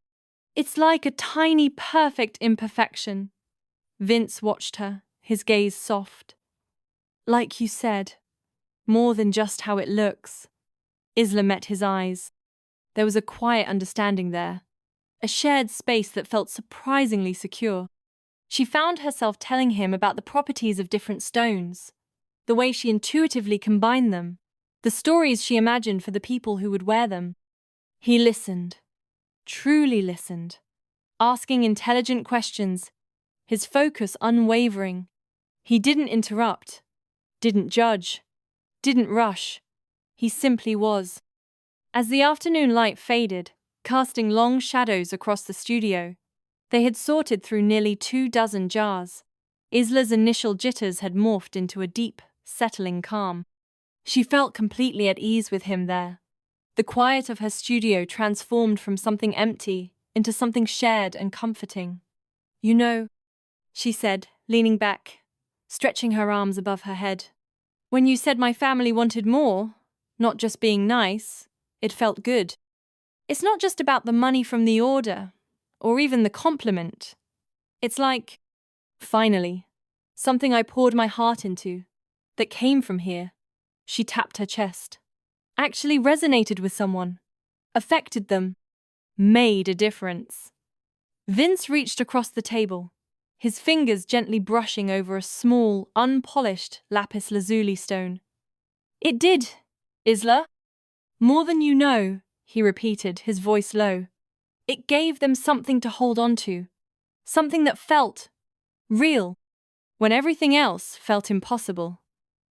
It's like a tiny, perfect imperfection. Vince watched her, his gaze soft. Like you said, more than just how it looks. Isla met his eyes. There was a quiet understanding there, a shared space that felt surprisingly secure. She found herself telling him about the properties of different stones, the way she intuitively combined them, the stories she imagined for the people who would wear them. He listened, truly listened, asking intelligent questions, his focus unwavering. He didn't interrupt, didn't judge, didn't rush. He simply was. As the afternoon light faded, casting long shadows across the studio, they had sorted through nearly 24 jars. Isla's initial jitters had morphed into a deep, settling calm. She felt completely at ease with him there. The quiet of her studio transformed from something empty into something shared and comforting. You know, she said, leaning back, stretching her arms above her head. When you said my family wanted more, not just being nice, it felt good. It's not just about the money from the order, or even the compliment. It's like, finally, something I poured my heart into, that came from here. She tapped her chest. Actually resonated with someone, affected them, made a difference. Vince reached across the table, his fingers gently brushing over a small, unpolished lapis lazuli stone. It did, Isla. More than you know, he repeated, his voice low. It gave them something to hold on to, something that felt real, when everything else felt impossible.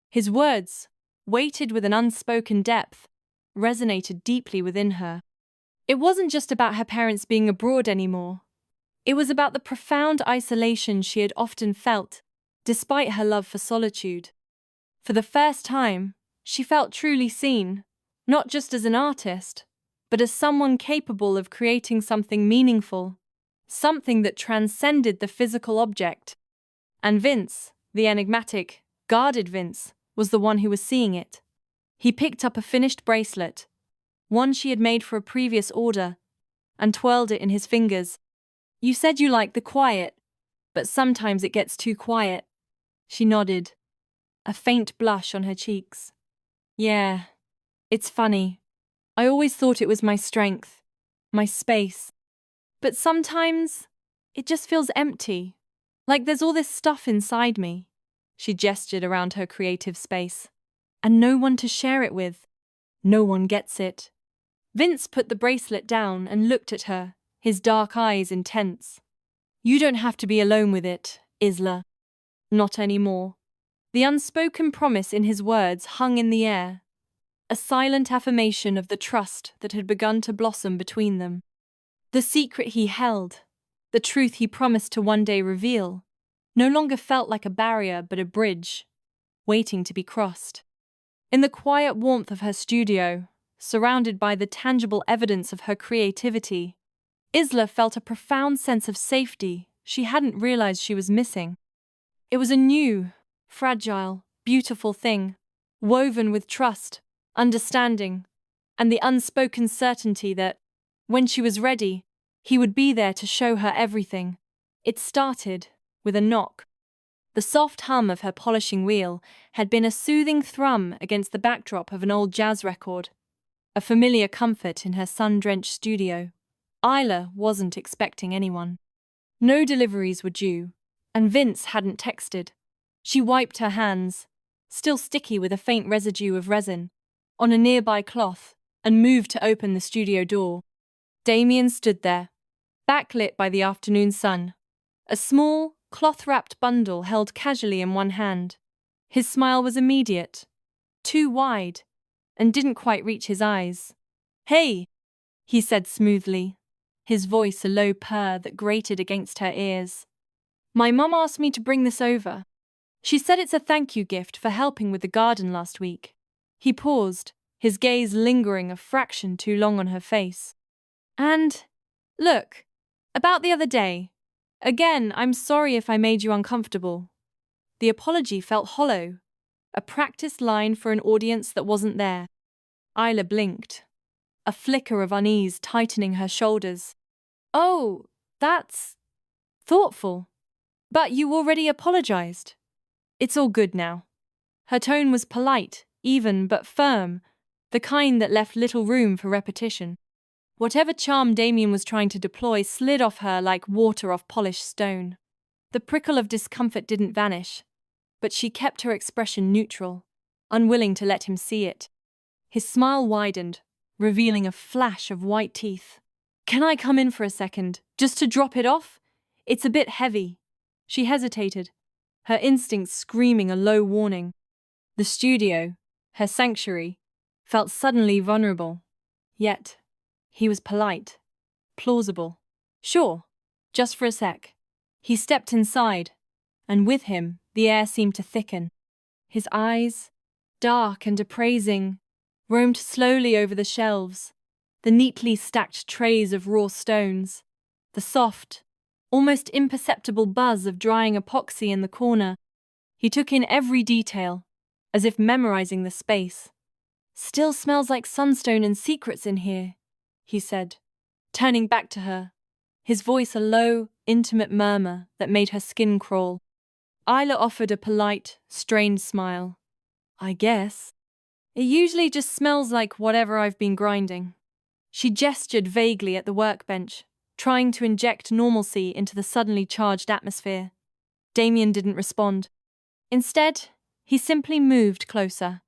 His words, weighted with an unspoken depth, resonated deeply within her. It wasn't just about her parents being abroad anymore. It was about the profound isolation she had often felt, despite her love for solitude. For the first time, she felt truly seen, not just as an artist, but as someone capable of creating something meaningful, something that transcended the physical object. And Vince, the enigmatic, guarded Vince, was the one who was seeing it. He picked up a finished bracelet, one she had made for a previous order, and twirled it in his fingers. You said you liked the quiet, but sometimes it gets too quiet. She nodded, a faint blush on her cheeks. Yeah, it's funny. I always thought it was my strength, my space. But sometimes it just feels empty, like there's all this stuff inside me. She gestured around her creative space. And no one to share it with. No one gets it. Vince put the bracelet down and looked at her, his dark eyes intense. You don't have to be alone with it, Isla. Not anymore. The unspoken promise in his words hung in the air, a silent affirmation of the trust that had begun to blossom between them. The secret he held, the truth he promised to one day reveal, no longer felt like a barrier but a bridge, waiting to be crossed. In the quiet warmth of her studio, surrounded by the tangible evidence of her creativity, Isla felt a profound sense of safety she hadn't realized she was missing. It was a new, fragile, beautiful thing, woven with trust, understanding, and the unspoken certainty that, when she was ready, he would be there to show her everything. It started with a knock. The soft hum of her polishing wheel had been a soothing thrum against the backdrop of an old jazz record, a familiar comfort in her sun-drenched studio. Isla wasn't expecting anyone. No deliveries were due, and Vince hadn't texted. She wiped her hands, still sticky with a faint residue of resin, on a nearby cloth, and moved to open the studio door. Damien stood there, backlit by the afternoon sun, a small, cloth-wrapped bundle held casually in one hand. His smile was immediate, too wide, and didn't quite reach his eyes. "Hey," he said smoothly, his voice a low purr that grated against her ears. "My mum asked me to bring this over. She said it's a thank you gift for helping with the garden last week." He paused, his gaze lingering a fraction too long on her face. "And, look, about the other day. Again, I'm sorry if I made you uncomfortable." The apology felt hollow, a practiced line for an audience that wasn't there. Isla blinked, a flicker of unease tightening her shoulders. "Oh, that's thoughtful. But you already apologized. It's all good now." Her tone was polite, even but firm, the kind that left little room for repetition. Whatever charm Damien was trying to deploy slid off her like water off polished stone. The prickle of discomfort didn't vanish, but she kept her expression neutral, unwilling to let him see it. His smile widened, revealing a flash of white teeth. "Can I come in for a second, just to drop it off? It's a bit heavy." She hesitated, her instincts screaming a low warning. The studio, her sanctuary, felt suddenly vulnerable. Yet, he was polite, plausible. "Sure, just for a sec." He stepped inside, and with him, the air seemed to thicken. His eyes, dark and appraising, roamed slowly over the shelves, the neatly stacked trays of raw stones, the soft, almost imperceptible buzz of drying epoxy in the corner. He took in every detail, as if memorizing the space. "Still smells like sunstone and secrets in here," he said, turning back to her, his voice a low, intimate murmur that made her skin crawl. Isla offered a polite, strained smile. "I guess. It usually just smells like whatever I've been grinding." She gestured vaguely at the workbench, trying to inject normalcy into the suddenly charged atmosphere. Damien didn't respond. Instead, he simply moved closer,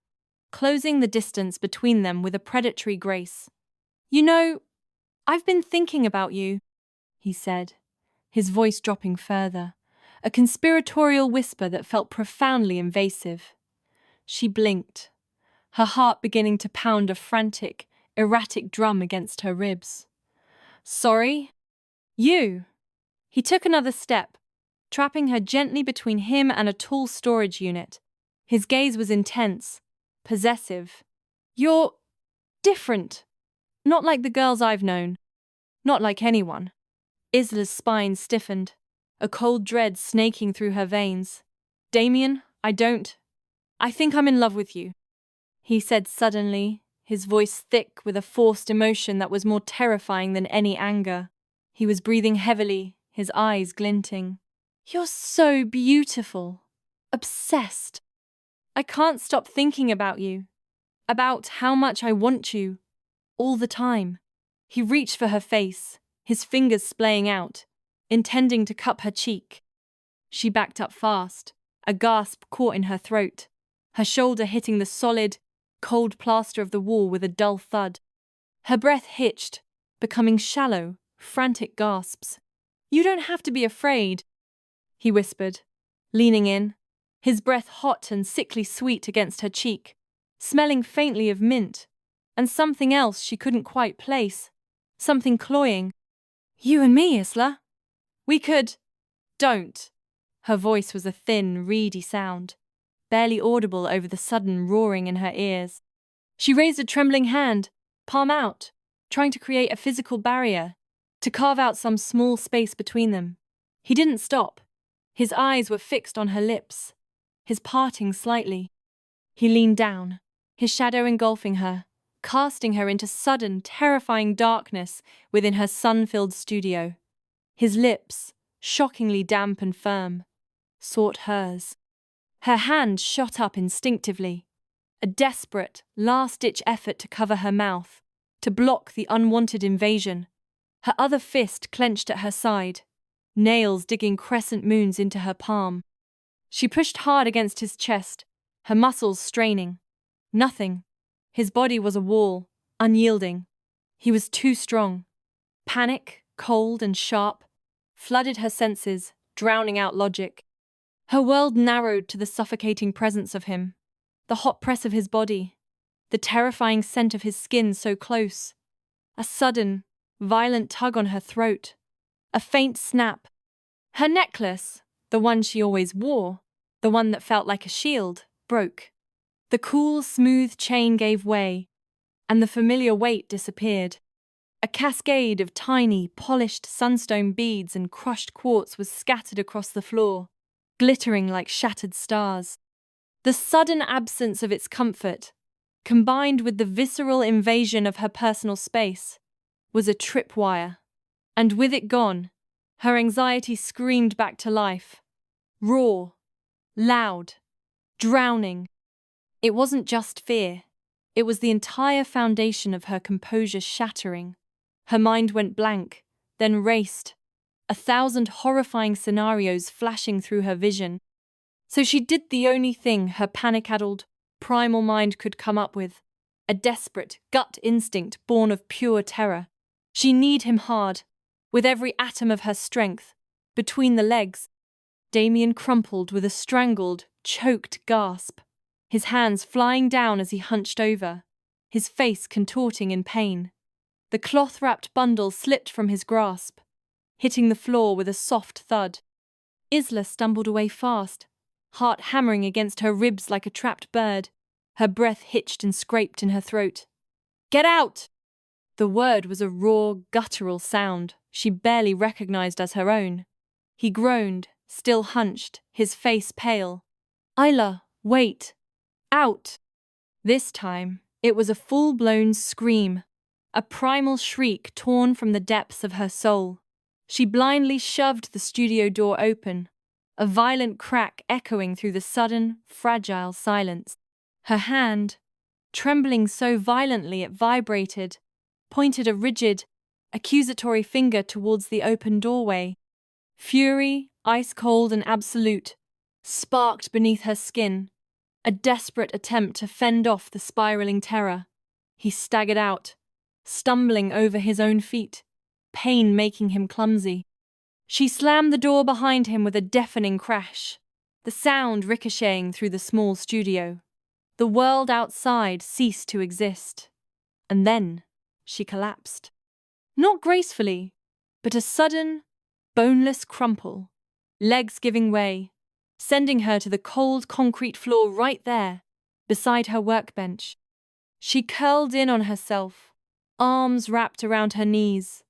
closing the distance between them with a predatory grace. "You know, I've been thinking about you," he said, his voice dropping further, a conspiratorial whisper that felt profoundly invasive. She blinked, her heart beginning to pound a frantic, erratic drum against her ribs. "Sorry? You?" He took another step, trapping her gently between him and a tall storage unit. His gaze was intense, possessive. "You're different. Not like the girls I've known. Not like anyone." Isla's spine stiffened, a cold dread snaking through her veins. "Damien, I think I'm in love with you," he said suddenly, his voice thick with a forced emotion that was more terrifying than any anger. He was breathing heavily, his eyes glinting. "You're so beautiful. Obsessed. I can't stop thinking about you. About how much I want you. All the time." He reached for her face, his fingers splaying out, intending to cup her cheek. She backed up fast, a gasp caught in her throat, her shoulder hitting the solid, cold plaster of the wall with a dull thud. Her breath hitched, becoming shallow, frantic gasps. "You don't have to be afraid," he whispered, leaning in, his breath hot and sickly sweet against her cheek, smelling faintly of mint, and something else she couldn't quite place, something cloying. "You and me, Isla. We could—" "Don't." Her voice was a thin, reedy sound, barely audible over the sudden roaring in her ears. She raised a trembling hand, palm out, trying to create a physical barrier, to carve out some small space between them. He didn't stop. His eyes were fixed on her lips, his parting slightly. He leaned down, his shadow engulfing her, casting her into sudden, terrifying darkness within her sun-filled studio. His lips, shockingly damp and firm, sought hers. Her hand shot up instinctively, a desperate, last-ditch effort to cover her mouth, to block the unwanted invasion. Her other fist clenched at her side, nails digging crescent moons into her palm. She pushed hard against his chest, her muscles straining. Nothing. His body was a wall, unyielding. He was too strong. Panic, cold and sharp, flooded her senses, drowning out logic. Her world narrowed to the suffocating presence of him, the hot press of his body, the terrifying scent of his skin so close. A sudden, violent tug on her throat, a faint snap. Her necklace, the one she always wore, the one that felt like a shield, broke. The cool, smooth chain gave way, and the familiar weight disappeared. A cascade of tiny, polished sunstone beads and crushed quartz was scattered across the floor, glittering like shattered stars. The sudden absence of its comfort, combined with the visceral invasion of her personal space, was a tripwire. And with it gone, her anxiety screamed back to life. Raw, loud, drowning. It wasn't just fear. It was the entire foundation of her composure shattering. Her mind went blank, then raced, 1,000 horrifying scenarios flashing through her vision. So she did the only thing her panic-addled, primal mind could come up with, a desperate gut instinct born of pure terror. She kneed him hard, with every atom of her strength, between the legs. Damien crumpled with a strangled, choked gasp, his hands flying down as he hunched over, his face contorting in pain. The cloth-wrapped bundle slipped from his grasp, hitting the floor with a soft thud. Isla stumbled away fast, heart hammering against her ribs like a trapped bird, her breath hitched and scraped in her throat. "Get out!" The word was a raw, guttural sound she barely recognized as her own. He groaned, still hunched, his face pale. "Isla, wait! Out!" This time, it was a full-blown scream, a primal shriek torn from the depths of her soul. She blindly shoved the studio door open, a violent crack echoing through the sudden, fragile silence. Her hand, trembling so violently it vibrated, pointed a rigid, accusatory finger towards the open doorway. Fury, ice-cold and absolute, sparked beneath her skin, a desperate attempt to fend off the spiraling terror. He staggered out, stumbling over his own feet, pain making him clumsy. She slammed the door behind him with a deafening crash, the sound ricocheting through the small studio. The world outside ceased to exist. And then she collapsed. Not gracefully, but a sudden, boneless crumple, legs giving way, sending her to the cold concrete floor right there, beside her workbench. She curled in on herself, arms wrapped around her knees,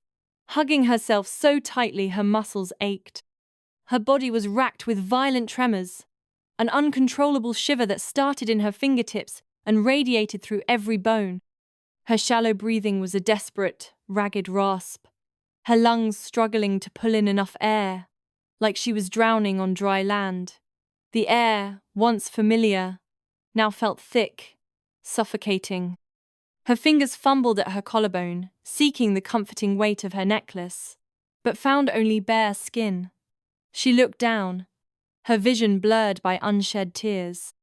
hugging herself so tightly her muscles ached. Her body was racked with violent tremors, an uncontrollable shiver that started in her fingertips and radiated through every bone. Her shallow breathing was a desperate, ragged rasp, her lungs struggling to pull in enough air, like she was drowning on dry land. The air, once familiar, now felt thick, suffocating. Her fingers fumbled at her collarbone, seeking the comforting weight of her necklace, but found only bare skin. She looked down, her vision blurred by unshed tears.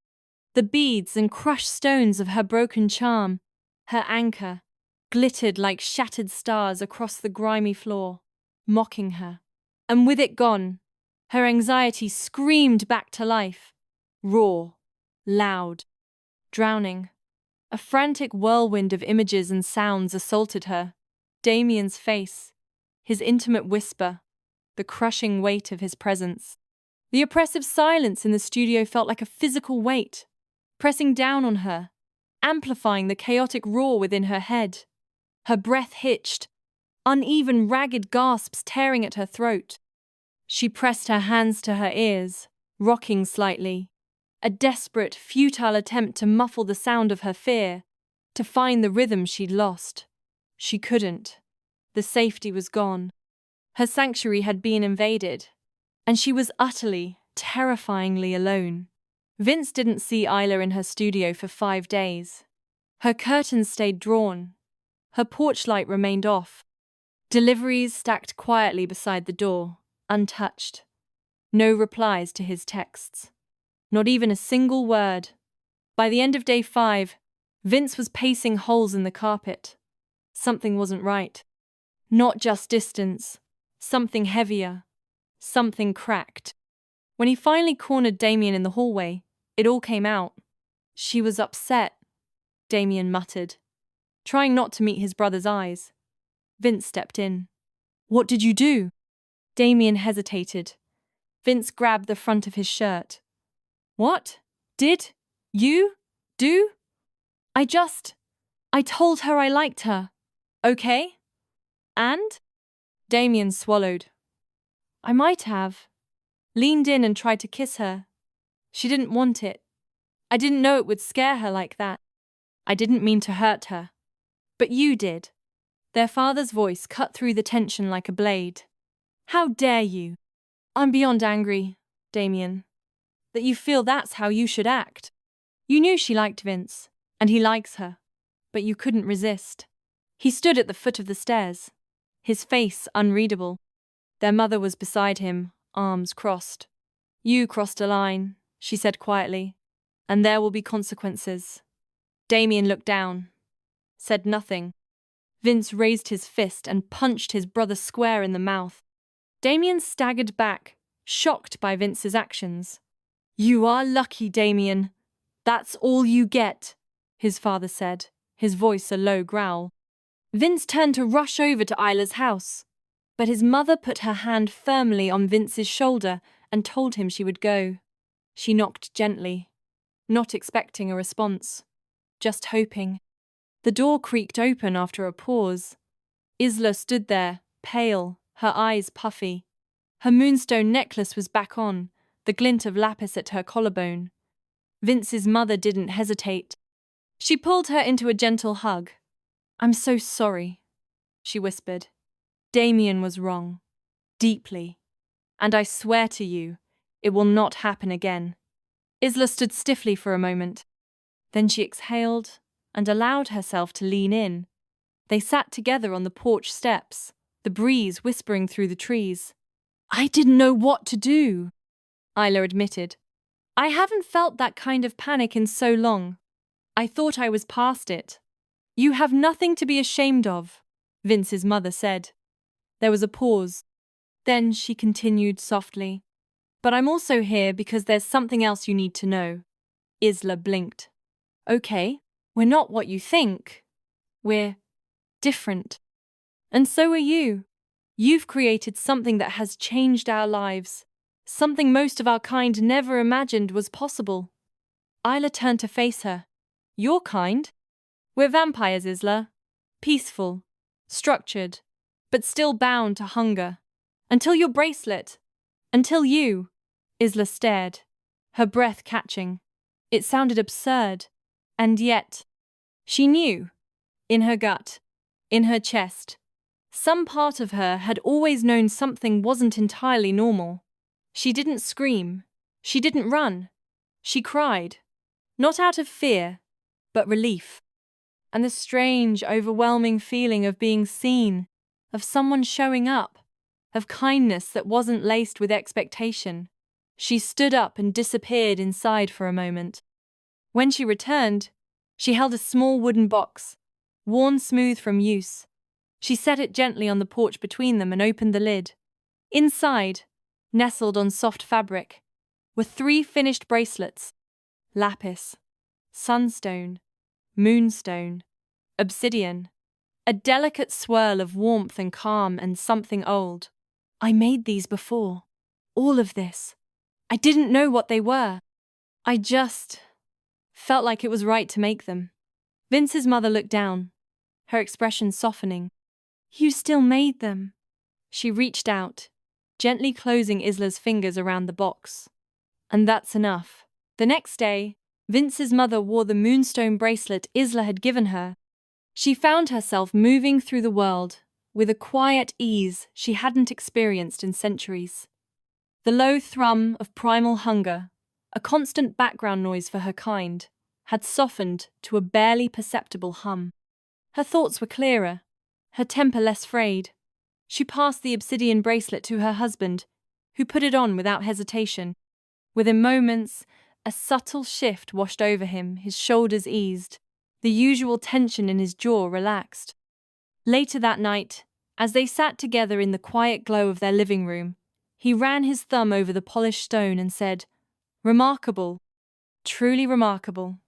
The beads and crushed stones of her broken charm, her anchor, glittered like shattered stars across the grimy floor, mocking her. And with it gone, her anxiety screamed back to life, raw, loud, drowning. A frantic whirlwind of images and sounds assaulted her. Damien's face, his intimate whisper, the crushing weight of his presence. The oppressive silence in the studio felt like a physical weight, pressing down on her, amplifying the chaotic roar within her head. Her breath hitched, uneven, ragged gasps tearing at her throat. She pressed her hands to her ears, rocking slightly, a desperate, futile attempt to muffle the sound of her fear, to find the rhythm she'd lost. She couldn't. The safety was gone. Her sanctuary had been invaded, and she was utterly, terrifyingly alone. Vince didn't see Isla in her studio for 5 days. Her curtains stayed drawn. Her porch light remained off. Deliveries stacked quietly beside the door, untouched. No replies to his texts. Not even a single word. By the end of day 5, Vince was pacing holes in the carpet. Something wasn't right. Not just distance, something heavier, something cracked. When he finally cornered Damien in the hallway, it all came out. She was upset, Damien muttered, trying not to meet his brother's eyes. Vince stepped in. What did you do? Damien hesitated. Vince grabbed the front of his shirt. What? Did you do? I told her I liked her. Okay? And? Damien swallowed. I might have. Leaned in and tried to kiss her. She didn't want it. I didn't know it would scare her like that. I didn't mean to hurt her. But you did. Their father's voice cut through the tension like a blade. How dare you? I'm beyond angry, Damien. That you feel that's how you should act. You knew she liked Vince, and he likes her. But you couldn't resist. He stood at the foot of the stairs, his face unreadable. Their mother was beside him, arms crossed. You crossed a line, she said quietly, and there will be consequences. Damien looked down, said nothing. Vince raised his fist and punched his brother square in the mouth. Damien staggered back, shocked by Vince's actions. You are lucky, Damien. That's all you get, his father said, his voice a low growl. Vince turned to rush over to Isla's house, but his mother put her hand firmly on Vince's shoulder and told him she would go. She knocked gently, not expecting a response, just hoping. The door creaked open after a pause. Isla stood there, pale, her eyes puffy. Her moonstone necklace was back on, the glint of lapis at her collarbone. Vince's mother didn't hesitate. She pulled her into a gentle hug. I'm so sorry, she whispered. Damien was wrong. Deeply. And I swear to you, it will not happen again. Isla stood stiffly for a moment. Then she exhaled and allowed herself to lean in. They sat together on the porch steps, the breeze whispering through the trees. I didn't know what to do, Isla admitted. I haven't felt that kind of panic in so long. I thought I was past it. You have nothing to be ashamed of, Vince's mother said. There was a pause. Then she continued softly. But I'm also here because there's something else you need to know. Isla blinked. Okay, we're not what you think. We're different. And so are you. You've created something that has changed our lives. Something most of our kind never imagined was possible. Isla turned to face her. Your kind? We're vampires, Isla. Peaceful, structured, but still bound to hunger. Until your bracelet. Until you. Isla stared, her breath catching. It sounded absurd. And yet, she knew. In her gut, in her chest. Some part of her had always known something wasn't entirely normal. She didn't scream. She didn't run. She cried. Not out of fear, but relief. And the strange, overwhelming feeling of being seen, of someone showing up, of kindness that wasn't laced with expectation. She stood up and disappeared inside for a moment. When she returned, she held a small wooden box, worn smooth from use. She set it gently on the porch between them and opened the lid. Inside, nestled on soft fabric, were 3 finished bracelets: lapis, sunstone, moonstone, obsidian, a delicate swirl of warmth and calm and something old. I made these before. All of this. I didn't know what they were. I just felt like it was right to make them. Vince's mother looked down, her expression softening. You still made them. She reached out, gently closing Isla's fingers around the box. And that's enough. The next day, Vince's mother wore the moonstone bracelet Isla had given her. She found herself moving through the world with a quiet ease she hadn't experienced in centuries. The low thrum of primal hunger, a constant background noise for her kind, had softened to a barely perceptible hum. Her thoughts were clearer, her temper less frayed. She passed the obsidian bracelet to her husband, who put it on without hesitation. Within moments, a subtle shift washed over him, his shoulders eased, the usual tension in his jaw relaxed. Later that night, As they sat together in the quiet glow of their living room, he ran his thumb over the polished stone and said, "Remarkable. Truly remarkable."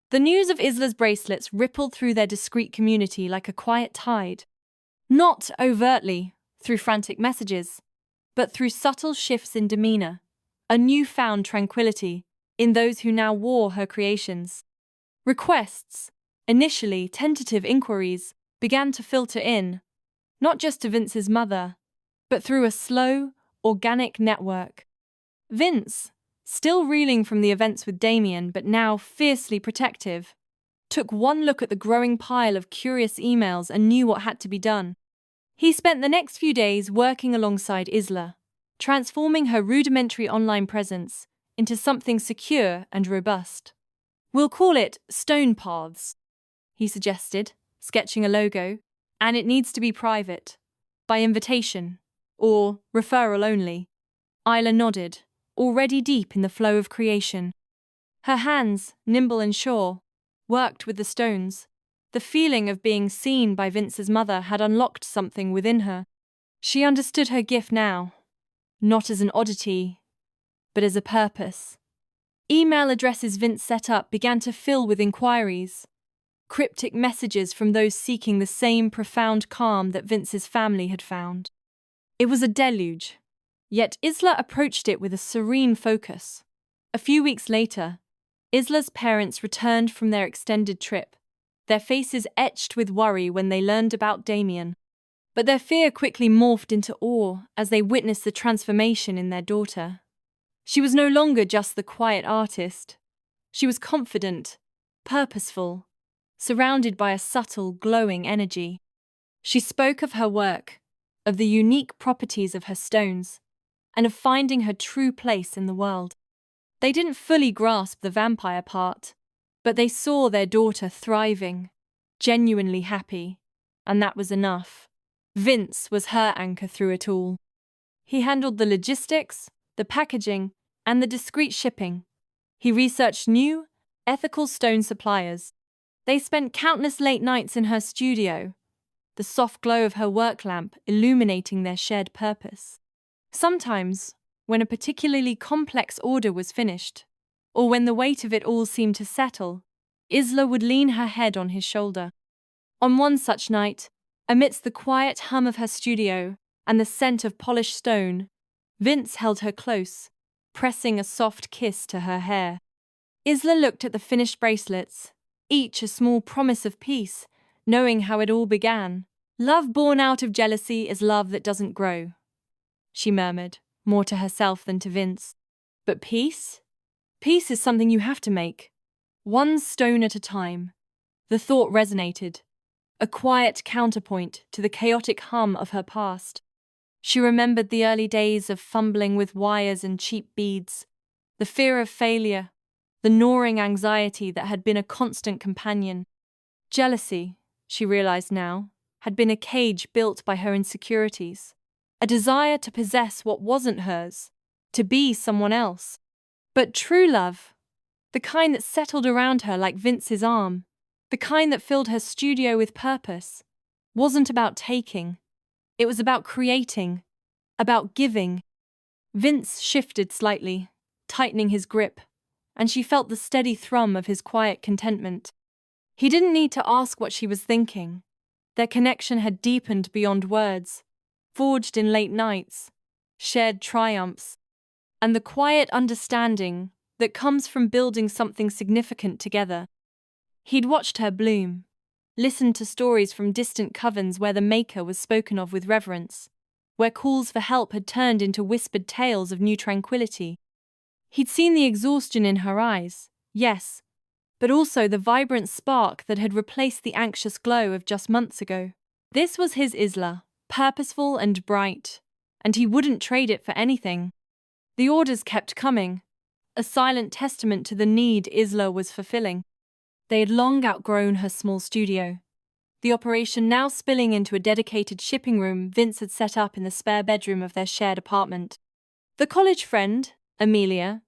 The news of Isla's bracelets rippled through their discreet community like a quiet tide. Not overtly, through frantic messages, but through subtle shifts in demeanor, a newfound tranquility in those who now wore her creations. Requests, initially tentative inquiries, began to filter in, not just to Vince's mother, but through a slow, organic network. Vince, still reeling from the events with Damien but now fiercely protective, took one look at the growing pile of curious emails and knew what had to be done. He spent the next few days working alongside Isla, transforming her rudimentary online presence into something secure and robust. "We'll call it Stone Paths," he suggested, sketching a logo, "and it needs to be private, by invitation, or referral only." Isla nodded, already deep in the flow of creation. Her hands, nimble and sure, worked with the stones. The feeling of being seen by Vince's mother had unlocked something within her. She understood her gift now, not as an oddity, but as a purpose. Email addresses Vince set up began to fill with inquiries, cryptic messages from those seeking the same profound calm that Vince's family had found. It was a deluge, yet Isla approached it with a serene focus. A few weeks later, Isla's parents returned from their extended trip, their faces etched with worry when they learned about Damien. But their fear quickly morphed into awe as they witnessed the transformation in their daughter. She was no longer just the quiet artist. She was confident, purposeful, surrounded by a subtle, glowing energy. She spoke of her work, of the unique properties of her stones, and of finding her true place in the world. They didn't fully grasp the vampire part, but they saw their daughter thriving, genuinely happy, and that was enough. Vince was her anchor through it all. He handled the logistics, the packaging, and the discreet shipping. He researched new, ethical stone suppliers. They spent countless late nights in her studio, the soft glow of her work lamp illuminating their shared purpose. Sometimes, when a particularly complex order was finished, or when the weight of it all seemed to settle, Isla would lean her head on his shoulder. On one such night, amidst the quiet hum of her studio and the scent of polished stone, Vince held her close, pressing a soft kiss to her hair. Isla looked at the finished bracelets, each a small promise of peace, knowing how it all began. "Love born out of jealousy is love that doesn't grow," she murmured, more to herself than to Vince. "But peace? Peace is something you have to make, one stone at a time." The thought resonated, a quiet counterpoint to the chaotic hum of her past. She remembered the early days of fumbling with wires and cheap beads, the fear of failure, the gnawing anxiety that had been a constant companion. Jealousy, she realized now, had been a cage built by her insecurities, a desire to possess what wasn't hers, to be someone else. But true love, the kind that settled around her like Vince's arm, the kind that filled her studio with purpose, wasn't about taking. It was about creating, about giving. Vince shifted slightly, tightening his grip, and she felt the steady thrum of his quiet contentment. He didn't need to ask what she was thinking. Their connection had deepened beyond words, forged in late nights, shared triumphs, and the quiet understanding that comes from building something significant together. He'd watched her bloom, listened to stories from distant covens where the maker was spoken of with reverence, where calls for help had turned into whispered tales of new tranquility. He'd seen the exhaustion in her eyes, yes, but also the vibrant spark that had replaced the anxious glow of just months ago. This was his Isla, purposeful and bright, and he wouldn't trade it for anything. The orders kept coming, a silent testament to the need Isla was fulfilling. They had long outgrown her small studio, the operation now spilling into a dedicated shipping room Vince had set up in the spare bedroom of their shared apartment. The college friend, Amelia,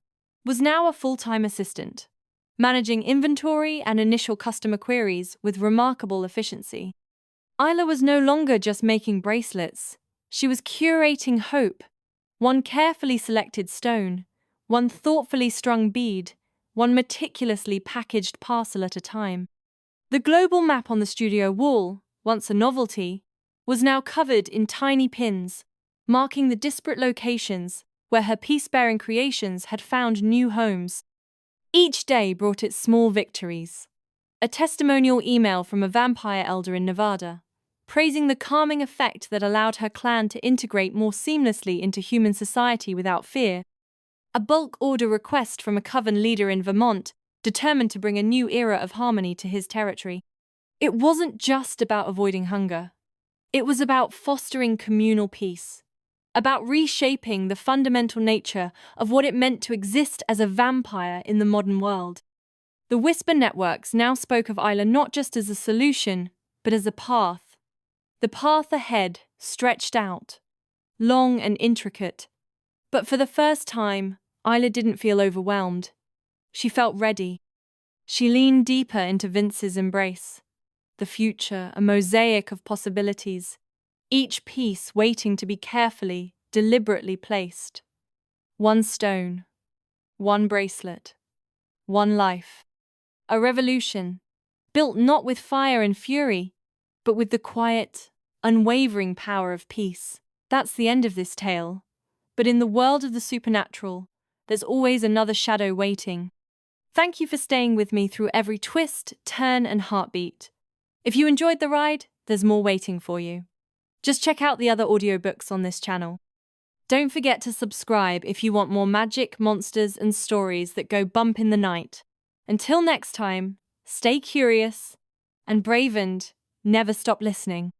was now a full-time assistant, managing inventory and initial customer queries with remarkable efficiency. Isla was no longer just making bracelets. She was curating hope. One carefully selected stone, one thoughtfully strung bead, one meticulously packaged parcel at a time. The global map on the studio wall, once a novelty, was now covered in tiny pins, marking the disparate locations where her peace-bearing creations had found new homes. Each day brought its small victories. A testimonial email from a vampire elder in Nevada, praising the calming effect that allowed her clan to integrate more seamlessly into human society without fear. A bulk order request from a coven leader in Vermont, determined to bring a new era of harmony to his territory. It wasn't just about avoiding hunger. It was about fostering communal peace, about reshaping the fundamental nature of what it meant to exist as a vampire in the modern world. The Whisper networks now spoke of Isla not just as a solution, but as a path. The path ahead stretched out, long and intricate. But for the first time, Isla didn't feel overwhelmed. She felt ready. She leaned deeper into Vince's embrace. The future, a mosaic of possibilities, each piece waiting to be carefully, deliberately placed. One stone, one bracelet, one life. A revolution, built not with fire and fury, but with the quiet, unwavering power of peace. That's the end of this tale. But in the world of the supernatural, there's always another shadow waiting. Thank you for staying with me through every twist, turn, and heartbeat. If you enjoyed the ride, there's more waiting for you. Just check out the other audiobooks on this channel. Don't forget to subscribe if you want more magic, monsters, and stories that go bump in the night. Until next time, stay curious and brave and never stop listening.